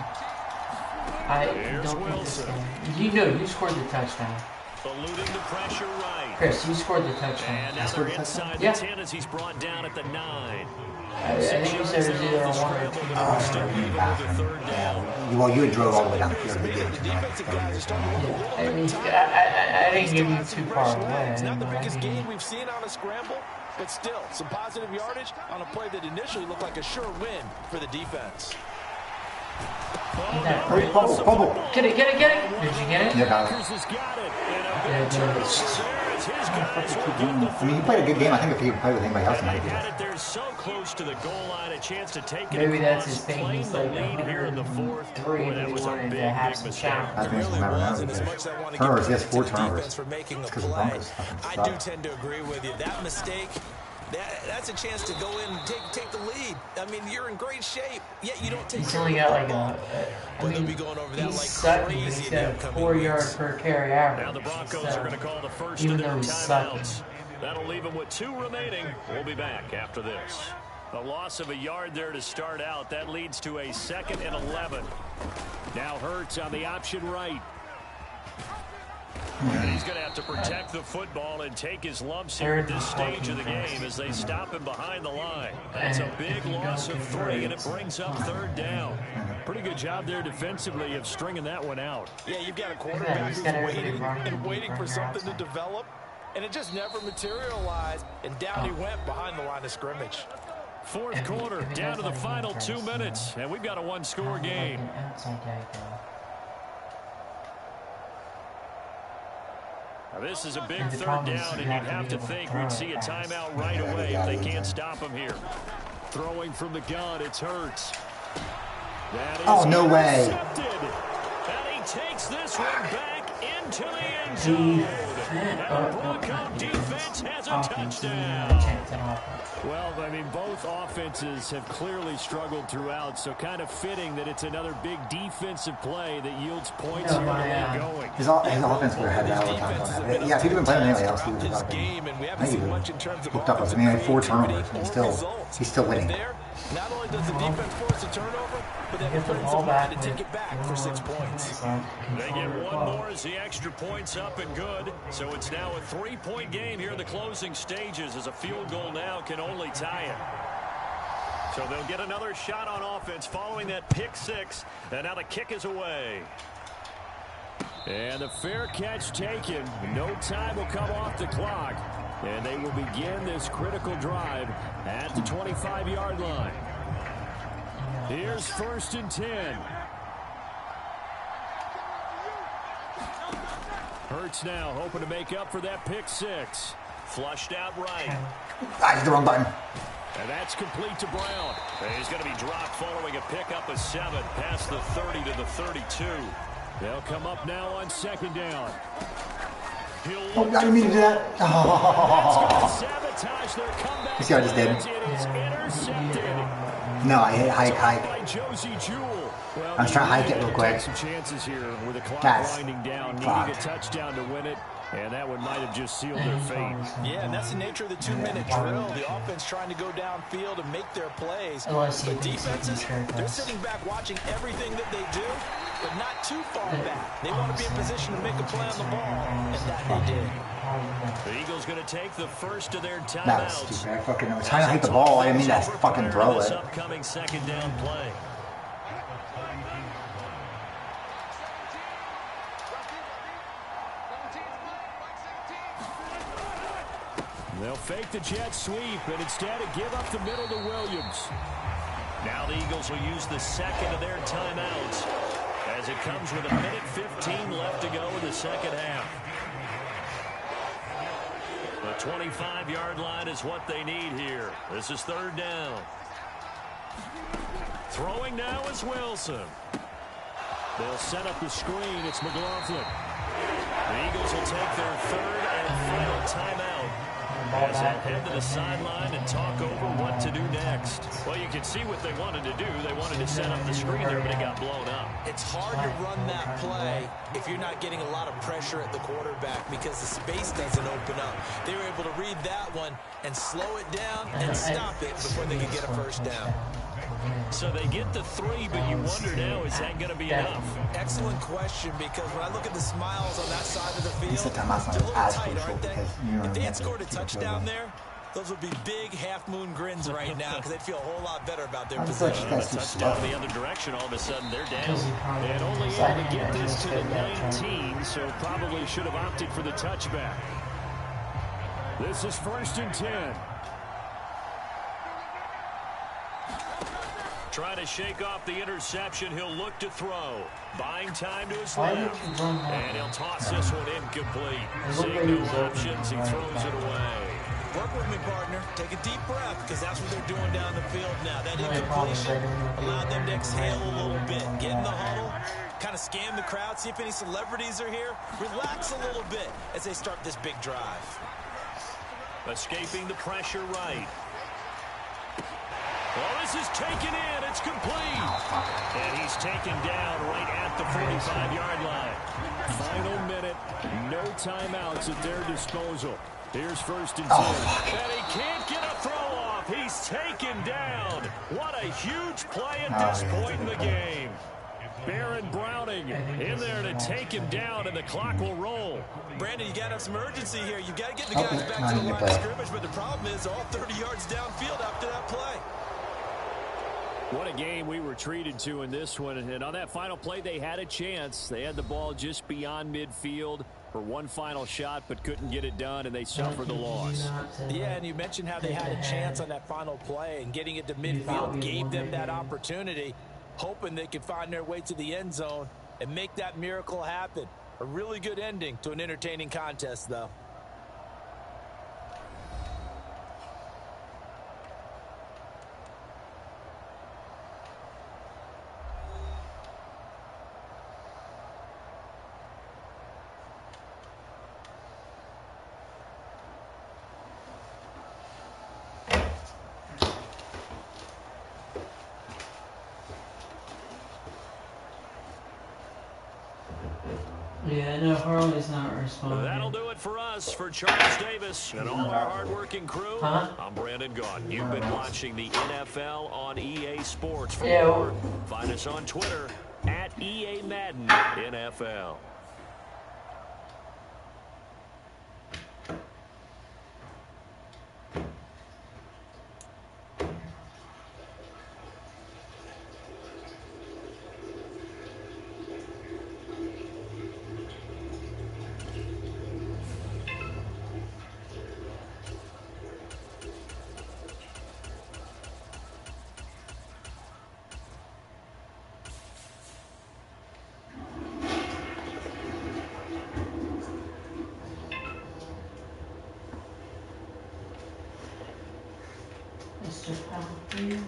I Here's don't think this Wilson. game. You know, you scored the touchdown. Eluding the pressure right. Chris, you scored the touchdown. And now they're inside the 10 as he's brought down at the 9. I think you said it was either a 1 or 2. Still even with the 3rd down. Well, you had drove all the way down the field. We gave it to me. I didn't give you too far away. It's not the biggest gain we've seen on a scramble, but still, some positive yardage on a play that initially looked like a sure win for the defense. Bubble. Get it. Did you get it? Yeah, got it. Has got it. I mean, he played a good game. I think if he played with anybody else, he might have Got it there so close to the goal line, a chance to take it. Maybe that's across, his thing. playing He's the like lead here in the 4th. 3 Boy, and that he was a wanted big, to have big some mistake. challenge. I think it's Really never was, known and as because much as I want to turnovers, give he has credit 4 to the turnovers. defense for making a Because of play, Broncos fucking I suck. do tend to agree with you. That mistake, that's a chance to go in and take the lead. I mean, you're in great shape, yet you don't take He's care only of got the like football. I mean, be going over that he's like sucking, but crazy he's in got the a upcoming 4 weeks. yards per carry average. Now the Broncos are going to call the first even of their though he's sucking. timeouts. That'll leave them with 2 remaining. We'll be back after this. A loss of a yard there to start out. That leads to a 2nd and 11. Now Hurts on the option right. And he's going to have to protect the football and take his lumps here at this stage of the game as they stop him behind the line. That's a big loss of 3, and it brings up 3rd down. Pretty good job there defensively of stringing that one out. Yeah, you've got a quarterback who's waiting for something to develop, and it just never materialized, and down he went behind the line of scrimmage. 4th quarter, down to the final 2 minutes, and we've got a 1-score game. Now, this is a big 3rd down, and you'd have to think we'd see a timeout right away if they can't stop him here. Throwing from the gun, it's Hurts. Oh, no way. And he takes this one back into the end zone. And the Bronco defense has a touchdown. Well, I mean, both offenses have clearly struggled throughout, so kind of fitting that it's another big defensive play that yields points here to get going. His offense would have had that all the time. Yeah, if he'd been playing anybody else, he would have got game, and we haven't maybe seen much in terms of hooked up with him. I mean, he had 4 turnovers, and he's still winning. Not only does the defense force a turnover, but they have friends of mine to take it back for 6 points. They get 1 more as the extra point's up and good. So it's now a 3-point game here in the closing stages as a field goal now can only tie it. So they'll get another shot on offense following that pick 6. And now the kick is away. And the fair catch taken. No time will come off the clock. And they will begin this critical drive at the 25-yard line. Here's 1st and 10. Hurts now hoping to make up for that pick 6. Flushed out right. I hit the wrong button. And that's complete to Brown. And he's going to be dropped following a pickup of 7 past the 30 to the 32. They'll come up now on 2nd down. Oh, I didn't mean to do that. Oh. Sabotage their comeback. You see what I just did? It is intercepted. No, I hit hike. By Josie Jewell. Well, I'm just trying to hike it real quick. Take some chances here with the clock That's winding down, needing fucked. a touchdown to win it, and that one might have just sealed their fate. Yeah, and that's the nature of the 2-minute drill. The offense trying to go downfield and make their plays. But defenses, they're sitting back watching everything that they do, but not too far back. They want to be in position to make a play on the ball, and that they did. The Eagles going to take the first of their timeouts. That was stupid. I was trying to hike the ball. I didn't mean to fucking throw it. Upcoming second down play. They'll fake the jet sweep and instead give up the middle to Williams. Now the Eagles will use the second of their timeouts as it comes with 1:15 left to go in the second half. The 25-yard line is what they need here. This is third down. Throwing now is Wilson. They'll set up the screen. It's McLaughlin. The Eagles will take their third and final timeout as they head to the sideline and talk over what to do next. Well, you can see what they wanted to do. They wanted to set up the screen there, but it got blown up. It's hard to run that play if you're not getting a lot of pressure at the quarterback because the space doesn't open up. They were able to read that one and slow it down and stop it before they could get a first down. So they get the 3, but you wonder now, is that going to be enough? Excellent question, because when I look at the smiles on that side of the field, It's a timeout's not they're a little as tight, crucial aren't they? because you don't If they had have to scored a keep it touchdown going. there, those would be big half-moon grins right now because they'd feel a whole lot better about their I was like, position. that's A too touchdown slow. the other direction, all of a sudden they're down. And only able to get this to the 19, so probably should have opted for the touchback. This is 1st and 10. Trying to shake off the interception. He'll look to throw. Buying time to his left. And he'll toss this one incomplete. Seeing no options, he throws it away. Work with me, partner. Take a deep breath because that's what they're doing down the field now. That incompletion allowed them to exhale a little bit. Get in the huddle, kind of scan the crowd, see if any celebrities are here. Relax a little bit as they start this big drive. Escaping the pressure right. Well, this is taken in. It's complete. And he's taken down right at the 45-yard line. Final minute. No timeouts at their disposal. Here's 1st and 10. And he can't get a throw off. He's taken down. What a huge play at this point in the game. Baron Browning in there to take him down, and the clock will roll. Brandon, you got to have some urgency here. You got to get the guys back to the line of scrimmage, but the problem is all 30 yards downfield after that play. What a game we were treated to in this one. And on that final play, they had a chance. They had the ball just beyond midfield for one final shot, but couldn't get it done, and they suffered the loss. Yeah, and you mentioned how they had a chance on that final play, and getting it to midfield gave them that opportunity, hoping they could find their way to the end zone and make that miracle happen. A really good ending to an entertaining contest, though. Yeah, no, Harley's not responding. That'll do it for us. For Charles Davis and all our hardworking crew, I'm Brandon Gaudin. You've been watching the NFL on EA Sports. For more, find us on Twitter at EA Madden NFL. Mr. Palpatine.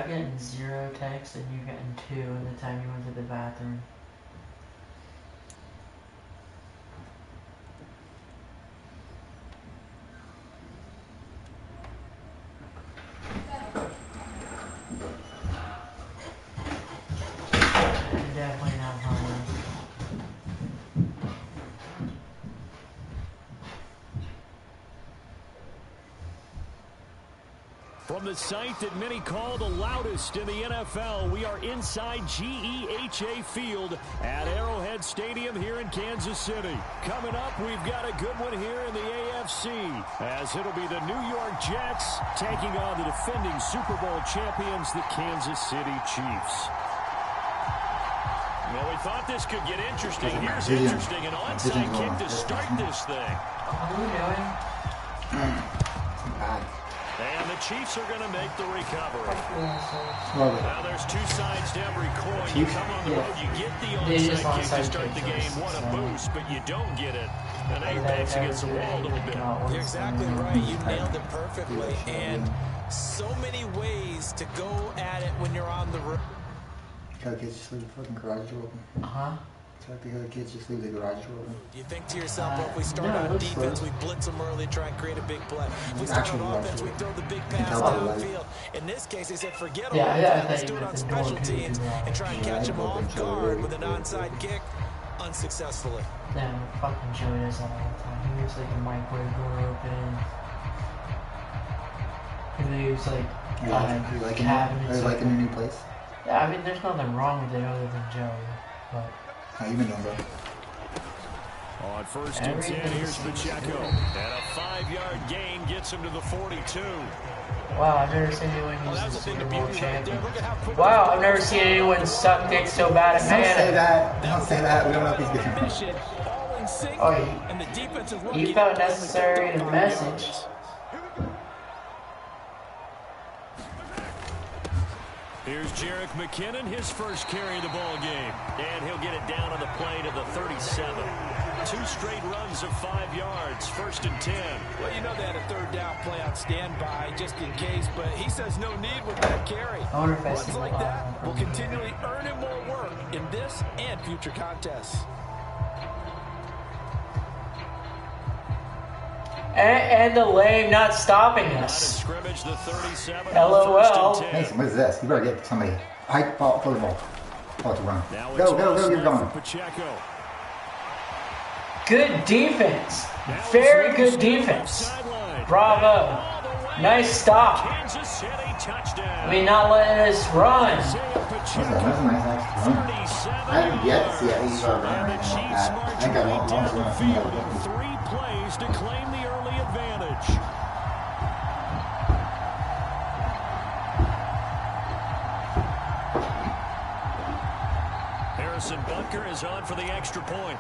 I've gotten 0 texts and you've gotten 2 in the time you went to the bathroom. Definitely not harmless. From the site that many call the loudest in the NFL, we are inside GEHA Field at Arrowhead Stadium here in Kansas City. Coming up, we've got a good one here in the AFC, as it'll be the New York Jets taking on the defending Super Bowl champions, the Kansas City Chiefs. Well, we thought this could get interesting. Here's interesting, an onside kick to start this thing. What are we doing? And the Chiefs are going to make the recovery. Now there's 2 sides to every coin. You come on the road, you get the onside kick to start the game. What a boost, but you don't get it. And Apex against the wall a little bit. You're exactly right. You nailed it perfectly. And so many ways to go at it when you're on the road. Tell kids just leave the fucking garage door open. Uh-huh. Tell the kids just leave the garage door open. You think to yourself, well, if we start on defense, we blitz them early, try and create a big play. If we start on offense, we throw the big pass downfield. In this case, they said, forget all that. Let's do it on special teams and try and catch them off guard with an onside kick unsuccessfully. Yeah, fucking Joey does that all the time. He leaves like a microwave door open. He leaves like cabinets. Are you liking your new place? Yeah, I mean, there's nothing wrong with it other than Joey, but... How you been doing, bro? On 1st and 10, here's Pacheco. And a 5-yard gain gets him to the 42. Wow, I've never seen anyone use the Super Bowl champion. Wow, I've never seen anyone suck dick so bad at Don't say that. Don't say that. We don't know if he's getting Oh, he felt necessary in the message. Here's Jerick McKinnon, his first carry of the ball game. And he'll get it down on the play to the 37. 2 straight runs of 5 yards, 1st and 10. Well, you know they had a 3rd down play on standby just in case, but he says no need with that carry. Runs like that will continually earn him more work in this and future contests. And the lame not stopping us. Scrimmage, the 37. LOL. Mason, what is this? You better get somebody. Hike, throw the ball. Ball to run. Go, you're going. Good defense. Very good defense. Bravo. Nice stop. I mean, not letting us run. That's a nice run. I haven't yet to see a 8-yard run right now. I think I want to run. 3 plays to claim the early advantage. Harrison Butker is on for the extra point.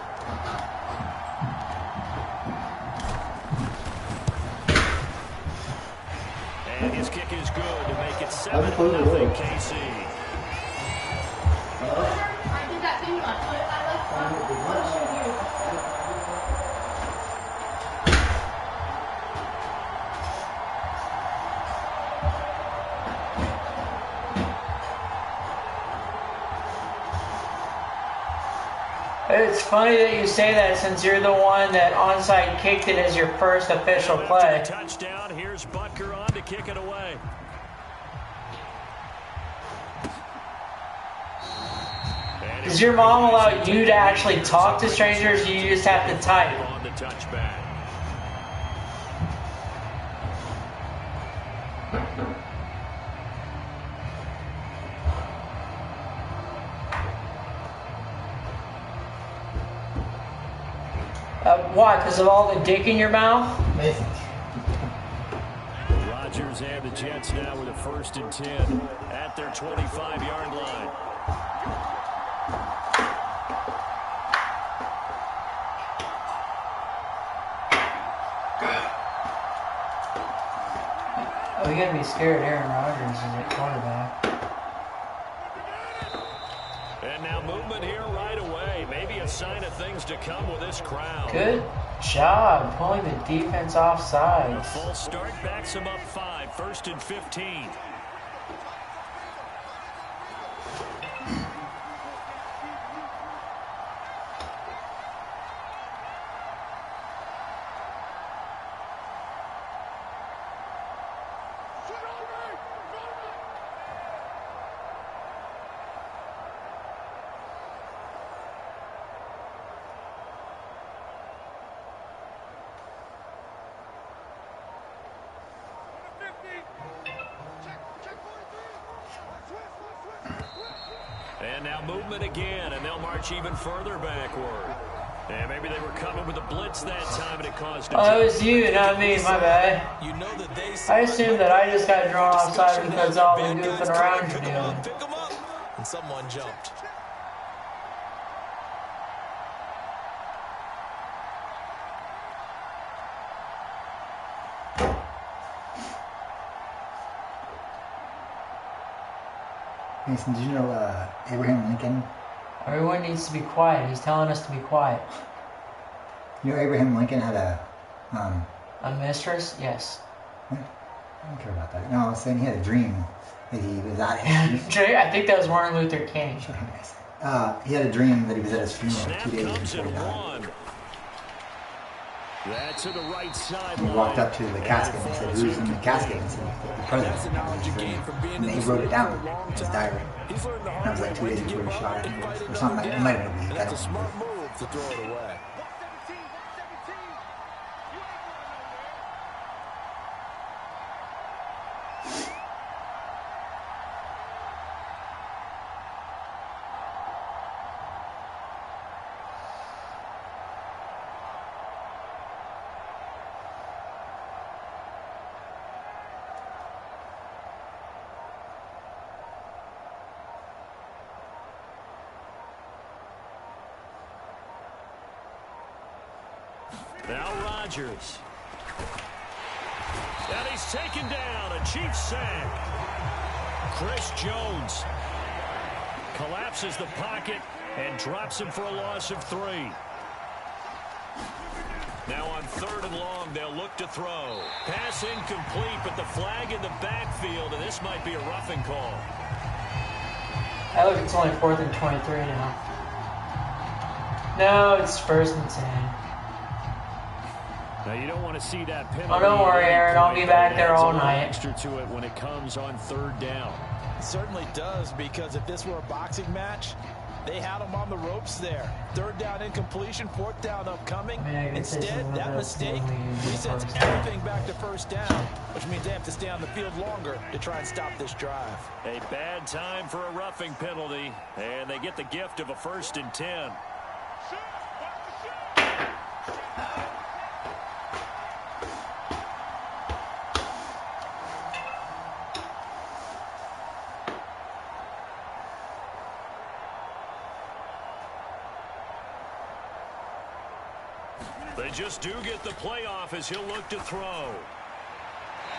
And his kick is good to make it 7-0 KC. I did that thing. I It's funny that you say that since you're the one that onside kicked it as your first official play. Touchdown. Here's Butker on to kick it away. Does your mom allow you to actually talk to strangers, or you just have to type? On the touchback. Why? Because of all the dick in your mouth? Rodgers and the Jets now with a 1st and 10 at their 25-yard line. We gotta be scared Aaron Rodgers is at quarterback. And now movement here right away. Maybe a sign of things to come with this crowd. Good job pulling the defense off sides. A false start backs him up 5, 1st and 15. And now movement again, and they'll march even further backward. And maybe they were coming with a blitz that time, and it caused a Oh, it was you, not me. My bad. You know that they I assumed that I just got drawn offside because all the goofing around you're doing. Pick them up, and someone jumped. Mason, did you know Abraham Lincoln? Everyone needs to be quiet. He's telling us to be quiet. You know Abraham Lincoln had a mistress? Yes. I don't care about that. No, I was saying he had a dream that he was at his I think that was Martin Luther King. he had a dream that he was at his funeral 2 days before he died. That's to the right side. He walked up to the casket and said, "Who's in the casket?" And he said, "The president." And then he wrote it down in his diary. And that was like 2 days before he shot him, or something. It might have been a week. I That's a don't smart remember. move to throw it away. Now Rodgers. And he's taken down. A Chiefs sack. Chris Jones collapses the pocket and drops him for a loss of 3. Now on 3rd and long, they'll look to throw. Pass incomplete, but the flag in the backfield, and this might be a roughing call. I look, it's only 4th and 23 now. No, it's 1st and 10. Now you don't want to see that penalty. Oh, don't worry, Aaron. I'll be back there all night. Extra to it when it comes on 3rd down. It certainly does, because if this were a boxing match, they had him on the ropes there. 3rd down incompletion, 4th down upcoming. Instead, that mistake resets everything back to 1st down, which means they have to stay on the field longer to try and stop this drive. A bad time for a roughing penalty, and they get the gift of a 1st and 10. They just do get the playoff as he'll look to throw.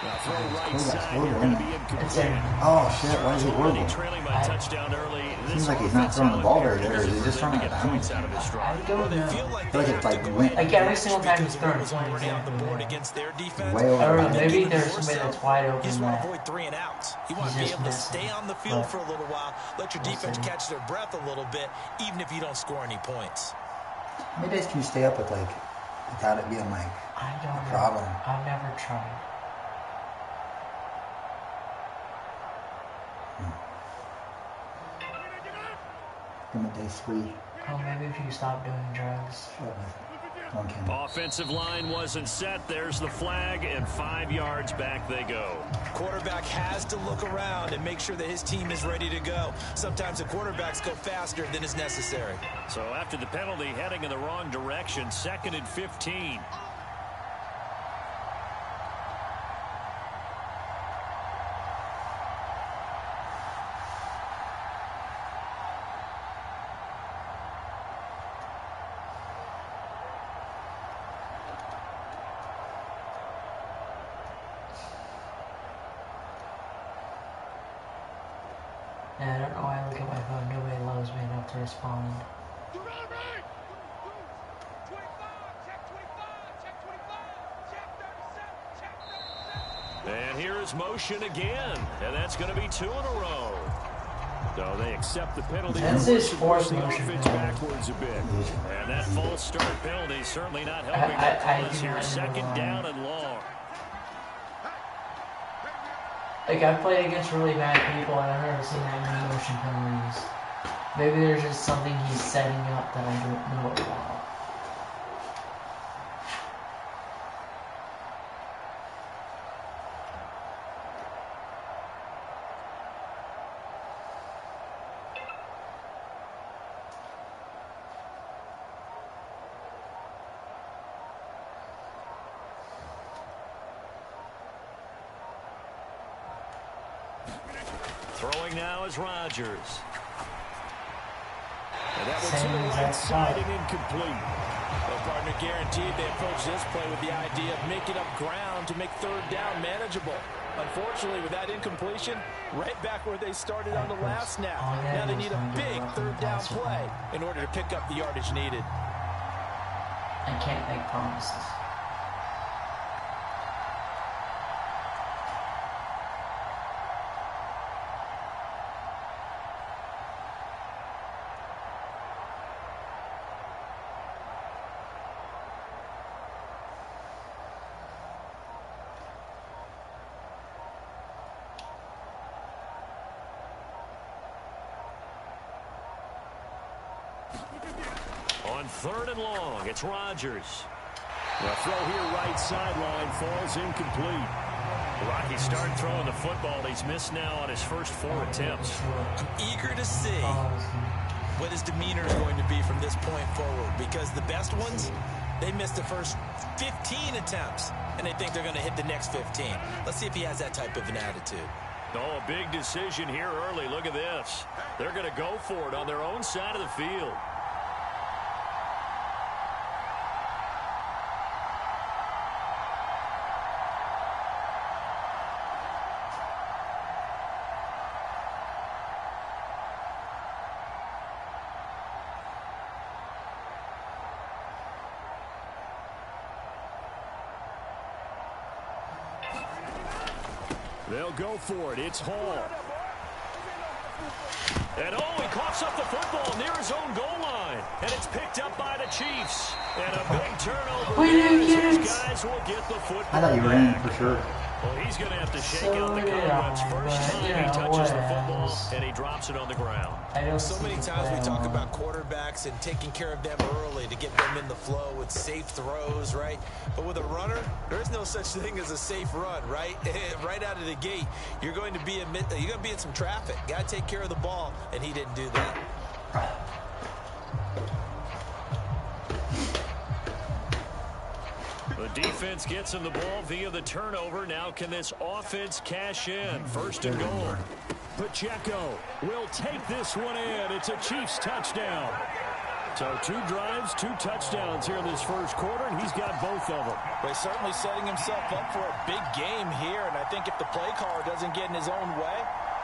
Now throw right side, you're going to be incomplete. Oh shit, why is he Already horrible? trailing by touchdown early. Seems like he's not throwing the ball very good, or is he just throwing it get points out of his I stride. don't know. I feel like it's like went Like every single time he's thrown, it's already on the board exactly against their defense. way over. I don't know, the head. maybe there's somebody that's wide You open just want to that avoid 3 and outs. You want to He's be just able to missing. stay on the field But for a little while, let your we'll defense see. catch their breath a little bit, even if you don't score any points. How many days can you stay up with like without it being like I don't know. problem? I've never tried. Give him a day spree. Oh, maybe if you stop doing drugs. One can. Offensive line wasn't set. There's the flag, and 5 yards back they go. Quarterback has to look around and make sure that his team is ready to go. Sometimes the quarterbacks go faster than is necessary. So after the penalty, heading in the wrong direction, 2nd and 15. And I don't know why I look at my phone. Nobody loves me enough to respond. And here is motion again, and that's going to be 2 in a row. So they accept the penalty. That's his 4th The motion offense penalty. backwards a bit. And that false start penalty certainly not helping I the cause do here. not 2nd know. down and long. Like, I've played against really bad people, and I've never seen that many motion penalties. Maybe there's just something he's setting up that I don't know about. throwing now is Rodgers. And that one to the right side and incomplete. Well, partner, guaranteed they approach this play with the idea of making up ground to make third down manageable. Unfortunately, with that incompletion, right back where they started on the last snap. Now they need a big third down play in order to pick up the yardage needed. I can't make promises. On third and long, it's Rodgers. The throw here right sideline falls incomplete. Rocky started throwing the football. He's missed now on his first 4 attempts. I'm eager to see what his demeanor is going to be from this point forward, because the best ones, they missed the first 15 attempts, and they think they're going to hit the next 15. Let's see if he has that type of an attitude. Oh, a big decision here early. Look at this. They're going to go for it on their own side of the field. They'll go for it. It's Hall. And he coughs up the football near his own goal line. And it's picked up by the Chiefs. And a big turnover. These guys will get the football. I thought you were in for sure. Well, he's going to have to shake out the cobwebs first time he touches the football, and he drops it on the ground. So many times we talk about quarterbacks and taking care of them early to get them in the flow with safe throws, right? But with a runner, there is no such thing as a safe run, right? Right out of the gate, you're going to be in some traffic. Got to take care of the ball, and he didn't do that. The defense gets him the ball via the turnover. Now can this offense cash in? First and goal. Pacheco will take this one in. It's a Chiefs touchdown. So 2 drives, 2 touchdowns here in this first quarter, and he's got both of them. But he's certainly setting himself up for a big game here, and I think if the play caller doesn't get in his own way,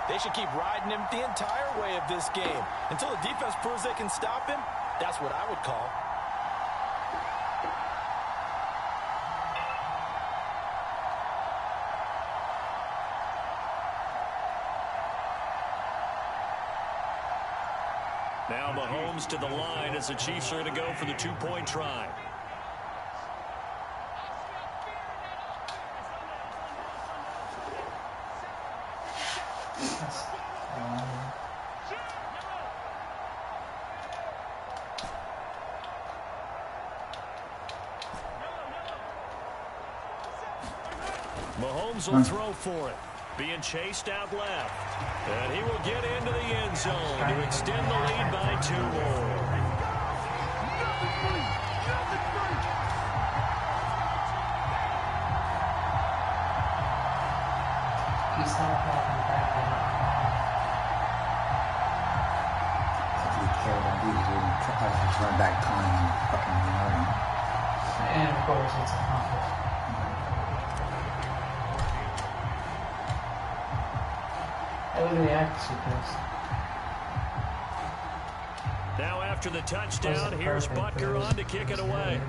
they should keep riding him the entire way of this game. Until the defense proves they can stop him, that's what I would call. Now Mahomes to the line as the Chiefs are going to go for the 2-point try. Mahomes will throw for it. Being chased out left. And he will get into the end zone to extend the lead by 2 more. He's not talking back then. If you care about these, you're just run back time and fucking running. And of course, it's a conflict. Look at the accuracy test. Now after the touchdown, here's Butker on to kick it away.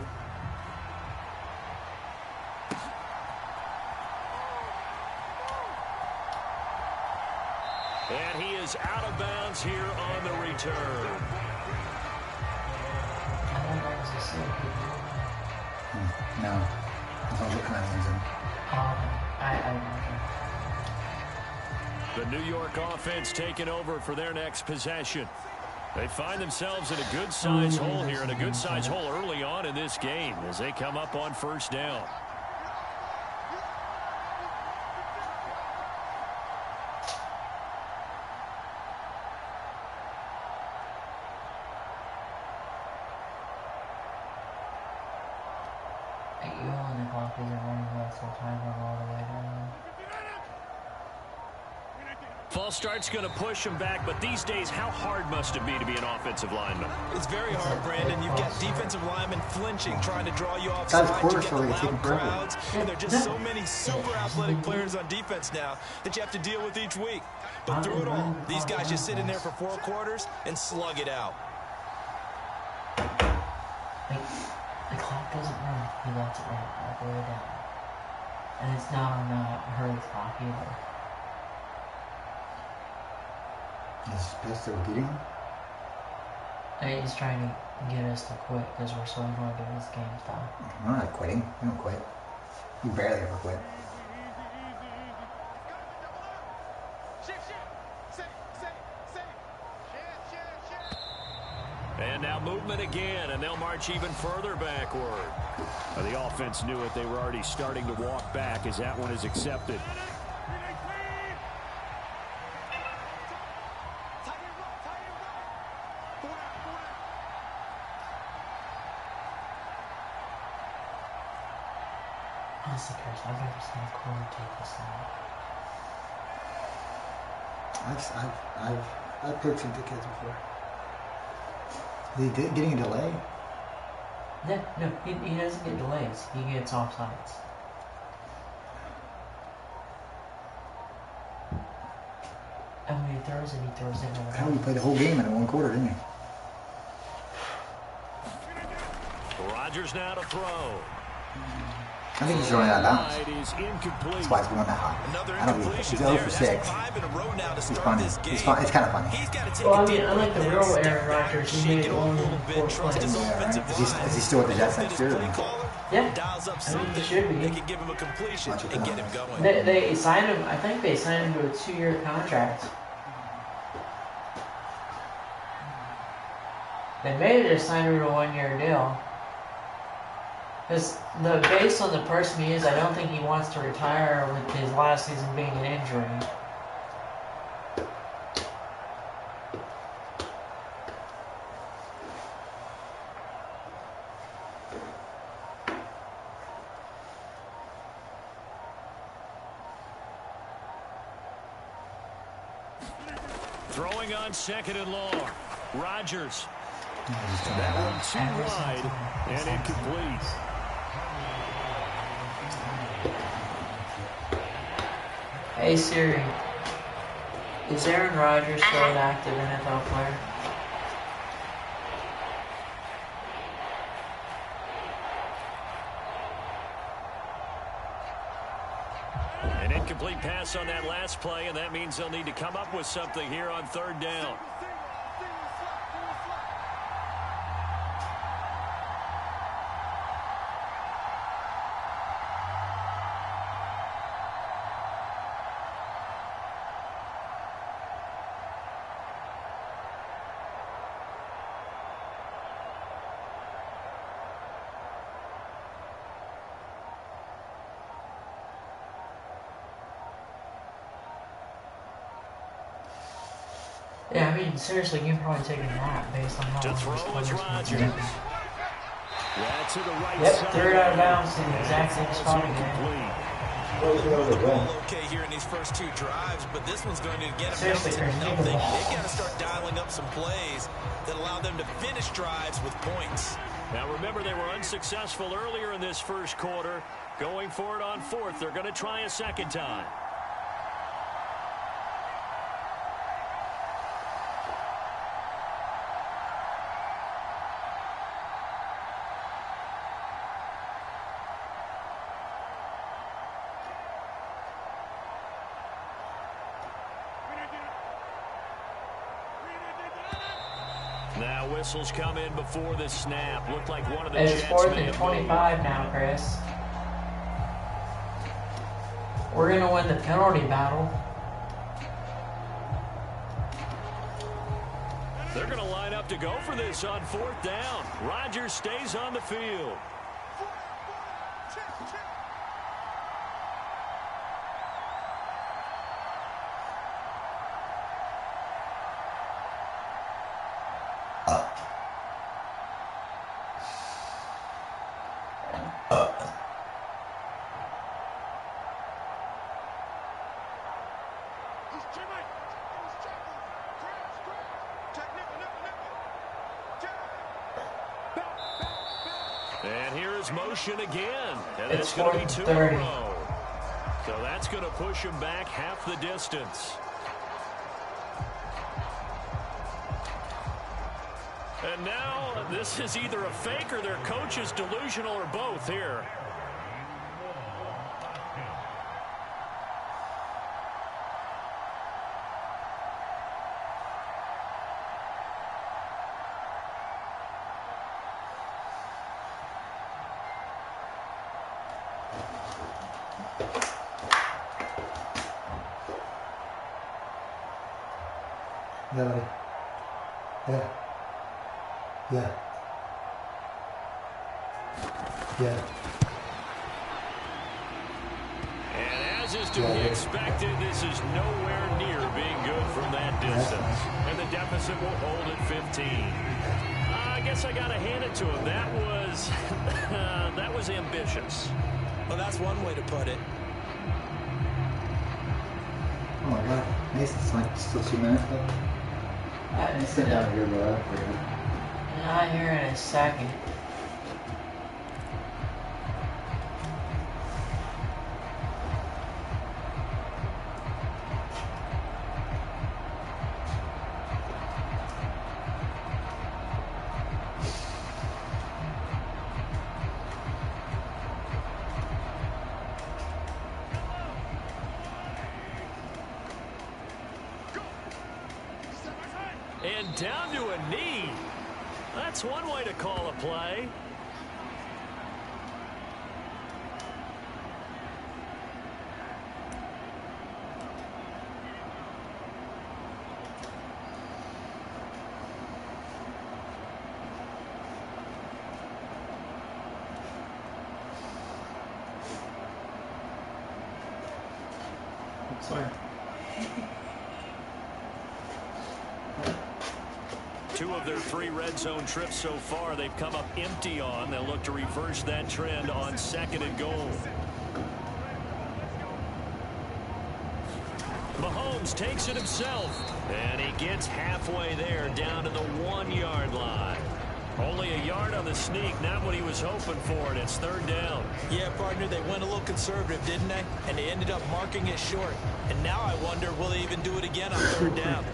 And he is out of bounds here on the return. No. What kind of reason? The New York offense taking over for their next possession. They find themselves in a good-sized hole here, and a good-sized hole early on in this game as they come up on first down. You only clock isn't running well, so time run all the way down. False start's going to push him back, but these days, how hard must it be to be an offensive lineman? It's very hard, Brandon. You've got defensive linemen flinching, trying to draw you off Guys, sides. quarter You get story the is taking loud forever. crowds, and there are just so many super athletic players on defense now that you have to deal with each week. But through it all, these guys just sit in there for 4 quarters and slug it out. The clock doesn't run. He lets it run all the way down. And it's not on Hurley's clock either. He's pissed that we're beating him? And he's trying to get us to quit because we're so going to this game style. We're not quitting. We don't quit. We barely ever quit. And now movement again, and they'll march even further backward. The offense knew it. They were already starting to walk back as that one is accepted. Honestly, Chris, I've never seen a corner take this long. I've played some kids before. Is he getting a delay? No, he doesn't get delays. He gets offsides. And when he throws it, he throws it in. Hell, he played the whole game in 1 quarter, didn't he? Rodgers now to throw. I think he's throwing it out of bounds. It is incomplete. That's why it's going that high. Another I don't believe it. He's 0 for 6. 5 in a row now to He's start funny. this game. It's fun. It's kind of funny. He's got to take Well, a I deep mean, unlike the breath, real step Aaron back, Rodgers, he shake made it off a only little bit, 4 trust his plays. offensive line. Is he still with the Jets next year? Play caller Yeah. dials up I mean, something he should be. that can give him a completion Watch it and come get him out. going. They signed him. I think they signed him to a 2-year contract. They may have just signed him to a 1-year deal. Because based on the person he is, I don't think he wants to retire with his last season being an injury. Throwing on 2nd and long. Rodgers. That one too wide and incomplete. Hey Siri, is Aaron Rodgers still an active NFL player? An incomplete pass on that last play, and that means they'll need to come up with something here on 3rd down. Yeah, I mean, seriously, you can probably take a nap based on how To long throw this is player's been Rodgers. taking. Yeah, to the right Yep, side. threw it out of bounds in the And exact same ball's spot again. incomplete. All okay here in these first 2 drives, but this one's going to get them down Seriously, to Chris, nothing. think of the ball. They've got to start dialing up some plays that allow them to finish drives with points. Now remember, they were unsuccessful earlier in this first quarter. Going for it on 4th. They're going to try a 2nd time. Now whistles come in before the snap. Looked like one of the It's Jets 4th may and have 25 now, Chris. We're going to win the penalty battle. They're going to line up to go for this on 4th down. Rodgers stays on the field. And here is motion again. And It's it's going to be 2 in a 4:30. row. So that's going to push him back half the distance. And now this is either a fake or their coach is delusional or both here. Yeah, buddy. Yeah. Yeah. Yeah. And as is to be expected, this is nowhere near being good from that distance. And the deficit will hold at 15. I guess I got to hand it to him. That was ambitious. Well, that's one way to put it. Oh my God. Mason's like still 2 minutes left. I didn't sit down here, bro. Not here in a second. And down to a knee. That's one way to call a play. Sorry. 2 of their 3 red zone trips so far, they've come up empty on. They'll look to reverse that trend on 2nd and goal. Mahomes takes it himself, and he gets halfway there down to the 1-yard line. Only a yard on the sneak, not what he was hoping for, and it's 3rd down. Yeah, partner, they went a little conservative, didn't they? And they ended up marking it short. And now I wonder, will they even do it again on 3rd down?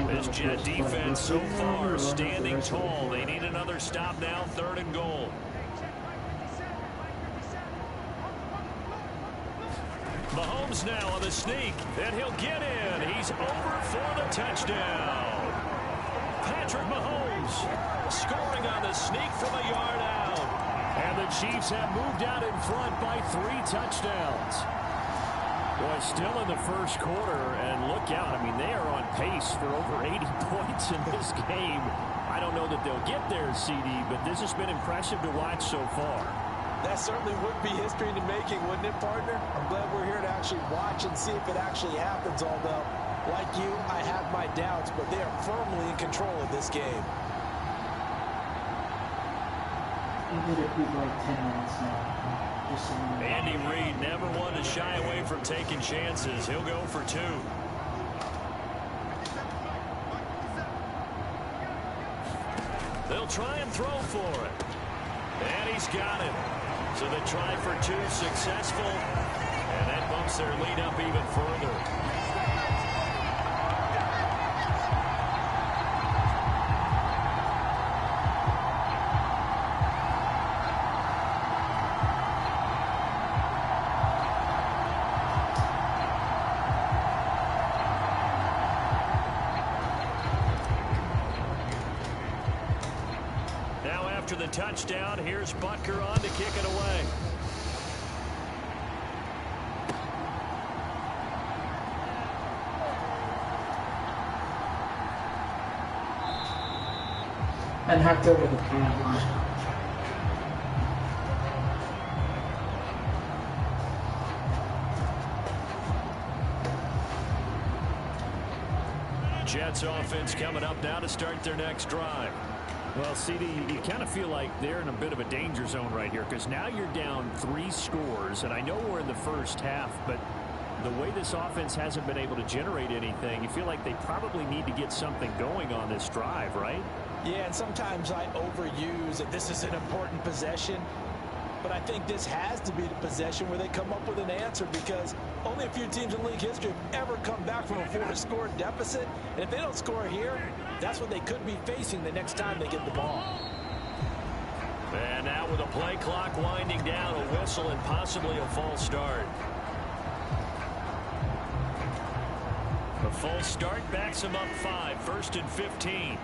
This Jet defense so far standing tall. They need another stop now, 3rd and goal. Mahomes now on the sneak, and he'll get in. He's over for the touchdown. Patrick Mahomes scoring on the sneak from a yard out. And the Chiefs have moved out in front by 3 touchdowns. Boy, still in the first quarter, and look out. I mean, they are on pace for over 80 points in this game. I don't know that they'll get there, CD, but this has been impressive to watch so far. That certainly would be history in the making, wouldn't it, partner? I'm glad we're here to actually watch and see if it actually happens, although, like you, I have my doubts, but they are firmly in control of this game. Even if we like 10 minutes now. Andy Reid never one to shy away from taking chances. He'll go for 2. They'll try and throw for it. And he's got it. So they try for 2, successful. And that bumps their lead up even further. After the touchdown, here's Butker on to kick it away. And hacked over the point line. Jets offense coming up now to start their next drive. Well, CD, you kind of feel like they're in a bit of a danger zone right here because now you're down 3 scores, and I know we're in the first half, but the way this offense hasn't been able to generate anything, you feel like they probably need to get something going on this drive, right? Yeah, and sometimes I overuse that this is an important possession. But I think this has to be the possession where they come up with an answer, because only a few teams in league history have ever come back from a 4-score deficit. And if they don't score here, that's what they could be facing the next time they get the ball. And now with the play clock winding down, a whistle and possibly a false start. A false start backs him up 5, 1st and 15.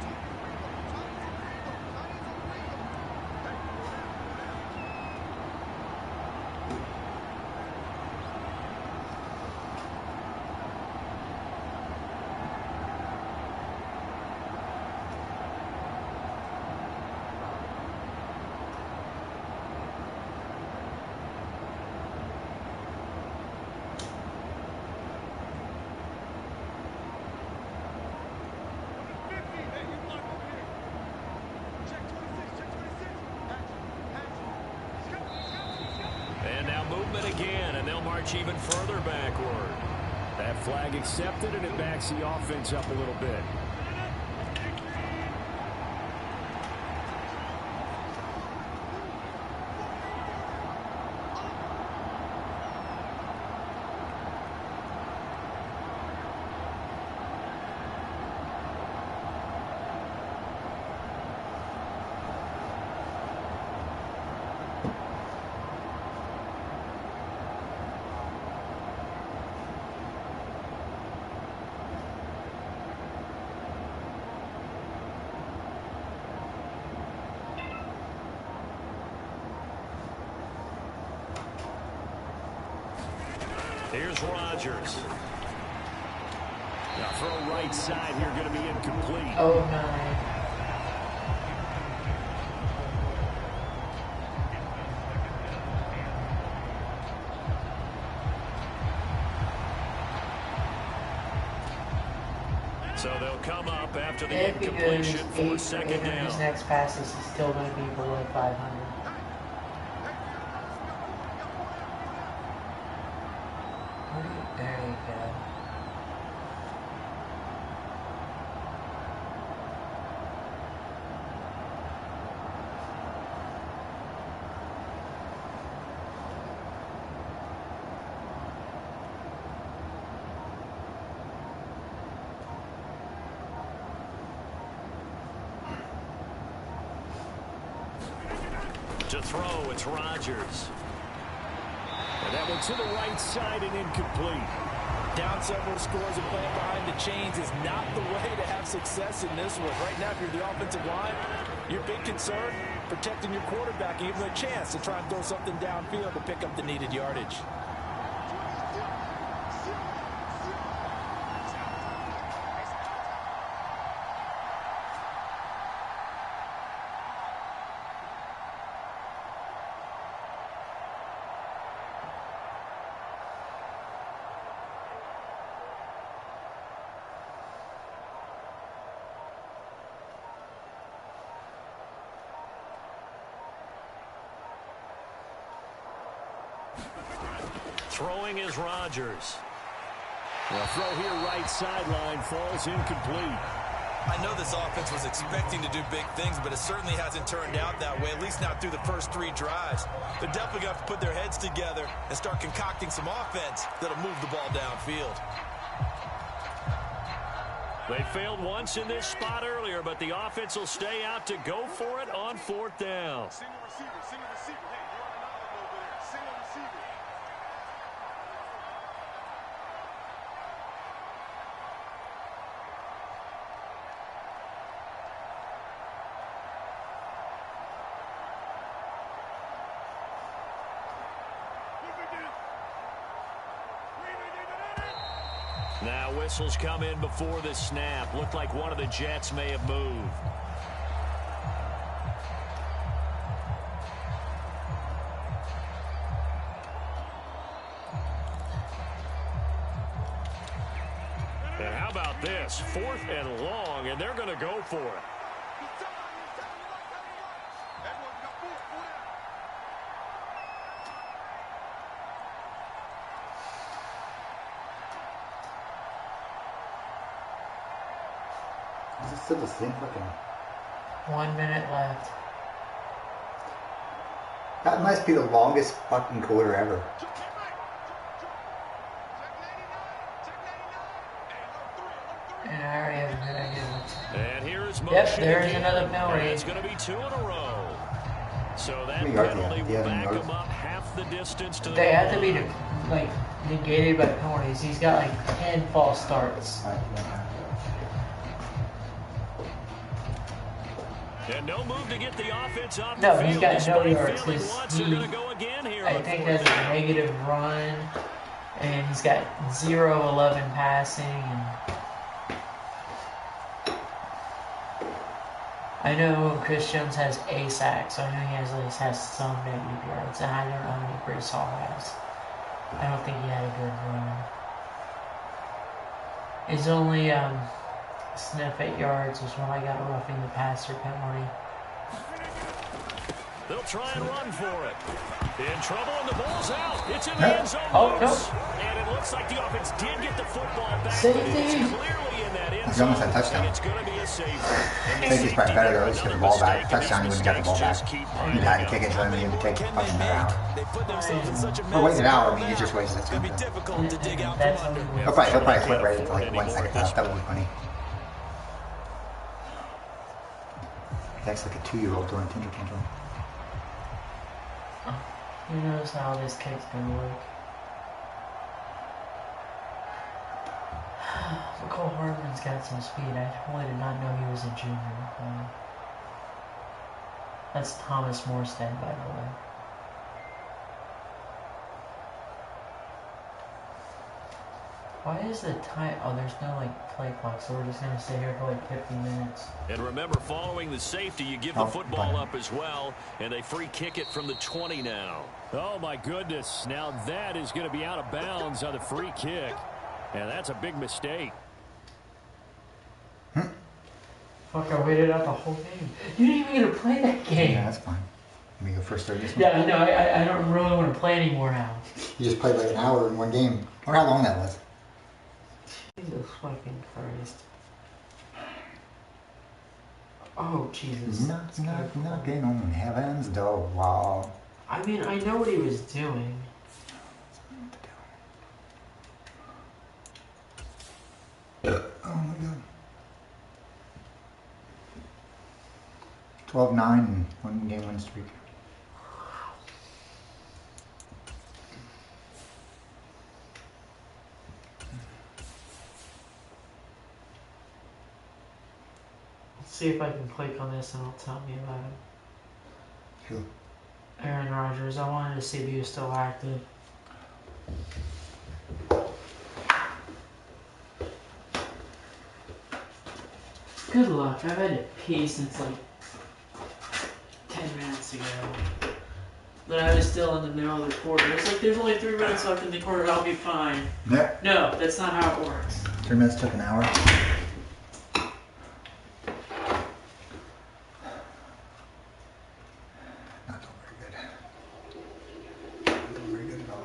Again, and they'll march even further backward. That flag accepted, and it backs the offense up a little bit. Here's Rodgers. Now throw right side here, going to be incomplete. Oh my. So they'll come up after the incompletion for 2nd down. His next passes is still going to be below 500. There you go. To throw, it's Rodgers. And that one to the right side and incomplete. Down several scores and playing behind the chains is not the way to have success in this one. Right now, if you're the offensive line, your big concern, protecting your quarterback, and give him a chance to try and throw something downfield to pick up the needed yardage. Throwing is Rodgers. Well, throw here right sideline falls incomplete. I know this offense was expecting to do big things, but it certainly hasn't turned out that way, at least not through the first 3 drives. They're definitely going to have to put their heads together and start concocting some offense that'll move the ball downfield. They failed once in this spot earlier, but the offense will stay out to go for it on 4th down. Single receiver, single receiver. Hey, you run an island over there. Single receiver. Now whistles come in before the snap. Looked like one of the Jets may have moved. And how about this? 4th and long, and they're going to go for it. Is it still the same fucking... 1 minute left. That must be the longest fucking quarter ever. And I already have a good idea what's... And here's Yep, there's another penalty. It's going to be 2 in a row. So that How many yards penalty do you will have? back him up half the distance to the They have to be goal line. negated by penalties. He's got like 10 false starts. And no move to get the offense off No, the he's field. got no Despite yards. feeling His once they're speed, going to go again here I on think, fourth has a down. negative run, and he's got 0-11 passing. And I know Chris Jones has a sack, so I know he at least has some negative yards, and I don't know how many Brees Hall has. I don't think he had a good run. His only sniff 8 yards was when I got a roughing the passer penalty. They'll try and run for it. In trouble, and the ball's out. It's in the end zone. Oh, no. And it looks like the offense did get the football back. Safety. But it's clearly in that end He's zone. almost had a touchdown. And it's going to be a safety. Safety's probably better though. Just get the ball back. Touchdown, you wouldn't get the ball back. You had to kick it, so I mean, you would take fucking another out. They put themselves in such a But wait it out, I mean, you just wasted It's going to be something. difficult to dig out That's from under. He'll probably flip right into like 1 second left. That would be funny. That's like a 2-year-old throwing tender tantrum. Who knows how this kick's gonna work? Nicole Hardman's got some speed. I totally did not know he was a junior. That's Thomas Morstead, by the way. Why is the time? Oh, there's no play clock, so we're just gonna sit here for 50 minutes. And remember, following the safety, you give the football up as well, and they free kick it from the 20 now. Oh, my goodness. Now that is going to be out of bounds on the free kick. And that's a big mistake. Fuck, I waited out the whole game. You didn't even get to play that game. Yeah, that's fine. You go first third this one? Yeah, I know. I don't really want to play anymore now. You just played like an hour in one game. I wonder how long that was. Jesus fucking Christ. Oh, Jesus. Knock, knock, knocking on heaven's door. Wow. I mean, I know what he was doing. Oh my god. 12-9 and 1 game win streak. Let's see if I can click on this and it'll tell me about him. Who? Aaron Rodgers. I wanted to see if he was still active. Good luck. I've had to pee since 10 minutes ago. But I was still in the middle of the quarter. It's like there's only 3 minutes left in the quarter. I'll be fine. Yeah. No, that's not how it works. 3 minutes took an hour. Not doing very good. Not doing very good at all.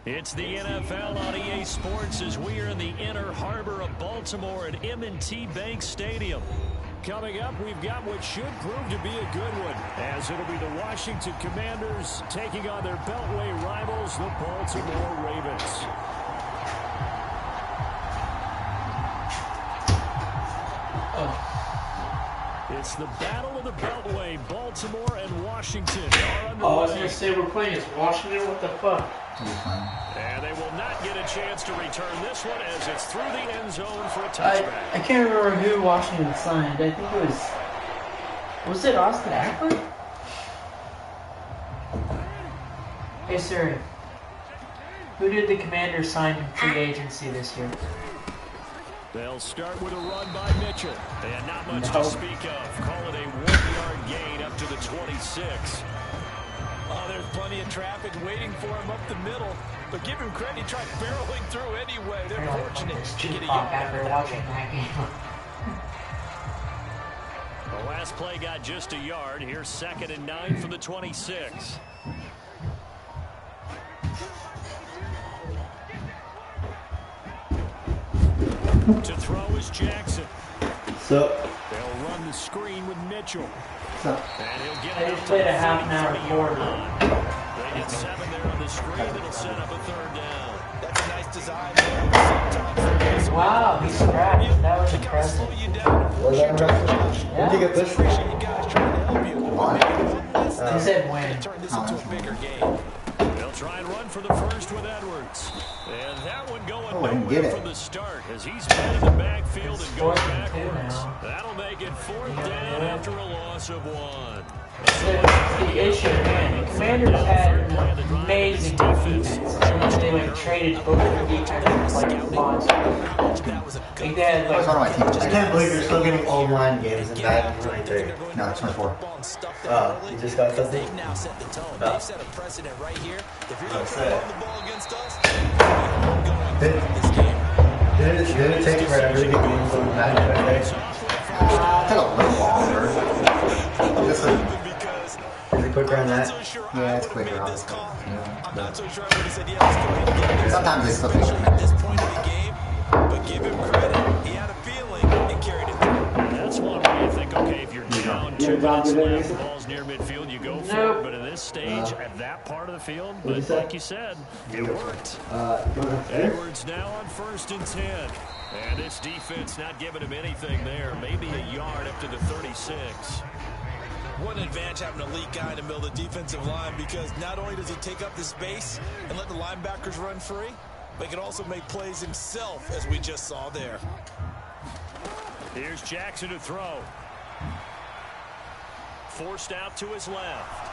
It's the NFL on EA Sports as we are in the inner harbor of Baltimore at M&T Bank Stadium. Coming up, we've got what should prove to be a good one, as it'll be the Washington Commanders taking on their Beltway rivals, the Baltimore Ravens. It's the battle of the Beltway. Baltimore and Washington are underway. Oh, I was going to say we're playing as Washington. What the fuck? And they will not get a chance to return this one as it's through the end zone for a touchback. I can't remember who Washington signed. I think it was it Austin Eckler? Hey Siri, who did the Commanders sign in free agency this year? They'll start with a run by Mitchell. And not much to speak of. Call it a 1-yard gain up to the 26. Oh, there's plenty of traffic waiting for him up the middle. But give him credit, he tried barreling through anyway. They're fortunate to get a yard. After watching that game. The last play got just a yard. Here's 2nd and 9 from the 26. To throw is Jackson. So They'll run the screen with Mitchell. So, And he'll get They it just out played to a half an hour 30-yard quarter. line. They get 7 there on the screen. It'll set up a 3rd down. That's a nice design there. Sometimes Wow, he scratched. That was they kind of slow impressive. you down. was that impressive? Where'd you get this from? Appreciate you guys trying to help you. He said when. Turn this into a bigger game. They'll try and run for the first with Edwards. And that one going I didn't nowhere get it. from the start as he's been in the backfield and goes 4th and 2 backwards. now. That'll make it 4th down after a loss of 1. The issue, man, the Commanders had an amazing defense, and then they like traded both their defenses like monsters. Like they had that's one of my like teams just I can't believe you're still getting online games in Madden 23. No, it's 24. You just got something? They've now set the tone. No. They've set a precedent right here. If you're going to That's try to it. run the ball against us, Did, this game. did it take forever to get games on Madden 23? It took a little longer. Just like, Is it quicker on that? yeah, it's quicker. I'm Obviously. not so sure I would have said, yeah, let's go ahead and get it. Sometimes they still take a At minute. this point of the game, but give him credit. He had a feeling and carried it through. That's one where you think, okay, if you're down 2 minutes left, the ball's near midfield, you go for it. But at this stage, at that part of the field, but like you said, it worked. Edwards now on 1st and 10. And this defense not giving him anything there. Maybe a yard up to the 36. What an advantage having an elite guy in the middle of the defensive line, because not only does he take up the space and let the linebackers run free, but he can also make plays himself, as we just saw there. Here's Jackson to throw. Forced out to his left.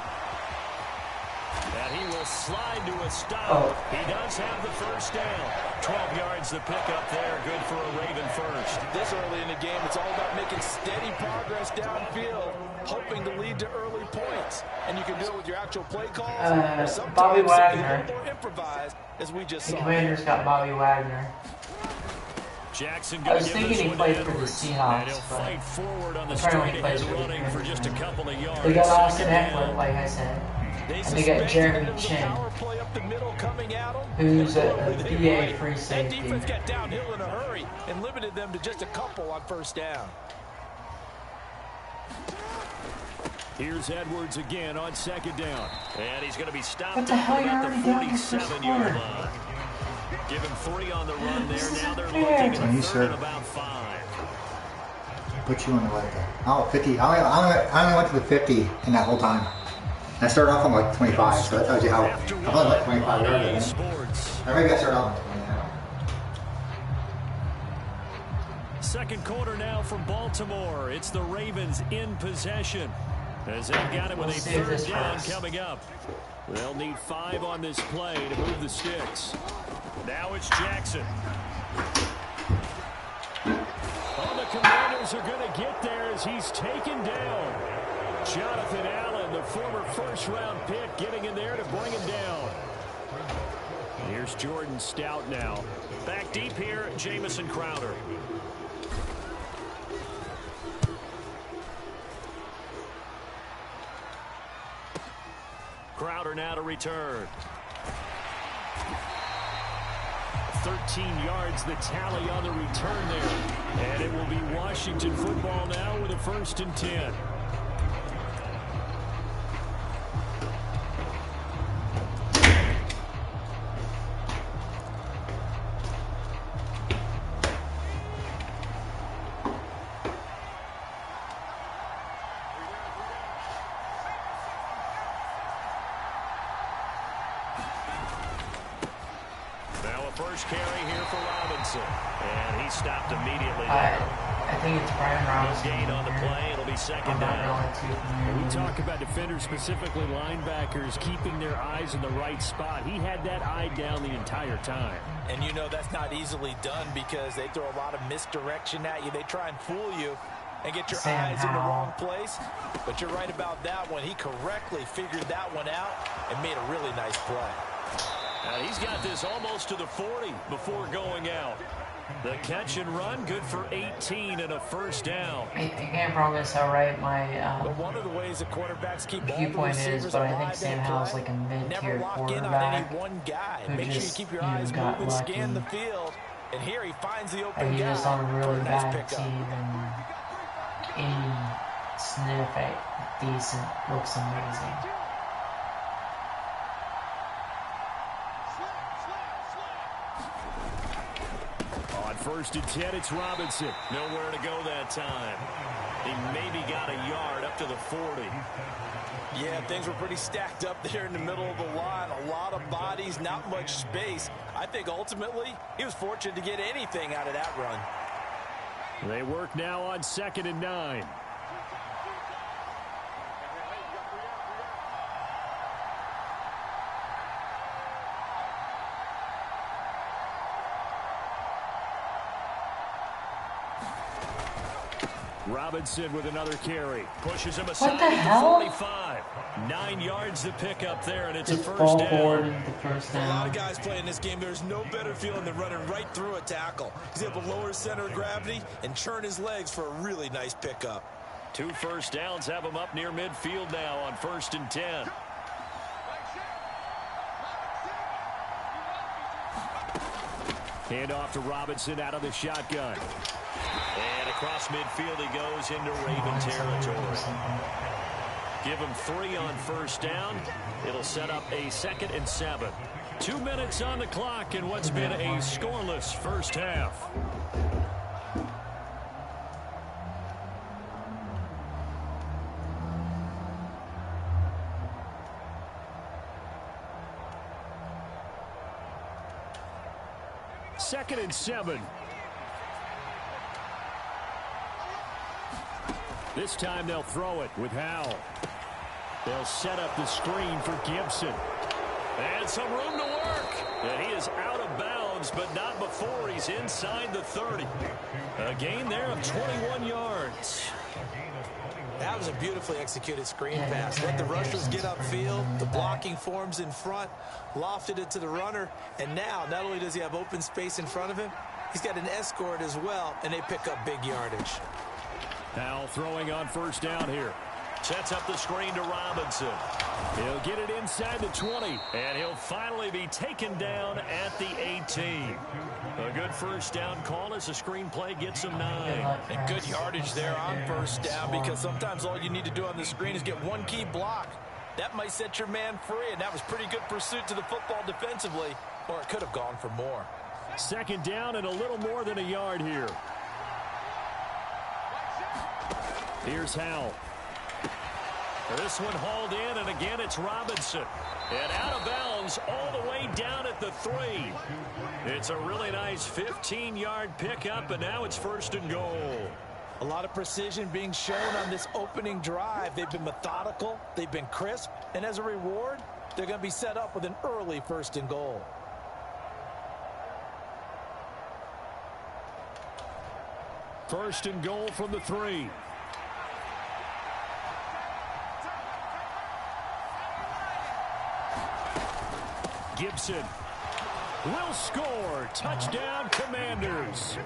And he will slide to a stop. He does have the first down. 12 yards the pickup there. Good for a Raven first. This early in the game, it's all about making steady progress downfield, hoping to lead to early points. And you can do it with your actual play calls. Or sometimes Bobby simply Wagner. a little more improvised, as we just the saw. Commanders got Bobby Wagner. Jackson I going was to give thinking this he one played to for the Edwards. Seahawks, And he'll but fight forward on the apparently straight he plays ahead for the running for just a Commanders. couple of yards. They got Austin 2nd down. Eckler, like I said. They And they got suspected Jeremy there was a Chin, power play up the middle coming at 'em, who's and a boy, they BA right. free That safety. defense got downhill in a hurry and limited them to just a couple on 1st down. Here's Edwards again on 2nd down. And he's going to be stopped What the hell, at you're about the already down to first 47-yard quarter. line. Give him 3 on the run there. This Now isn't they're fair. looking at Are you 3rd sure? and about 5. Put you on the right there. Oh, 50. I only went to the 50 in that whole time. I started off on like 25, so that tells you how. I only like 25 yards. I think. Sports. Or maybe I started off at 20. 2nd quarter now from Baltimore. It's the Ravens in possession. As they've got it with We'll a see if 3rd this down works. coming up. They'll need 5 on this play to move the sticks. Now it's Jackson. Oh, the Commanders are going to get there as he's taken down. Jonathan Allen, the former 1st-round pick, getting in there to bring him down. Here's Jordan Stout now. Back deep here, Jamison Crowder. Crowder now to return. 13 yards the tally on the return there. And it will be Washington football now with a 1st and 10. Now a first carry here for Robinson. And he stopped immediately I there. think it's Brian Robinson. No gain on the play. It'll be second down. We talk about defenders, specifically linebackers, keeping their eyes in the right spot. He had that eye down the entire time. And you know that's not easily done because they throw a lot of misdirection at you. They try and fool you and get your eyes in the wrong place. But you're right about that one. He correctly figured that one out and made a really nice play. And he's got this almost to the 40 before going out. The catch and run, good for 18 and a first down. I can't promise how right my But one of the ways the quarterbacks keep all the viewpoint is, receivers but I alive think Sam in Howell's play. like a mid-tier Never lock in on quarterback any one guy. who Make sure you just, keep your you know, eyes got moving, lucky. scan the field. And here he finds the open And he guy. was on a really Nice bad pickup. team, and any sniff at decent looks amazing. On 1st and 10, it's Robinson. Nowhere to go that time. He maybe got a yard up to the 40. Yeah, things were pretty stacked up there in the middle of the line. A lot of bodies, not much space. I think ultimately he was fortunate to get anything out of that run. They work now on 2nd and 9. Robinson with another carry. Pushes him aside What the at hell? 45. 9 yards to pick up there, and it's Just a first ball down. forward into the first For a lot down. of guys playing this game, there's no better feeling than running right through a tackle. He's able to lower his center of gravity and churn his legs for a really nice pickup. 2 first downs have him up near midfield now on 1st and 10. Hand off to Robinson out of the shotgun. And across midfield he goes into Raven territory. Give him 3 on first down. It'll set up a 2nd and 7. 2 minutes on the clock in what's been a scoreless first half. Second and 7. This time they'll throw it with Howell. They'll set up the screen for Gibson. And some room to work. And he is out of bounds, but not before he's inside the 30. A gain there of 21 yards. That was a beautifully executed screen pass. Let the rushers get upfield. The blocking forms in front. Lofted it to the runner. And now, not only does he have open space in front of him, he's got an escort as well, and they pick up big yardage. Howell throwing on first down here. Sets up the screen to Robinson. He'll get it inside the 20. And he'll finally be taken down at the 18. A good first down call as the screenplay gets him 9. And good yardage there on first down, because sometimes all you need to do on the screen is get one key block. That might set your man free, and that was pretty good pursuit to the football defensively, or it could have gone for more. 2nd down and a little more than a yard here. Here's Howell. This one hauled in, and again it's Robinson. And out of bounds all the way down at the 3. It's a really nice 15-yard pickup, and now it's 1st and goal. A lot of precision being shown on this opening drive. They've been methodical, they've been crisp, and as a reward, they're going to be set up with an early 1st and goal. First and goal from the 3. Gibson will score. Touchdown, Commanders.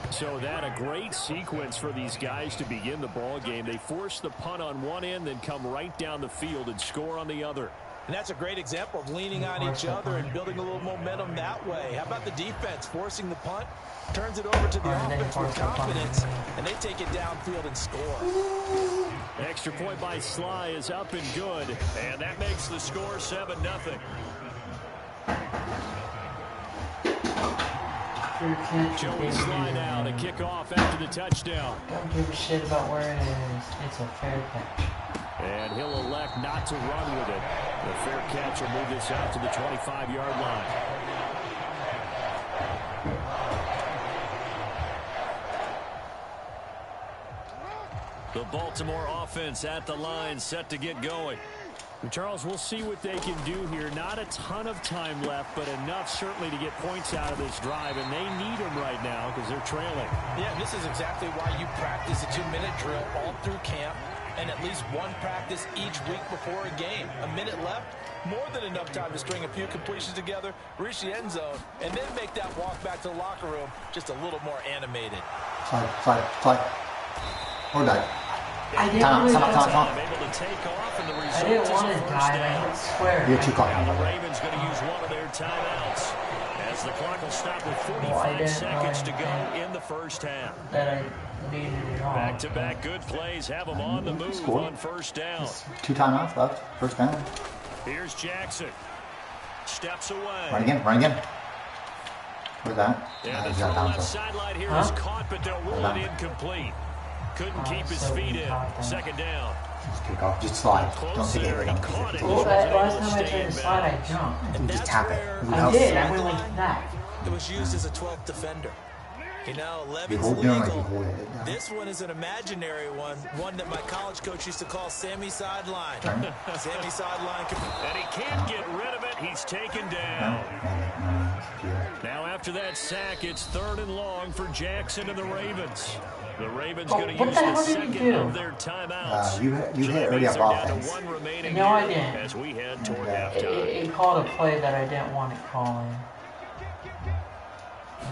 So that a great sequence for these guys to begin the ball game. They force the punt on one end, then come right down the field and score on the other. And that's a great example of leaning on each other and building a little momentum that way. How about the defense forcing the punt? Turns it over to the offense with confidence, and they take it downfield and score. Extra point by Sly is up and good. And that makes the score 7-0. Joey Sly now to kick off after the touchdown. Don't give a shit about where it is. It's a fair catch. And he'll elect not to run with it. The fair catch will move this out to the 25-yard line. The Baltimore offense at the line, set to get going. And Charles, we'll see what they can do here. Not a ton of time left, but enough certainly to get points out of this drive, and they need them right now because they're trailing. Yeah, this is exactly why you practice a 2-minute drill all through camp and at least one practice each week before a game. A minute left, more than enough time to string a few completions together, reach the end zone, and then make that walk back to the locker room just a little more animated. Slide. We're done. I didn't Time really out. Able to take off, and the I result didn't is want a to first dive, down. I swear. You're too caught. The Ravens going to use one of their timeouts as the clock will stop with 45 seconds to go in the first half. That I needed it all. Back-to-back good plays have them on the move on first down. 2 timeouts left. First down. Here's Jackson. Steps away. Run again. Where's that? And the He's throw got down left to. sideline here is caught, but they'll rule it incomplete. Couldn't keep his feet in. Second down. Just kick off. Just slide. Don't take anything on the Well, that last time I tried to slide, I jumped. You just tap it. I did. I went like that. It was used as a 12th defender. You know, Levin's hold down like you legal. hold it down. This one is an imaginary one that my college coach used to call Sammy Sideline. Sammy Sideline. And he can't get rid of it. He's taken down. Now after that sack, it's 3rd and long for Jackson and the Ravens. The Ravens going to use the second of their timeouts. You hit early up offense. No, I didn't. As we head toward halftime. It called a play that I didn't want it calling.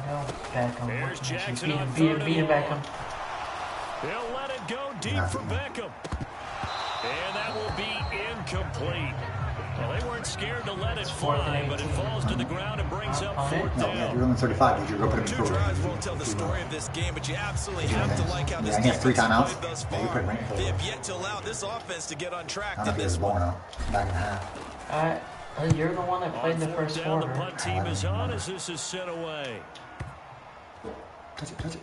No, Beckham. There's Jackson on beat 3rd him, and Beckham. He'll let it go deep for Beckham. And that will be incomplete. Well, they weren't scared to let it fly, but it falls to the ground and brings up 4th No, down. you're only 35. Did you go put him in 2 drives won't tell the story of this game, but you absolutely have to like how this he has 3 defense timeouts. played thus Yeah, you far. put him in They have yet to allow this offense to get on track I don't in know if he was this born one. out. Back in half. You're the one that played the first down, quarter. the punt team is on as this is sent away. Touch it.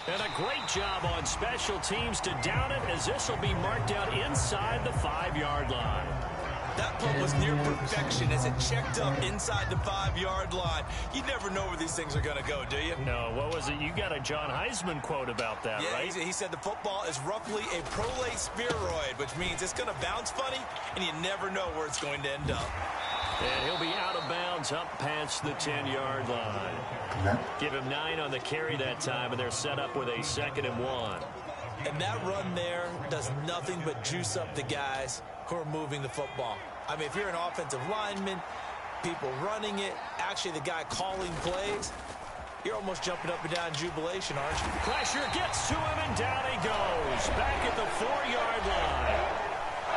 And a great job on special teams to down it, as this will be marked out inside the 5-yard line. That punt was near perfection as it checked up inside the 5-yard line. You never know where these things are going to go, do you? No, what was it? You got a John Heisman quote about that, Yeah, right? he said the football is roughly a prolate spheroid, which means it's going to bounce funny, and you never know where it's going to end up. And he'll be out of bounds up past the 10-yard line. Okay. Give him 9 on the carry that time, and they're set up with a 2nd and 1. And that run there does nothing but juice up the guys who are moving the football. I mean, if you're an offensive lineman, people running it, actually the guy calling plays, you're almost jumping up and down in jubilation, aren't you? Pressure gets to him, and down he goes. Back at the 4-yard line.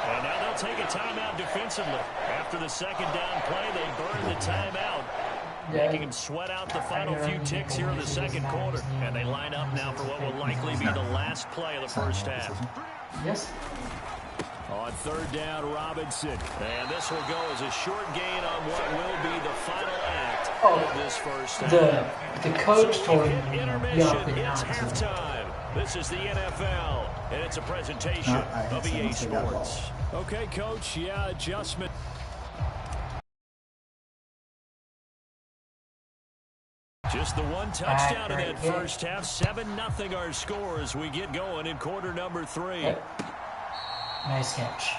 And now they'll take a timeout defensively. After the 2nd down play, they burn the timeout, making him sweat out the final few ticks here in the 2nd quarter. And they line up now for what will likely be the last play of the first half. Yes. On 3rd down, Robinson. And this will go as a short gain on what will be the final act of this first half. The coach told me Intermission, it's halftime. This is the NFL, and it's a presentation of EA Sports. Okay, Coach, adjustment. Just the one touchdown in that first half. 7-0 our score as we get going in quarter number 3. Nice catch.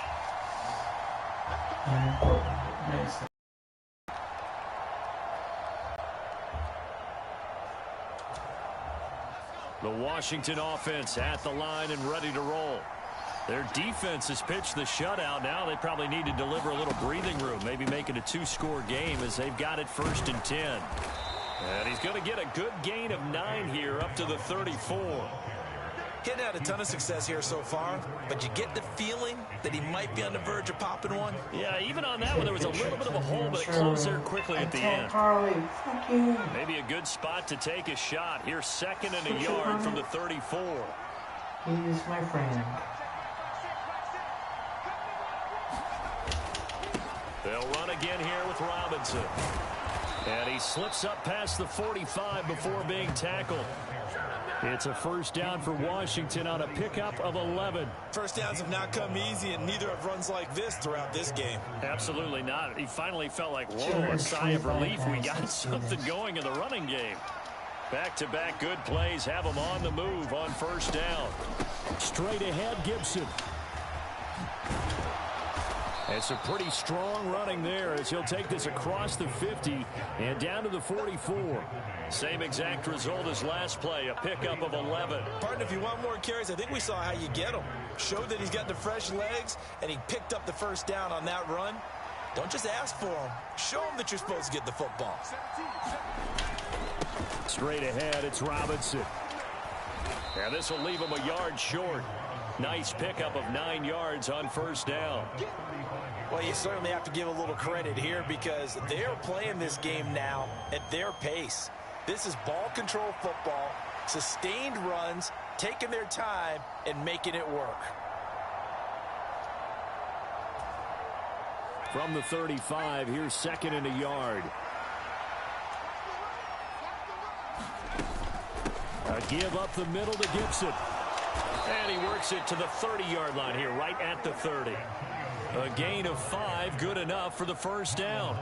Nice. The Washington offense at the line and ready to roll. Their defense has pitched the shutout. Now they probably need to deliver a little breathing room, maybe make it a 2-score game as they've got it 1st and 10. And he's going to get a good gain of 9 here up to the 34. Getting had a ton of success here so far, but you get the feeling that he might be on the verge of popping one. Yeah, even on that one, there was a little bit of a hole, but it closed there quickly at the end. Carly, fuck you. Maybe a good spot to take a shot. Here's 2nd and a yard from the 34. He's my friend. They'll run again here with Robinson. And he slips up past the 45 before being tackled. It's a 1st down for Washington on a pickup of 11. First downs have not come easy, and neither have runs like this throughout this game. Absolutely not. He finally felt like, whoa, a sigh of relief. We got something going in the running game. Back-to-back good plays have him on the move on first down. Straight ahead, Gibson. It's a pretty strong running there as he'll take this across the 50 and down to the 44. Same exact result as last play, a pickup of 11. Partner, if you want more carries, I think we saw how you get them. Showed that he's got the fresh legs, and he picked up the first down on that run. Don't just ask for him. Show him that you're supposed to get the football. Straight ahead, it's Robinson. And this will leave him a yard short. Nice pickup of 9 yards on first down. Well, you certainly have to give a little credit here because they're playing this game now at their pace. This is ball control football, sustained runs, taking their time and making it work. From the 35, here's second and a yard. A give up the middle to Gibson. And he works it to the 30-yard line here, right at the 30. A gain of 5, good enough for the first down.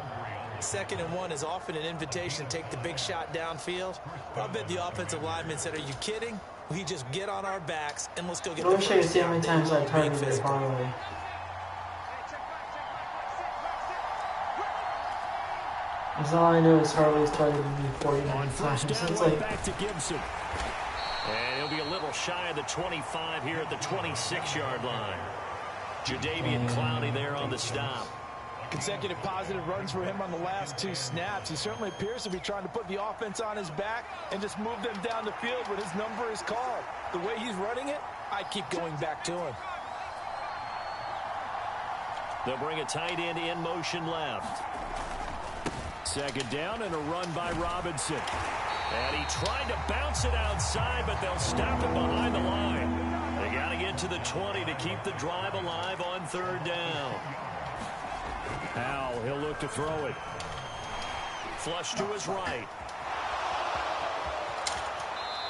2nd and 1 is often an invitation to take the big shot downfield. I bet the offensive lineman said, are you kidding? We just get on our backs and let's go get the first down. How many times I targeted Harley. That's all I know is Harley's targeted me 49 times. It's like back to Gibson. And he'll be a little shy of the 25 here at the 26-yard line. Jadeveon Clowney there on the stop. Consecutive positive runs for him on the last 2 snaps. He certainly appears to be trying to put the offense on his back and just move them down the field when his number is called. The way he's running it, I keep going back to him. They'll bring a tight end in motion left. 2nd down and a run by Robinson. And he tried to bounce it outside, but they'll stop him behind the line. They got to get to the 20 to keep the drive alive on 3rd down. Al, he'll look to throw it. Flush to his right.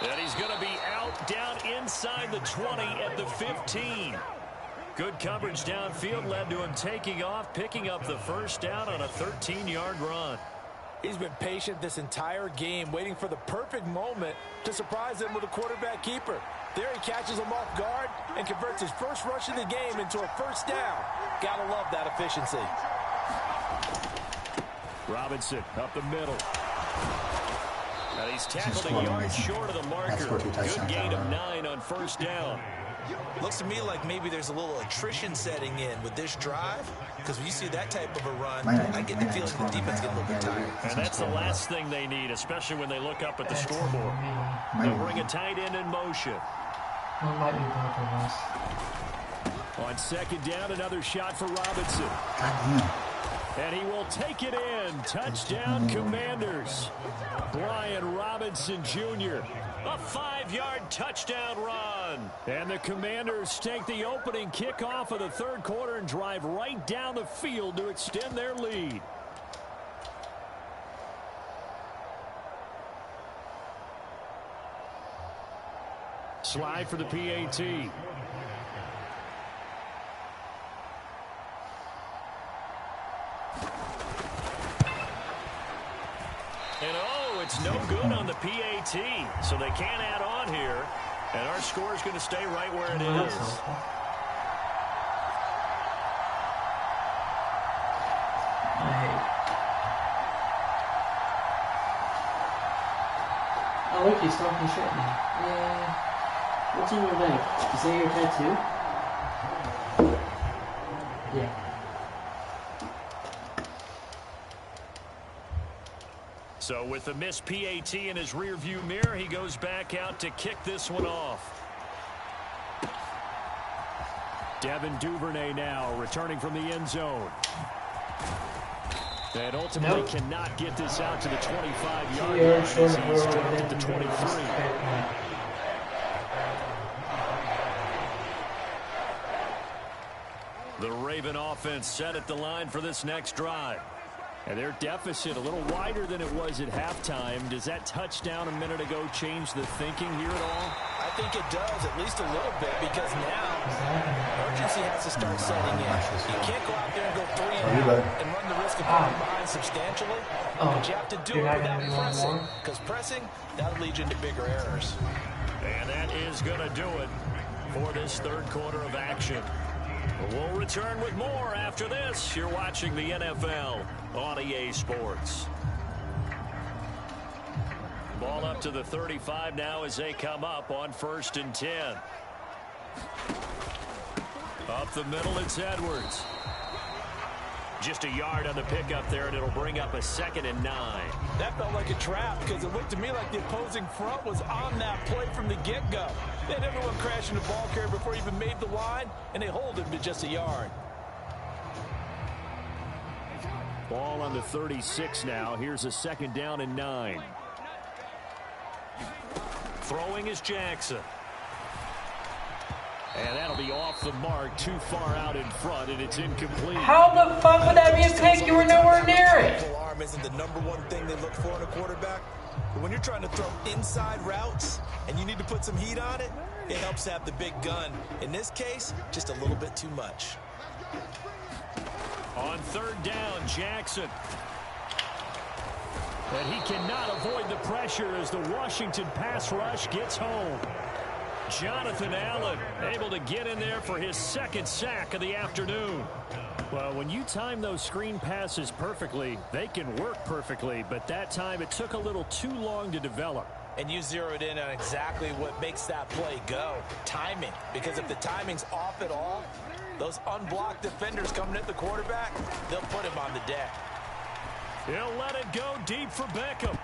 And he's going to be out down inside the 20 at the 15. Good coverage downfield led to him taking off, picking up the first down on a 13-yard run. He's been patient this entire game, waiting for the perfect moment to surprise them with a quarterback keeper. There he catches him off guard and converts his first rush of the game into a first down. Gotta love that efficiency. Robinson up the middle. And he's tackled a yard short of the marker. Good gain of 9 on first down. Looks to me like maybe there's a little attrition setting in with this drive, because when you see that type of a run, I get the feeling the defense gets a little bit tired. And that's the last thing they need, especially when they look up at the scoreboard. They'll bring a tight end in motion. That might be both of us. On 2nd down, another shot for Robinson. And he will take it in. Touchdown, Commanders. Brian Robinson Jr. A 5-yard touchdown run. And the Commanders take the opening kickoff of the 3rd quarter and drive right down the field to extend their lead. Slide for the PAT. And it's no good on the PAT, so they can't add on here. And our score is going to stay right where it is. Oh, look, he's talking shit now. Yeah. What's on your leg? Is that your tattoo? Yeah. So with the missed PAT in his rearview mirror, he goes back out to kick this one off. Devin Duvernay now returning from the end zone. And ultimately cannot get this out to the 25-yard line as he's dropped at the 23. The Raven offense set at the line for this next drive. And their deficit a little wider than it was at halftime. Does that touchdown a minute ago change the thinking here at all? I think it does, at least a little bit, because now urgency has to start setting in. You can't go out there and go 3 and and run the risk of falling behind substantially. But you have to do it without pressing, because pressing, that'll lead you into bigger errors. And that is going to do it for this third quarter of action. We'll return with more after this. You're watching the NFL on EA Sports. Ball up to the 35 now as they come up on 1st and 10. Up the middle, it's Edwards. Just a yard on the pickup there, and it'll bring up a 2nd and 9. That felt like a trap, because it looked to me like the opposing front was on that play from the get-go. They had everyone crashing the ball carrier before he even made the line, and they hold him to just a yard. Ball on the 36 now. Here's a 2nd down and 9. Throwing is Jackson. And that'll be off the mark, too far out in front, and it's incomplete. How the fuck would that be a pick? You were nowhere near it. Full arm isn't the #1 thing they look for in a quarterback. But when you're trying to throw inside routes and you need to put some heat on it, it helps have the big gun. In this case, just a little bit too much. On 3rd down, Jackson. And he cannot avoid the pressure as the Washington pass rush gets home. Jonathan Allen able to get in there for his 2nd sack of the afternoon. Well, when you time those screen passes perfectly, they can work perfectly, but that time it took a little too long to develop. And you zeroed in on exactly what makes that play go. Timing. Because if the timing's off at all, those unblocked defenders coming at the quarterback, they'll put him on the deck. He'll let it go deep for Beckham.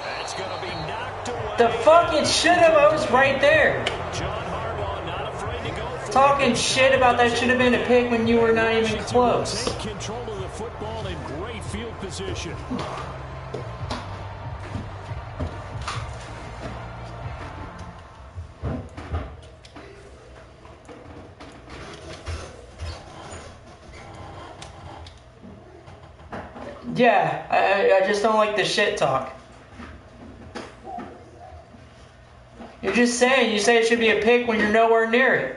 That's going to be knocked away. The fuck it should have. I was right there. John Harbaugh not afraid to go for Talking shit about that should have been a pick when you were not even close. Take control of the football in great field position. Yeah, I just don't like the shit talk. You're just saying, you say it should be a pick when you're nowhere near it.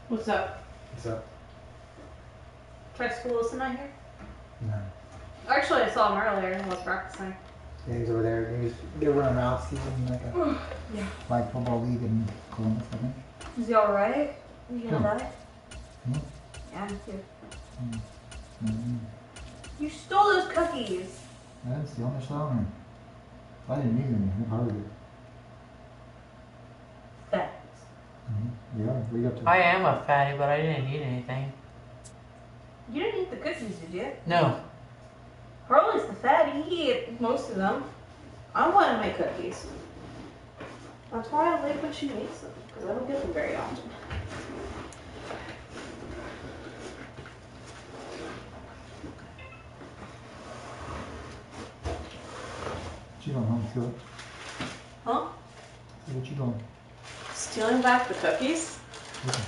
What's up? What's up? Travis Wilson not here? No. Actually, I saw him earlier and was practicing. Yeah, he's over there. They're running routes. He's in like a Yeah. flag football league in Columbus, I think. Is he alright? Are you gonna Yeah. die? Hmm? Yeah, me too. Mm-hmm. You stole those cookies. That's the only song. I didn't need any. Who heard it? Thanks. Mm-hmm. Yeah, what are you up to? I am a fatty, but I didn't eat anything. You didn't eat the cookies, did you? No. Harley's the fatty. He ate most of them. I wanted my cookies. That's why I like when she makes them, because I don't get them very often. What you doing home to it? Huh? What you doing? Stealing back the cookies? Okay.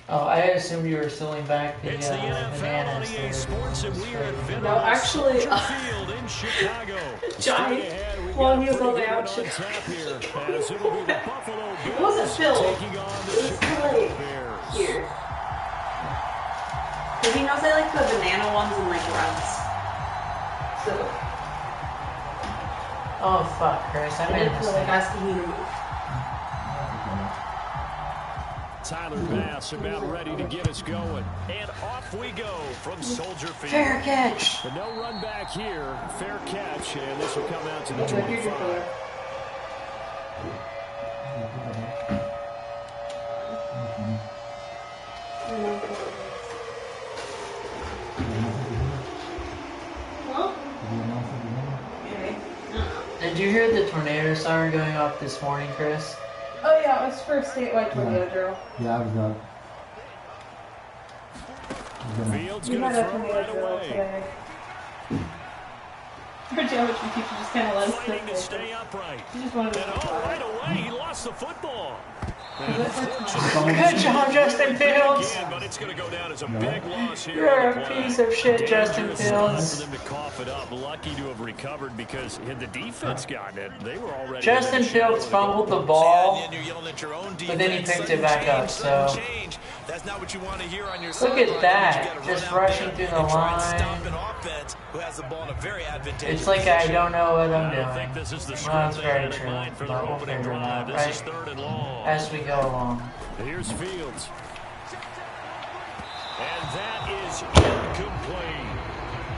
Oh, I assumed you were stealing back the It's the NFL on bananas. EA Sports, and we are at Veterans No, actually, Soldier Field in Chicago. Johnny, Straight ahead, we've while got he was a on the pretty good outside. one on tap here, as it'll be the Buffalo It wasn't Bills Phil. taking on the It was Chicago like Bears. here. Because he knows I like the banana ones and like runs. So, Oh fuck, Chris! I I made a didn't feel like mistake. asking you to move. Tyler Bass about ready to get us going. And off we go from Soldier Field. Fair catch. But no run back here. Fair catch, and this will come out to the Looks like you're 25. good. Huh? Maybe. Did you hear the tornado siren going off this morning, Chris? Oh yeah, it was for a statewide tornado drill. Yeah, I was up. Fields We going had to a throw tornado right drill away. today. Heard you how much people just kind of let us Fighting to sit stay upright. You just wanted to And oh, right away, he lost the football. Good job, Justin Fields. But it's going to go down as a big loss here. You're a piece of shit, Justin Fields. For them to cough it up. Lucky to have recovered because had the defense gotten it, they were already. Justin Fields fumbled the ball, but then he picked it back up. So that's not what you want to hear on your look at that, just rushing through the line. It's like I don't know what I'm doing. Well, that's very true, but we'll figure it out, right? As we go along. Here's Fields. And that is incomplete.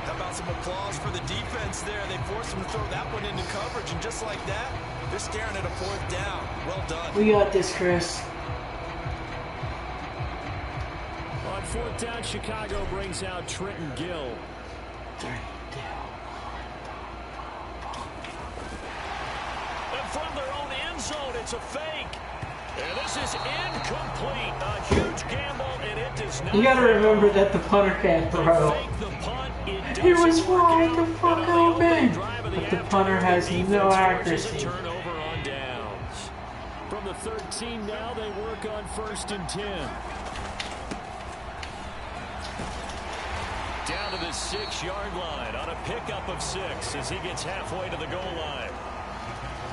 How about some applause for the defense there? They forced him to throw that one into coverage, and just like that, they're staring at a fourth down. Well done. We got this, Chris. On fourth down, Chicago brings out Trenton Gill. And from their own end zone, it's a fake. And this is incomplete. A huge gamble, and it does not. You gotta remember that the punter can't throw. He was wide the fuck open. But the punter has no accuracy. Turnover on downs. From the 13 now, they work on 1st and 10. Down to the 6-yard line on a pickup of 6 as he gets halfway to the goal line.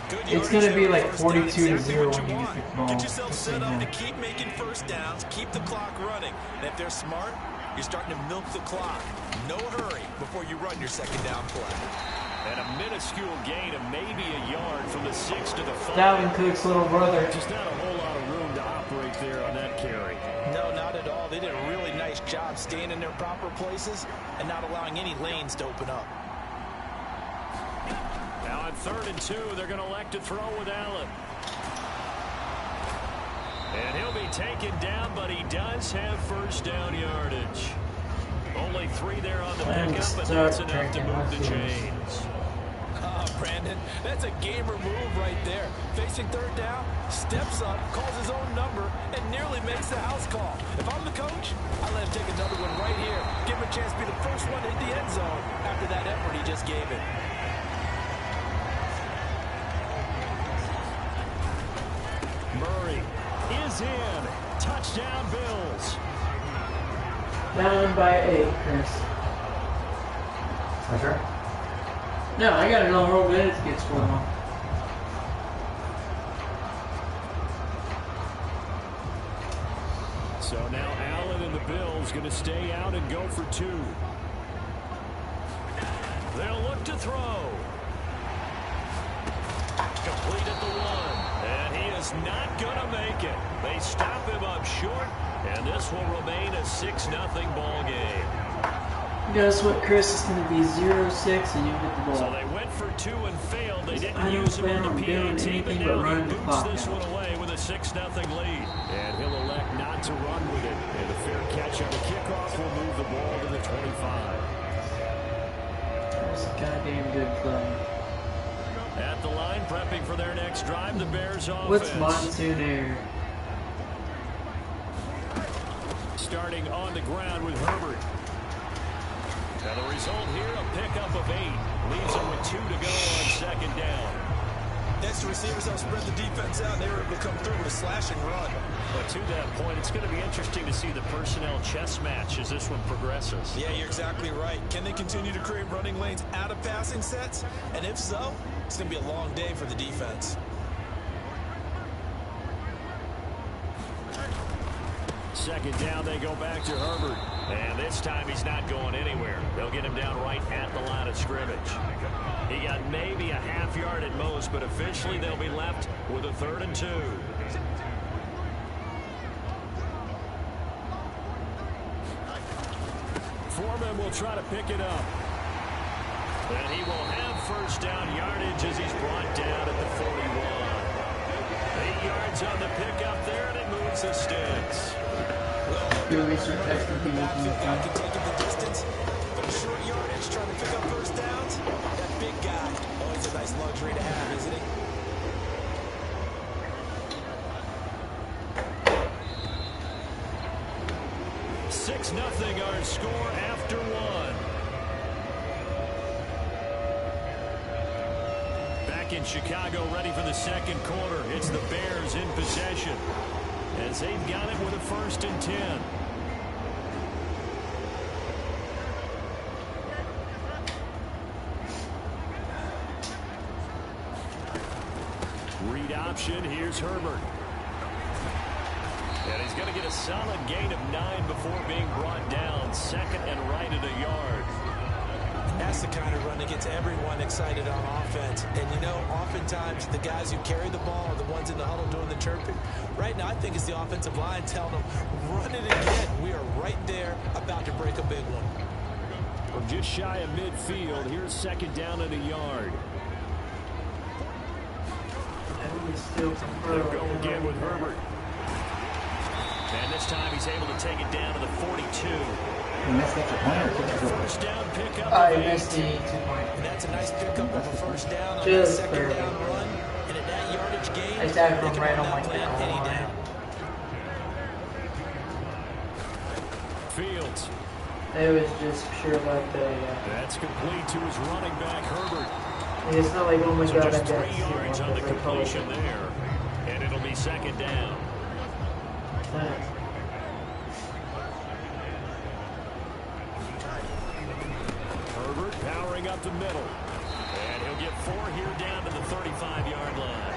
It's going to be like 42-0 when you get the ball. Get yourself set up to keep making first downs, keep the clock running. And if they're smart, you're starting to milk the clock. No hurry before you run your second down play. And a minuscule gain of maybe a yard from the 6 to the 5. Dalvin Cook's little brother. Just not a whole lot of room to operate there on that carry. No, not at all. They did a really nice job staying in their proper places and not allowing any lanes to open up. Now on 3rd and 2, they're going to elect to throw with Allen. And he'll be taken down, but he does have first down yardage. Only 3 there on the pickup, but that's enough to move the chains. Brandon, that's a gamer move right there. Facing 3rd down, steps up, calls his own number, and nearly makes the house call. If I'm the coach, I let him take another one right here. Give him a chance to be the first one to hit the end zone after that effort he just gave it. Murray is in. Touchdown, Bills. Down by 8, Chris. For sure. No, I gotta know where minutes gets scored on. So now Allen and the Bills going to stay out and go for 2. They'll look to throw. Complete at the 1. And he is not going to make it. They stop him up short, and this will remain a 6-0 ball game. Guess what, Chris? It's going to be 0-6 and you get the ball. So they went for 2 and failed. They didn't I don't use him plan on on the doing PAT, but anything now but running he the boots clock this out. one away with a 6-0 lead. And he'll elect not to run with it. And a fair catch on the kickoff will move the ball to the 25. That was a goddamn good play. At the line, prepping for their next drive, the Bears offense. What's monsoon air? Starting on the ground with Herbert. And the result here, a pickup of 8. Leaves them with 2 to go on 2nd down. Next, the receivers help spread the defense out, and they were able to come through with a slash and run. But to that point, it's going to be interesting to see the personnel chess match as this one progresses. Yeah, you're exactly right. Can they continue to create running lanes out of passing sets? And if so, it's going to be a long day for the defense. Second down, they go back to Herbert. And this time he's not going anywhere. They'll get him down right at the line of scrimmage. He got maybe a half yard at most, but officially they'll be left with a 3rd and 2. Foreman will try to pick it up. And he will have first down yardage as he's brought down at the 41. 8 yards on the pickup there, and it moves the sticks. Do we start texting people from the Can phone? take him the distance, but a short yardage trying to pick up first downs. That big guy, always a nice luxury to have, isn't he? Our score after 1. Back in Chicago, ready for the second quarter. It's the Bears in possession. as they've got it with a 1st and 10. Read option. Here's Herbert. And he's going to get a solid gain of 9 before being brought down. 2nd and right at a yard. That's the kind of run that gets everyone excited on offense. And, you know, oftentimes the guys who carry the ball are the ones in the huddle doing the chirping. Right now, I think it's the offensive line telling them, run it again. We are right there about to break a big one. From just shy of midfield, here's 2nd down at a yard. They'll go again with Herbert. And this time he's able to take it down to the 42. First down pickup. I missed the 2-point. And that's a nice pickup of a first down on that Just 2nd down run. And at that yardage gain, I tagged him right on my any down. Fields. It was just pure luck that That's complete to his running back, Herbert. it's not like, oh my So god, I just got 3 yards on the completion there. And it'll be 2nd down. Herbert powering up the middle. And he'll get 4 here down to the 35-yard line.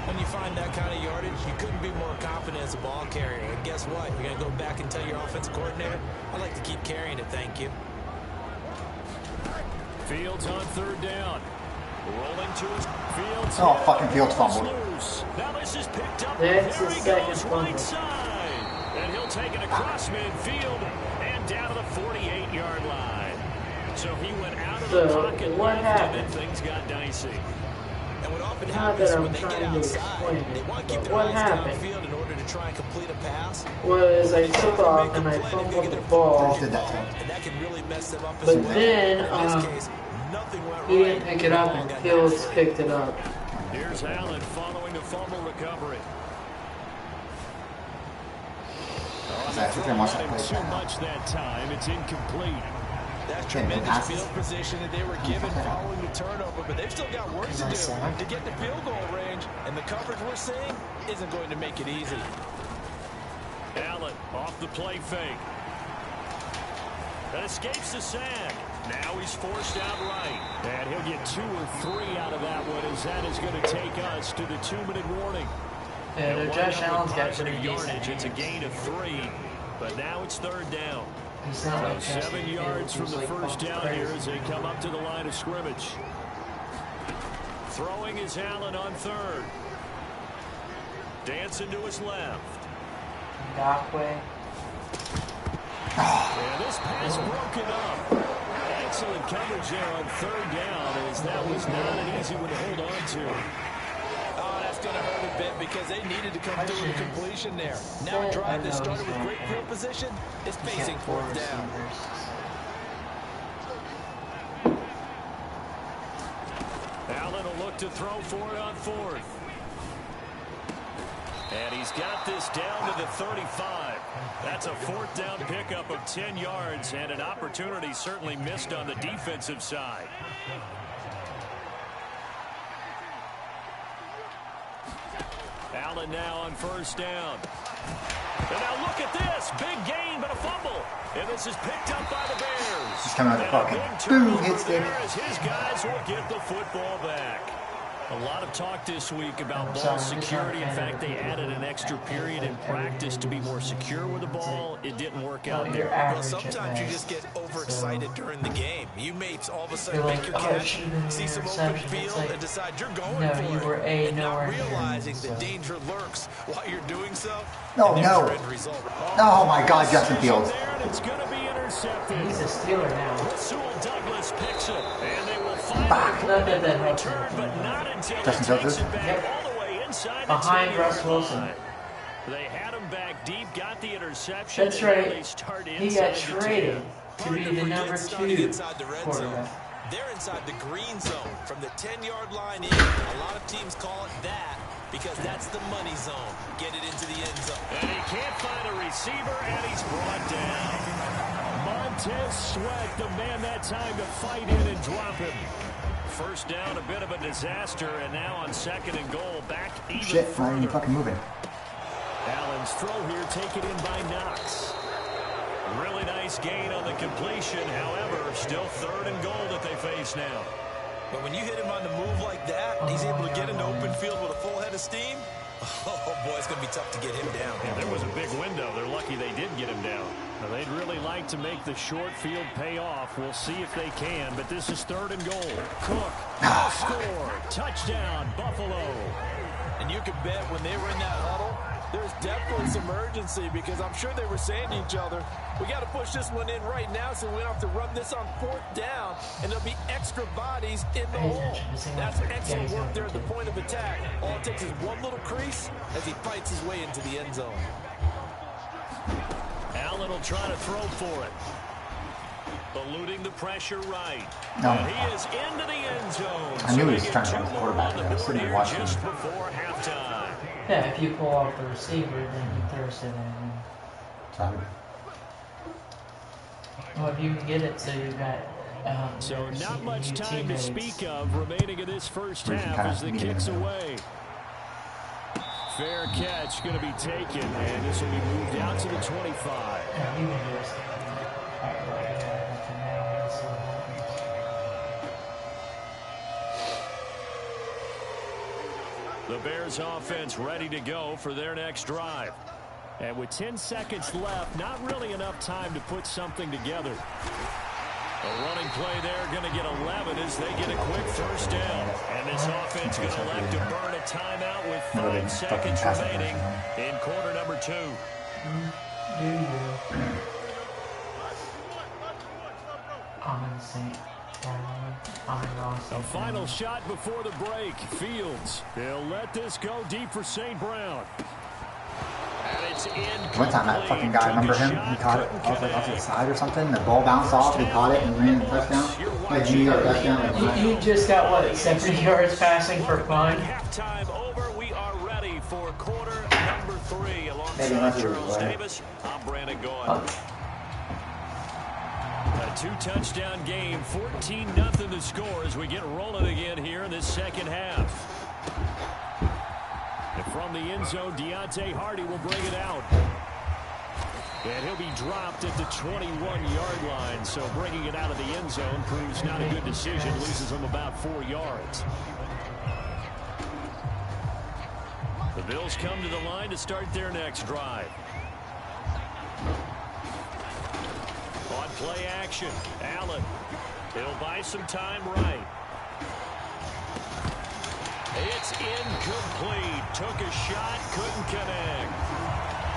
When you find that kind of yardage, you couldn't be more confident as a ball carrier. And guess what? You're going to go back and tell your offensive coordinator, I'd like to keep carrying it, thank you. Fields on 3rd down. Rolling to his Fields. Oh, fucking Fields fumbled. Now this is picked up. That's There his he second goes, fumble. right side. And he'll take it across midfield and down to the 48-yard line. So he went out of the pocket what left, happened? and then things got dicey. And what often Not happens that when I'm they get trying to outside, explain they it, want to keep but their what eyes happened downfield in order to try and complete a pass. was I took off and I fumbled the ball, Did that too. And that can really mess them up as but well. then In this case, nothing went he right. didn't pick it up and Fields picked it up. Here's Allen following the fumble recovery. I think I must have played Too that. much that time. It's incomplete. That's Okay, no tremendous passes. field position that they were given following the turnover, but they've still got work to do to get the field goal range, and the coverage we're seeing isn't going to make it easy. Allen off the play fake. That escapes the sack. Now he's forced out right. And he'll get 2 or 3 out of that one, as that is going to take us to the 2-minute warning. Yeah, And Josh one Allen's got positive pretty decent yardage. It's a hands. gain of 3, but now it's 3rd down. He's not like So 7 yards from the first down here as they come up to the line of scrimmage. Throwing is Allen on 3rd. Dancing to his left. Dockway. And this pass broken up. Excellent coverage there on 3rd down, as that was not an easy one to hold on to. Oh, that's going to hurt a bit because they needed to come through with completion there. Now a drive that started with great field position is facing 4th down. Allen will look to throw for it on 4th. And he's got this down to the 35. That's a 4th down pickup of 10 yards, and an opportunity certainly missed on the defensive side. Allen now on 1st down. And now look at this. Big gain, but a fumble. And this is picked up by the Bears. He's coming out of the And a pocket. big Boom, turnover hit stick. there as his guys will get the football back. A lot of talk this week about ball security. In fact, they added an extra period in practice to be more secure with the ball. It didn't work out there. Well, sometimes you just get overexcited during the game. You may all of a sudden make your catch, see some open field, and decide you're going for it, and not realizing that danger lurks while you're doing so. No, no. Oh my God, Justin Fields. It's going to be intercepted. He's a Steeler now. Rasul Douglas picks it, and they will finally Back. Not that that helps return, but him. not until Justin he takes Fields? it back Yep. all the way inside Behind the 10-yard Russ Wilson. line. They had him back deep, got the interception. That's and now right. They start He inside got the 10. traded to be the number 2 inside the red zone. quarterback. They're inside the green zone from the 10-yard line in. A lot of teams call it that because that's the money zone. Get it into the end zone. And he can't find a receiver, and he's brought down. Montez Sweat, the man that time to fight in and drop him. First down, a bit of a disaster, and now on 2nd and goal, back even Shit, not further. even fucking moving. Allen throw here taken in by Knox. Really nice gain on the completion. However, still 3rd and goal that they face now. But when you hit him on the move like that, he's able to get into open field with a full head of steam. Oh, boy, it's going to be tough to get him down. Yeah, there was a big window. They're lucky they did get him down. Now, they'd really like to make the short field pay off. We'll see if they can, but this is 3rd and goal. Cook, score, touchdown, Buffalo. And you can bet when they were in that huddle, there's definitely some urgency because I'm sure they were saying to each other, we got to push this one in right now so we don't have to run this on 4th down, and there'll be extra bodies in the hole. That's excellent work there at the point of attack. All it takes is one little crease as he fights his way into the end zone. Allen will try to throw for it. Eluding the pressure right. No. And he is into the end zone. I knew he was So trying to they run get the 2 more quarterback. on the I was board sitting here there watching just him. before halftime. Yeah, if you pull off the receiver, then he throws it in. Well, if you can get it, so you got. So not much new time to teammates. speak of remaining in this first half as the kick's away. Fair catch going to be taken, and this will be moved out to the 25. Yeah, you can just. The Bears offense ready to go for their next drive. And with 10 seconds left, not really enough time to put something together. A running play there going to get 11 as they get a quick first down. And this offense going to elect to burn a timeout with 5 seconds remaining in quarter number 2. A final shot before the break. Fields. He'll let this go deep for St. Brown. And it's incomplete. One time that fucking guy, remember him? He caught it off to the side or something. The ball bounced off. He caught it and ran the touchdown. Like New York touchdown. You just got what, 70 yards passing for fun? Halftime over. We are ready for quarter number 3. Alongside Charles Davis, I'm Brandon Goyle. A 2-touchdown game, 14-0 the score as we get rolling again here in this second half. And from the end zone, Deontay Hardy will bring it out. And he'll be dropped at the 21-yard line, so bringing it out of the end zone proves not a good decision, loses him about 4 yards. The Bills come to the line to start their next drive. On play action, Allen. He'll buy some time right. It's incomplete. Took a shot, couldn't connect.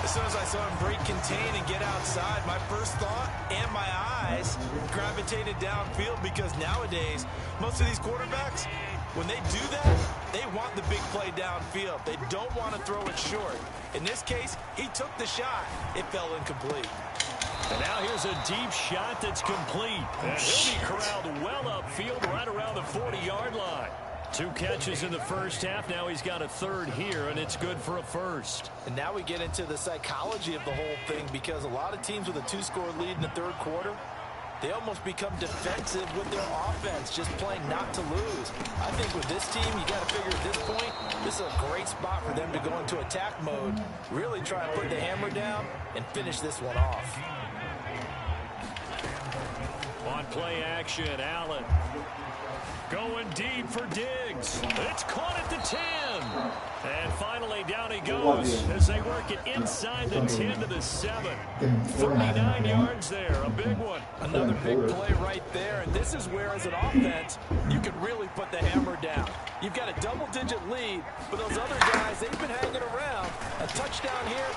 As soon as I saw him break contain and get outside, my first thought and my eyes gravitated downfield because nowadays, most of these quarterbacks, when they do that, they want the big play downfield. They don't want to throw it short. In this case, he took the shot. It fell incomplete. And now here's a deep shot that's complete. And he'll be corralled well upfield right around the 40-yard line. 2 catches in the first half. Now he's got a 3rd here, and it's good for a 1st. And now we get into the psychology of the whole thing because a lot of teams with a 2-score lead in the 3rd quarter, they almost become defensive with their offense, just playing not to lose. I think with this team, you got to figure at this point, this is a great spot for them to go into attack mode, really try and put the hammer down and finish this one off. On play action, Allen. Going deep for Diggs. It's caught at the 10. And finally down he goes as they work it inside the 10 to the 7. 39 yards there, a big one. Another big play right there, and this is where, as an offense, you can really put the hammer down. You've got a double-digit lead, but those other guys, they've been hanging around. A touchdown here.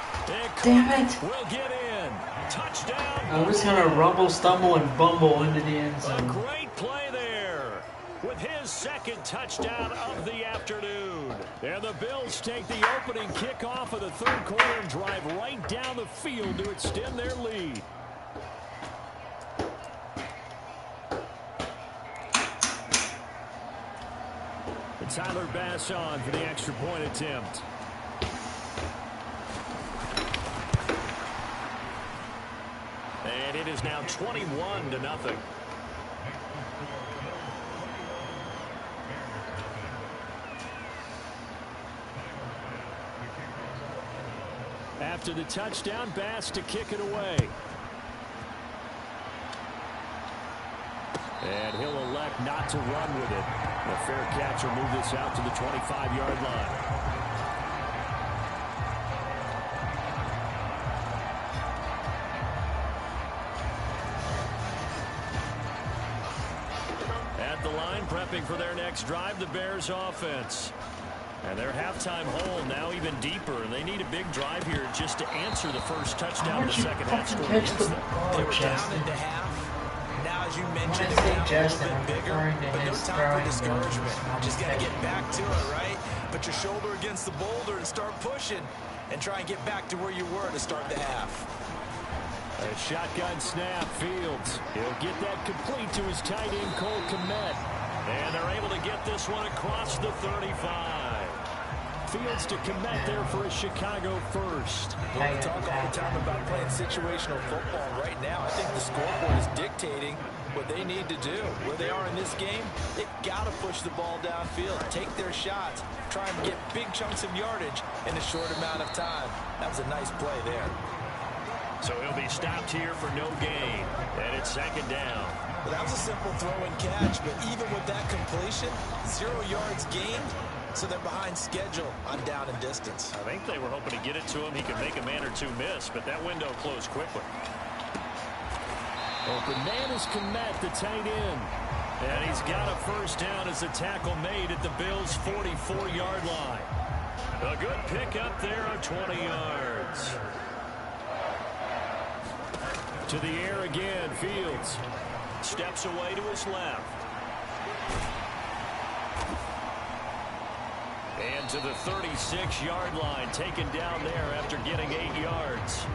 Damn it. Will get in. Touchdown. I was going to rumble, stumble, and bumble into the end A zone. great play there with his 2nd touchdown of the afternoon. And the Bills take the opening kickoff of the 3rd quarter and drive right down the field to extend their lead. And Tyler Bass on for the extra point attempt. And it is now 21-0. After the touchdown, Bass to kick it away. And he'll elect not to run with it. The fair catch will move this out to the 25-yard line. At the line, prepping for their next drive, the Bears offense. And their halftime hole now even deeper, and they need a big drive here just to answer the first touchdown in the second half score against them. They were down into half. Now, as you mentioned, they're down a little bit bigger, but no time for discouragement. Just got to get back to it, right? Put your shoulder against the boulder and start pushing, and try and get back to where you were to start the half. A shotgun snap, Fields. He'll get that complete to his tight end, Cole Kmet. And they're able to get this one across the 35. Fields to Kmet there for a Chicago first. We talk all the time about playing situational football. Right now, I think the scoreboard is dictating what they need to do. Where they are in this game, they've got to push the ball downfield, take their shots, try and get big chunks of yardage in a short amount of time. That was a nice play there. So he'll be stopped here for no gain. And it's second down. Well, that was a simple throw and catch, but even with that completion, 0 yards gained, so they're behind schedule on down and distance. I think they were hoping to get it to him. He could make a man or two miss, but that window closed quickly. Open man is Kmet, the tight end. And he's got a first down as the tackle made at the Bills' 44-yard line. A good pickup there of 20 yards. To the air again, Fields. Steps away to his left. And to the 36-yard line, taken down there after getting 8 yards.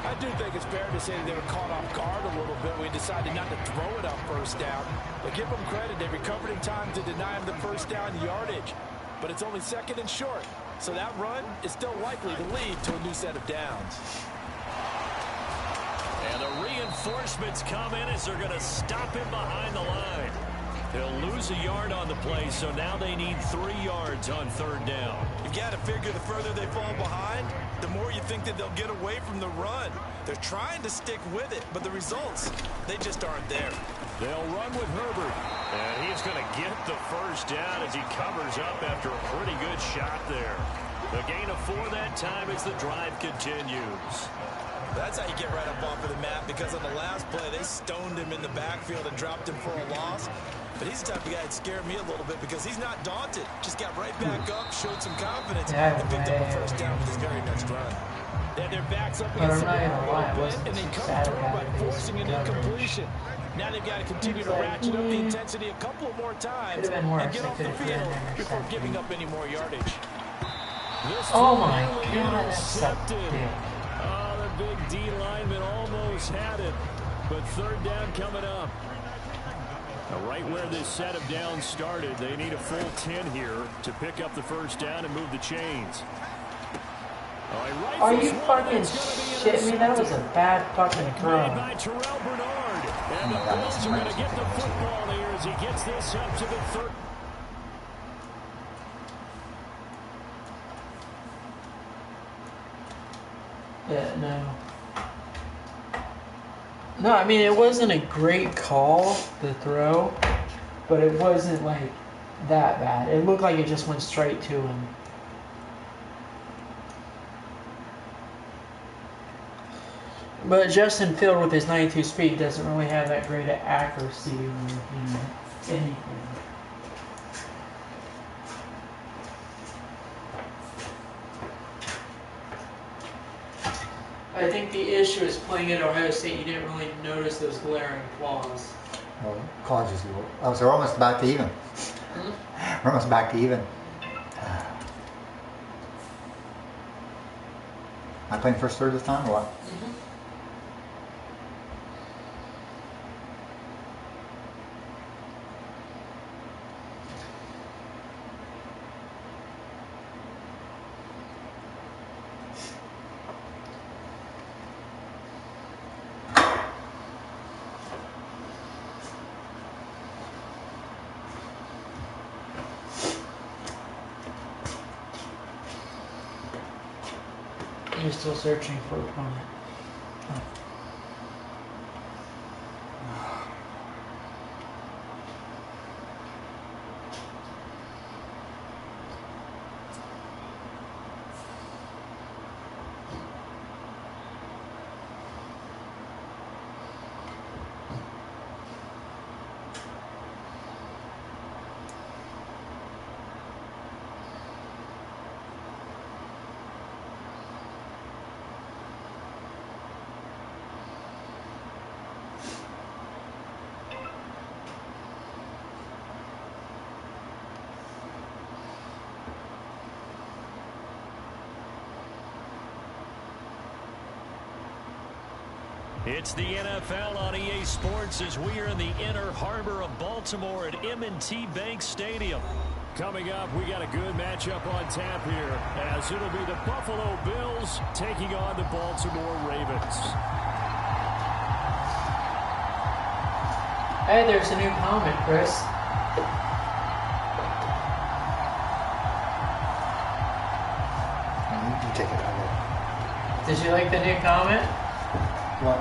I do think it's fair to say that they were caught off guard a little bit. We decided not to throw it on first down. But give them credit. They recovered in time to deny him the first down yardage. But it's only second and short. So that run is still likely to lead to a new set of downs. And the reinforcements come in as they're going to stop him behind the line. They'll lose a yard on the play, so now they need 3 yards on third down. You've got to figure the further they fall behind, the more you think that they'll get away from the run. They're trying to stick with it, but the results, they just aren't there. They'll run with Herbert. And he's going to get the first down as he covers up after a pretty good shot there. The gain of 4 that time as the drive continues. That's how you get right up off of the map, because on the last play, they stoned him in the backfield and dropped him for a loss. But he's the type of guy that scared me a little bit because he's not daunted. Just got right back up, showed some confidence, and picked up a first down with his very next run. They had their backs up against the wall a little bit, and they come through by forcing an incompletion. Now they've got to continue to ratchet up the intensity a couple more times and get off the field before giving up any more yardage. Oh my God, that's intercepted. Oh, the big D lineman almost had it, but third down coming up. Now, right where this set of downs started, they need a full 10 here to pick up the first down and move the chains. Are you fucking shitting me? That was a bad fucking throw. Made by Terrell Bernard. And the Bills are going to get the football here as he gets this up to the third. Yeah, no. No, I mean, it wasn't a great call, the throw, but it wasn't, like, that bad. It looked like it just went straight to him. But Justin Field, with his 92 speed, doesn't really have that great accuracy or, anything. I think the issue is playing at Ohio State, you didn't really notice those glaring flaws. Well, college is low. Oh, so we're almost back to even. We're almost back to even. Am I playing first third this time or what? Mm-hmm. You're still searching for opponent. Oh. It's the NFL on EA Sports as we are in the inner harbor of Baltimore at M&T Bank Stadium. Coming up, we got a good matchup on tap here as it'll be the Buffalo Bills taking on the Baltimore Ravens. Hey, there's a new comment, Chris. You take it over. Did you like the new comment? What?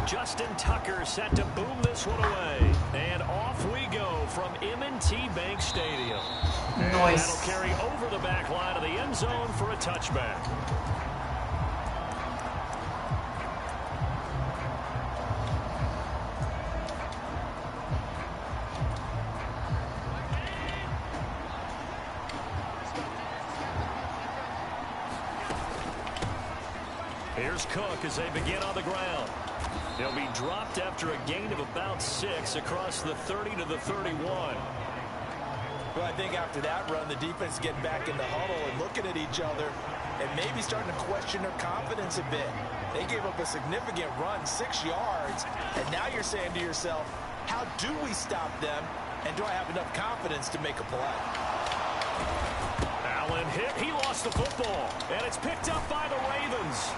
Justin Tucker set to boom this one away. And off we go from M&T Bank Stadium. Nice. That'll carry over the back line of the end zone for a touchback. Here's Cook as they begin on the ground. He'll be dropped after a gain of about 6 across the 30 to the 31. Well, I think after that run, the defense is getting back in the huddle and looking at each other and maybe starting to question their confidence a bit. They gave up a significant run, 6 yards, and now you're saying to yourself, how do we stop them, and do I have enough confidence to make a play? Allen hit. He lost the football, and it's picked up by the Ravens.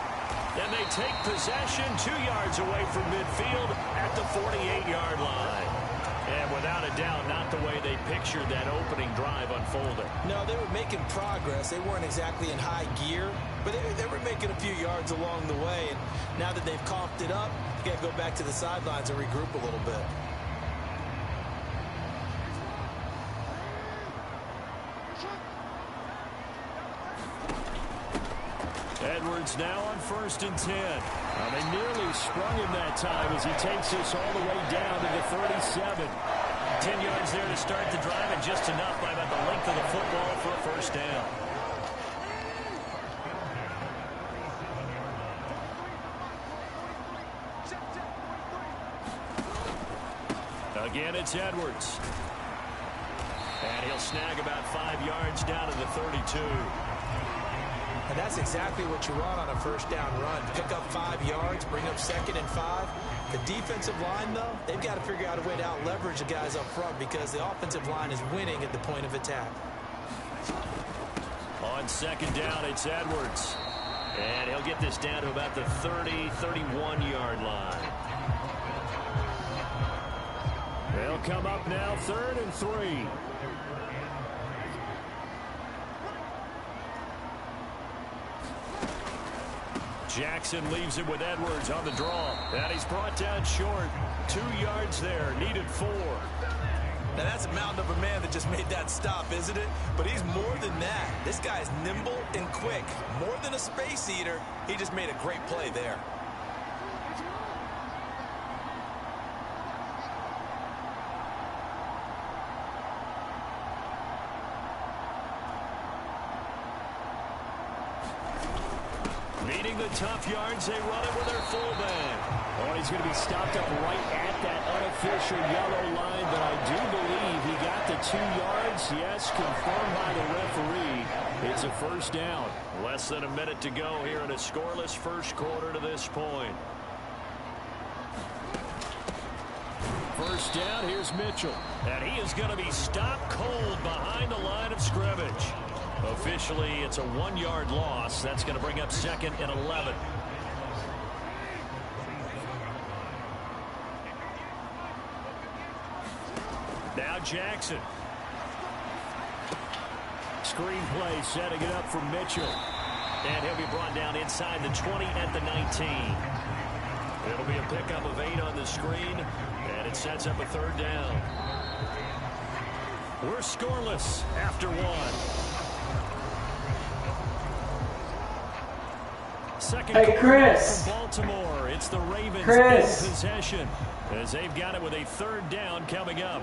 And they take possession 2 yards away from midfield at the 48-yard line. And without a doubt, not the way they pictured that opening drive unfolding. No, they were making progress. They weren't exactly in high gear, but they were making a few yards along the way. And now that they've coughed it up, you got to go back to the sidelines and regroup a little bit. Edwards now on 1st and 10. Well, they nearly sprung him that time as he takes this all the way down to the 37. 10 yards there to start the drive, and just enough by about the length of the football for a first down. Again, it's Edwards. And he'll snag about 5 yards down to the 32. And that's exactly what you want on a first down run. Pick up 5 yards, bring up 2nd and 5. The defensive line, though, they've got to figure out a way to out-leverage the guys up front because the offensive line is winning at the point of attack. On 2nd down, it's Edwards. And he'll get this down to about the 30, 31-yard line. They'll come up now 3rd and 3. Jackson leaves it with Edwards on the draw. And he's brought down short. 2 yards there, needed 4. Now that's a mountain of a man that just made that stop, isn't it? But he's more than that. This guy's nimble and quick. More than a space eater, he just made a great play there. Needing the tough yards, they run it with their fullback. Oh, he's going to be stopped up right at that unofficial yellow line, but I do believe he got the 2 yards. Yes, confirmed by the referee. It's a first down. Less than a minute to go here in a scoreless first quarter to this point. First down, here's Mitchell. And he is going to be stopped cold behind the line of scrimmage. Officially, it's a 1-yard loss. That's going to bring up 2nd and 11. Now Jackson. screenplay setting it up for Mitchell. And he'll be brought down inside the 20 at the 19. It'll be a pickup of 8 on the screen, and it sets up a 3rd down. We're scoreless after 1. Second Hey, Chris. from Baltimore. It's the Ravens Chris. in possession as they've got it with a 3rd down coming up.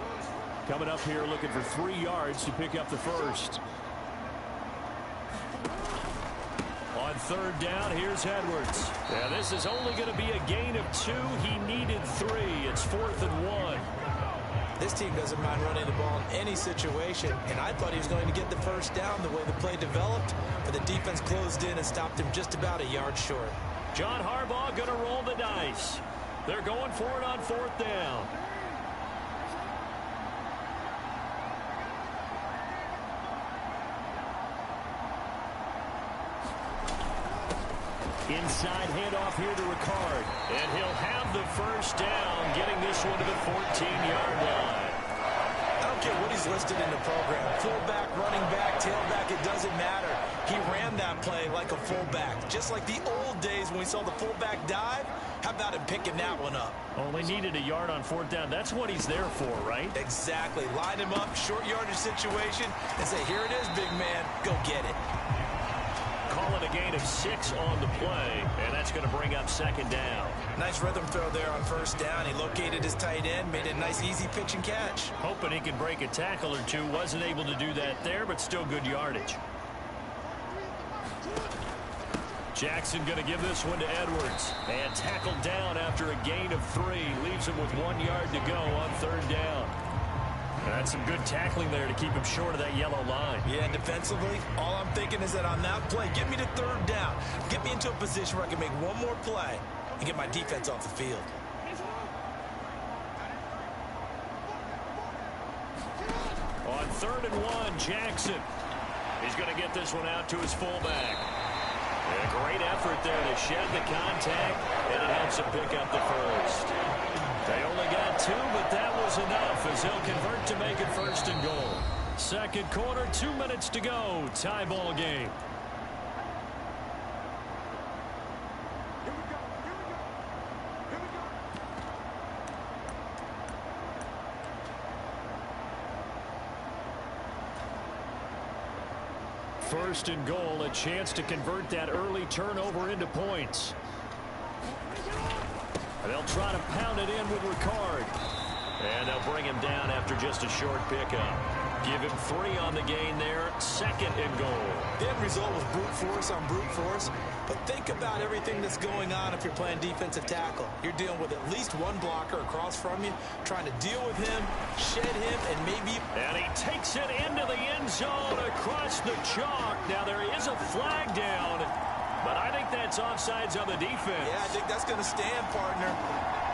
Coming up here looking for 3 yards to pick up the first. On 3rd down, here's Edwards. Now this is only going to be a gain of 2. He needed 3. It's 4th and 1. This team doesn't mind running the ball in any situation, and I thought he was going to get the first down the way the play developed, but the defense closed in and stopped him just about a yard short. John Harbaugh going to roll the dice. They're going for it on 4th down. Inside handoff here to Ricard. And he'll have the first down, getting this one to the 14-yard line. I don't care what he's listed in the program. Fullback, running back, tailback, it doesn't matter. He ran that play like a fullback. Just like the old days when we saw the fullback dive. How about him picking that one up? Only needed a yard on 4th down. That's what he's there for, right? Exactly. Line him up, short yardage situation, and say, here it is, big man. Go get it. Call it a gain of 6 on the play, and that's going to bring up 2nd down. Nice rhythm throw there on 1st down. He located his tight end, made a nice easy pitch and catch. Hoping he could break a tackle or 2. Wasn't able to do that there, but still good yardage. Jackson going to give this one to Edwards. And tackled down after a gain of 3. Leaves him with 1 yard to go on 3rd down. That's some good tackling there to keep him short of that yellow line. Yeah, and defensively, all I'm thinking is that on that play, get me to 3rd down. Get me into a position where I can make one more play and get my defense off the field. On 3rd and 1, Jackson. He's going to get this one out to his fullback. A great effort there to shed the contact, and it helps him pick up the first. They only got 2, but that was enough as he'll convert to make it 1st and goal. 2nd quarter, 2 minutes to go. Tie ball game. First and goal, a chance to convert that early turnover into points. And they'll try to pound it in with Ricard. And they'll bring him down after just a short pickup. Give him 3 on the gain there. 2nd and goal. The end result was brute force on brute force. But think about everything that's going on if you're playing defensive tackle. You're dealing with at least one blocker across from you, trying to deal with him, shed him, and maybe... And he takes it into the end zone across the chalk. Now there is a flag down, but I think that's offsides on the defense. Yeah, I think that's going to stand, partner.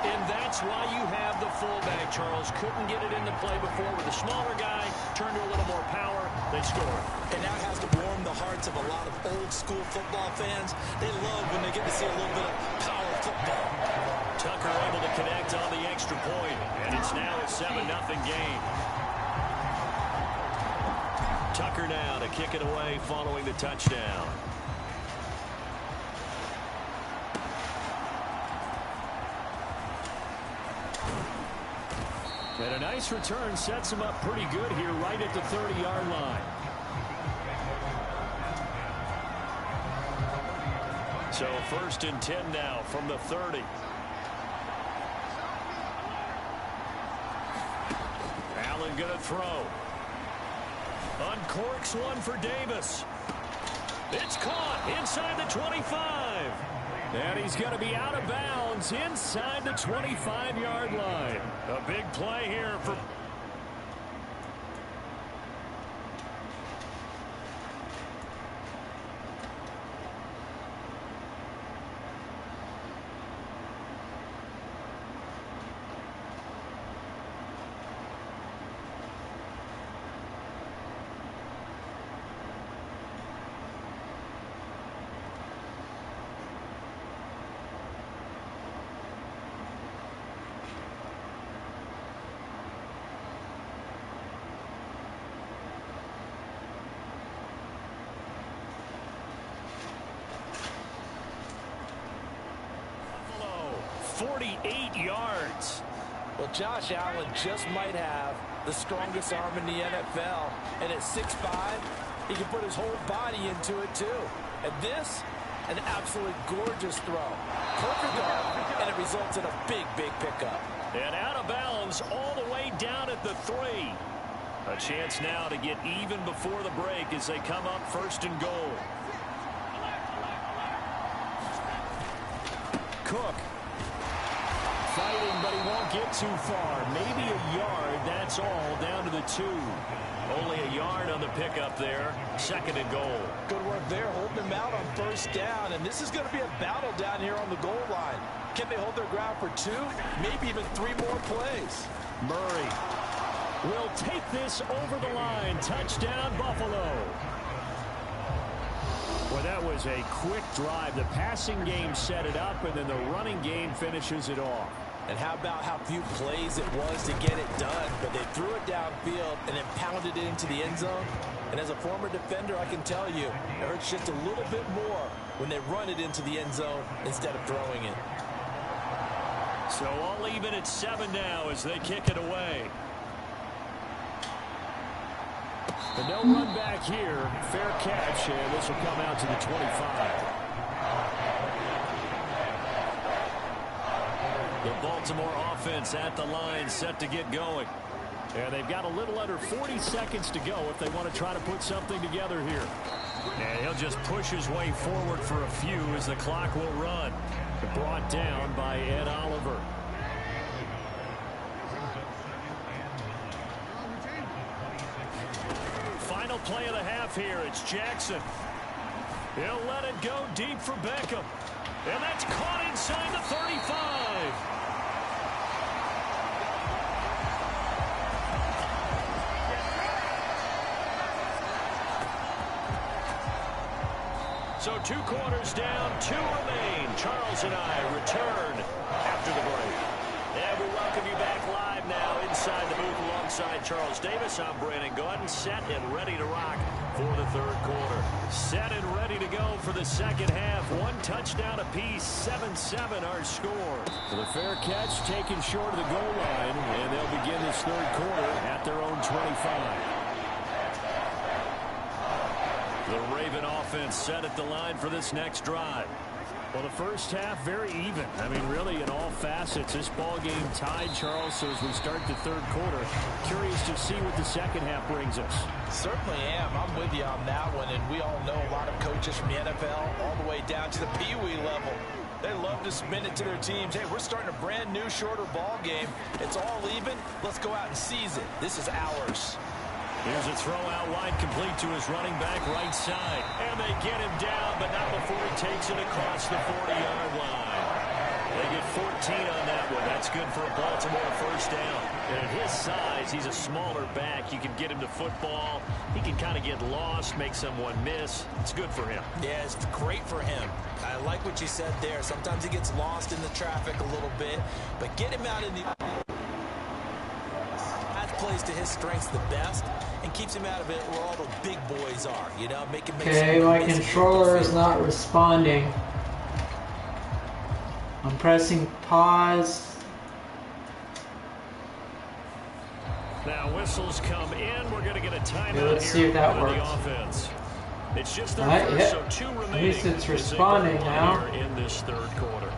And that's why you have the fullback, Charles. Couldn't get it into play before with a smaller guy. Turned to a little more power. They scored. And that has to warm the hearts of a lot of old-school football fans. They love when they get to see a little bit of power football. Tucker able to connect on the extra point, and it's now a 7-0 game. Tucker now to kick it away following the touchdown. And a nice return sets him up pretty good here right at the 30-yard line. So 1st and 10 now from the 30. Allen going to throw. Uncorks one for Davis. It's caught inside the 25. And he's going to be out of bounds inside the 25-yard line. A big play here for... 48 yards. Well, Josh Allen just might have the strongest arm in the NFL. And at 6'5", he can put his whole body into it, too. And this, an absolutely gorgeous throw. Perfect arm, and it results in a big, big pickup. And out of bounds all the way down at the 3. A chance now to get even before the break as they come up 1st and goal. Cook. Fighting, but he won't get too far. Maybe a yard, that's all, down to the 2. Only a yard on the pickup there. 2nd and goal. Good work there, holding him out on 1st down. And this is going to be a battle down here on the goal line. Can they hold their ground for 2? Maybe even 3 more plays. Murray will take this over the line. Touchdown, Buffalo. Well, that was a quick drive. The passing game set it up, and then the running game finishes it off. And how about how few plays it was to get it done? But they threw it downfield and then pounded it into the end zone. And as a former defender, I can tell you, it hurts just a little bit more when they run it into the end zone instead of throwing it. So all even at 7 now as they kick it away. The no run back here. Fair catch, and this will come out to the 25. The Baltimore offense at the line set to get going. And they've got a little under 40 seconds to go if they want to try to put something together here. And he'll just push his way forward for a few as the clock will run. Brought down by Ed Oliver. Final play of the half here. It's Jackson. He'll let it go deep for Beckham. And that's caught inside the 35. So 2 quarters down, 2 remain. Charles and I return after the break. And we welcome you back live now inside the booth alongside Charles Davis. I'm Brandon Gordon, set and ready to rock for the 3rd quarter. Set and ready to go for the 2nd half. 1 touchdown apiece, 7-7 our score. So the fair catch taken short of the goal line, and they'll begin this 3rd quarter at their own 25. The Raven offense set at the line for this next drive. Well, the first half, very even. I mean, really, in all facets, this ball game tied, Charles. So as we start the 3rd quarter, curious to see what the 2nd half brings us. Certainly am. I'm with you on that one. And we all know a lot of coaches from the NFL all the way down to the Pee Wee level. They love to spin it to their teams. Hey, we're starting a brand new, shorter ball game. It's all even. Let's go out and seize it. This is ours. Here's a throw out wide, complete to his running back right side. And they get him down, but not before he takes it across the 40-yard line. They get 14 on that one. That's good for a Baltimore 1st down. And at his size, he's a smaller back. You can get him to football. He can kind of get lost, make someone miss. It's good for him. Yeah, it's great for him. I like what you said there. Sometimes he gets lost in the traffic a little bit, but get him out in the... That plays to his strengths the best and keeps him out of it where all the big boys are, you know, make Okay, my controller is not responding. I'm pressing pause. Now whistles come in. We're going to get a timeout here. Let's see if that works. The offense. It's just their Right, first, so 2 remaining. At least it's responding now. In this 3rd quarter.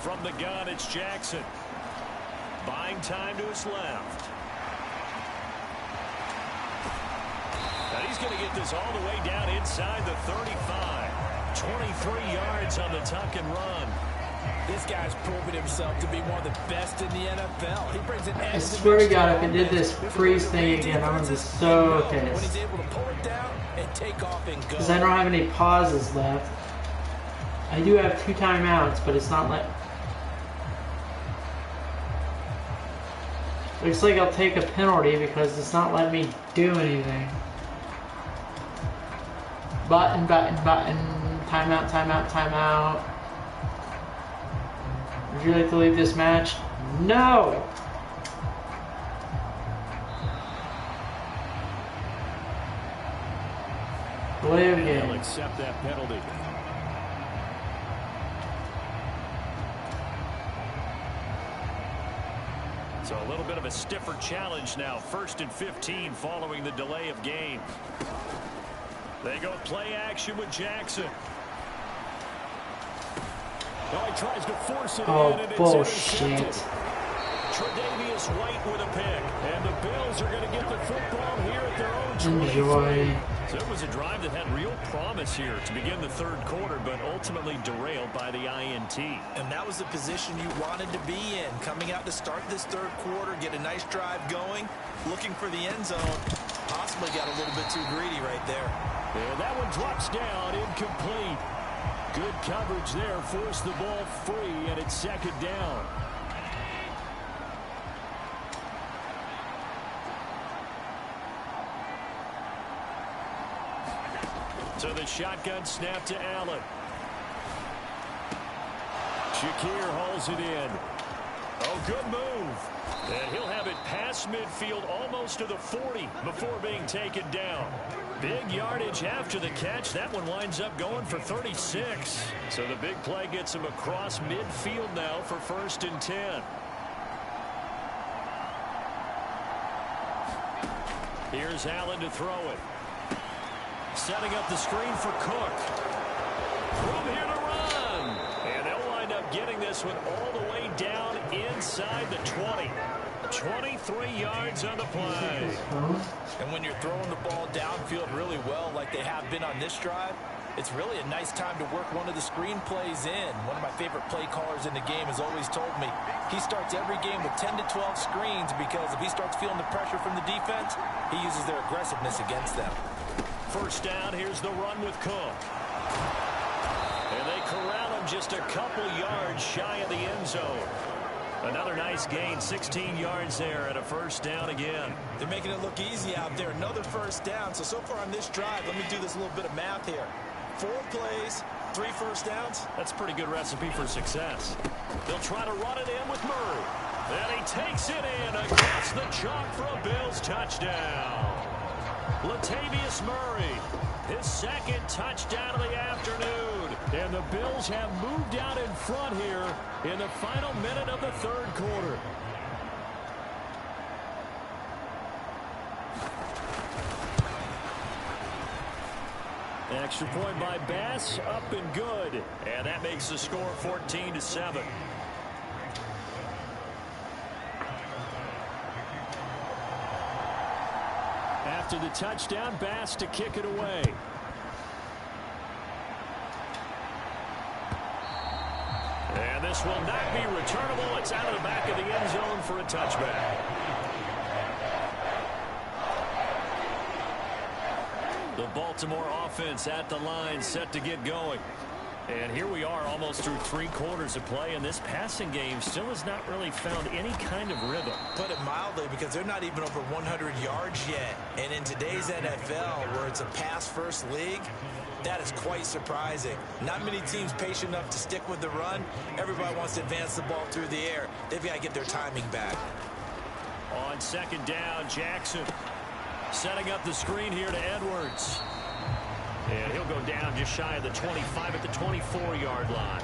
From the gun, it's Jackson. Buying time to his left. And he's going to get this all the way down inside the 35. 23 yards on the tuck and run. This guy's proven himself to be one of the best in the NFL. He brings an I swear to God, if it did this freeze thing again, I'm going to be so when pissed. he's able to pull it down and take off and go. Because I don't have any pauses left. I do have 2 timeouts, but it's not like... Looks like I'll take a penalty because it's not letting me do anything. Button, button, button. Timeout, timeout, timeout. Would you like to leave this match? No! Blue He'll game. accept that penalty. So a little bit of a stiffer challenge now. 1st and 15 following the delay of game. They go play action with Jackson. Now he tries to force it in, and it's intercepted. Tre'Davious White with a pick. And the Bills are going to get the football here at their own 23. So it was a drive that had real promise here to begin the third quarter, but ultimately derailed by the INT. And that was the position you wanted to be in. Coming out to start this third quarter, get a nice drive going, looking for the end zone. Possibly got a little bit too greedy right there. And that one drops down, incomplete. Good coverage there, forced the ball free, and it's 2nd down. So the shotgun snap to Allen. Shakir hauls it in. Oh, good move. And he'll have it past midfield almost to the 40 before being taken down. Big yardage after the catch. That one winds up going for 36. So the big play gets him across midfield now for 1st and 10. Here's Allen to throw it. Setting up the screen for Cook. Room here to run. And they'll wind up getting this one all the way down inside the 20. 23 yards on the play. And when you're throwing the ball downfield really well like they have been on this drive, it's really a nice time to work one of the screen plays in. One of my favorite play callers in the game has always told me he starts every game with 10 to 12 screens because if he starts feeling the pressure from the defense, he uses their aggressiveness against them. 1st down, here's the run with Cook. And they corral him just a couple yards shy of the end zone. Another nice gain, 16 yards there and a 1st down again. They're making it look easy out there. Another 1st down. So far on this drive, let me do this little bit of math here. 4 plays, 3 1st downs. That's a pretty good recipe for success. They'll try to run it in with Murray. And he takes it in across the chalk for a Bills touchdown. Latavius Murray, his 2nd touchdown of the afternoon. And the Bills have moved out in front here in the final minute of the 3rd quarter. Extra point by Bass, up and good. And that makes the score 14-7. After the touchdown, Bass to kick it away. And this will not be returnable. It's out of the back of the end zone for a touchback. The Baltimore offense at the line, set to get going. And here we are almost through 3 quarters of play, and this passing game still has not really found any kind of rhythm. Put it mildly, because they're not even over 100 yards yet. And in today's NFL, where it's a pass-first league, that is quite surprising. Not many teams patient enough to stick with the run. Everybody wants to advance the ball through the air. They've got to get their timing back. On 2nd down, Jackson setting up the screen here to Edwards. And he'll go down just shy of the 25 at the 24-yard line.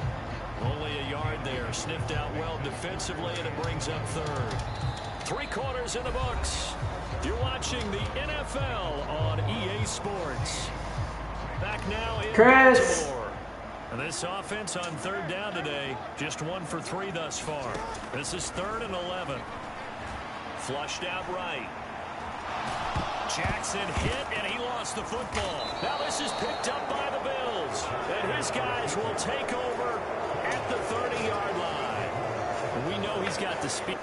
Only a yard there. Sniffed out well defensively, and it brings up 3rd. 3 quarters in the books. You're watching the NFL on EA Sports. Back now in Baltimore. And this offense on 3rd down today, just 1 for 3 thus far. This is 3rd and 11. Flushed out right. Jackson hit, and he lost the football. Now this is picked up by the Bills. And his guys will take over at the 30-yard line. We know he's got the speed.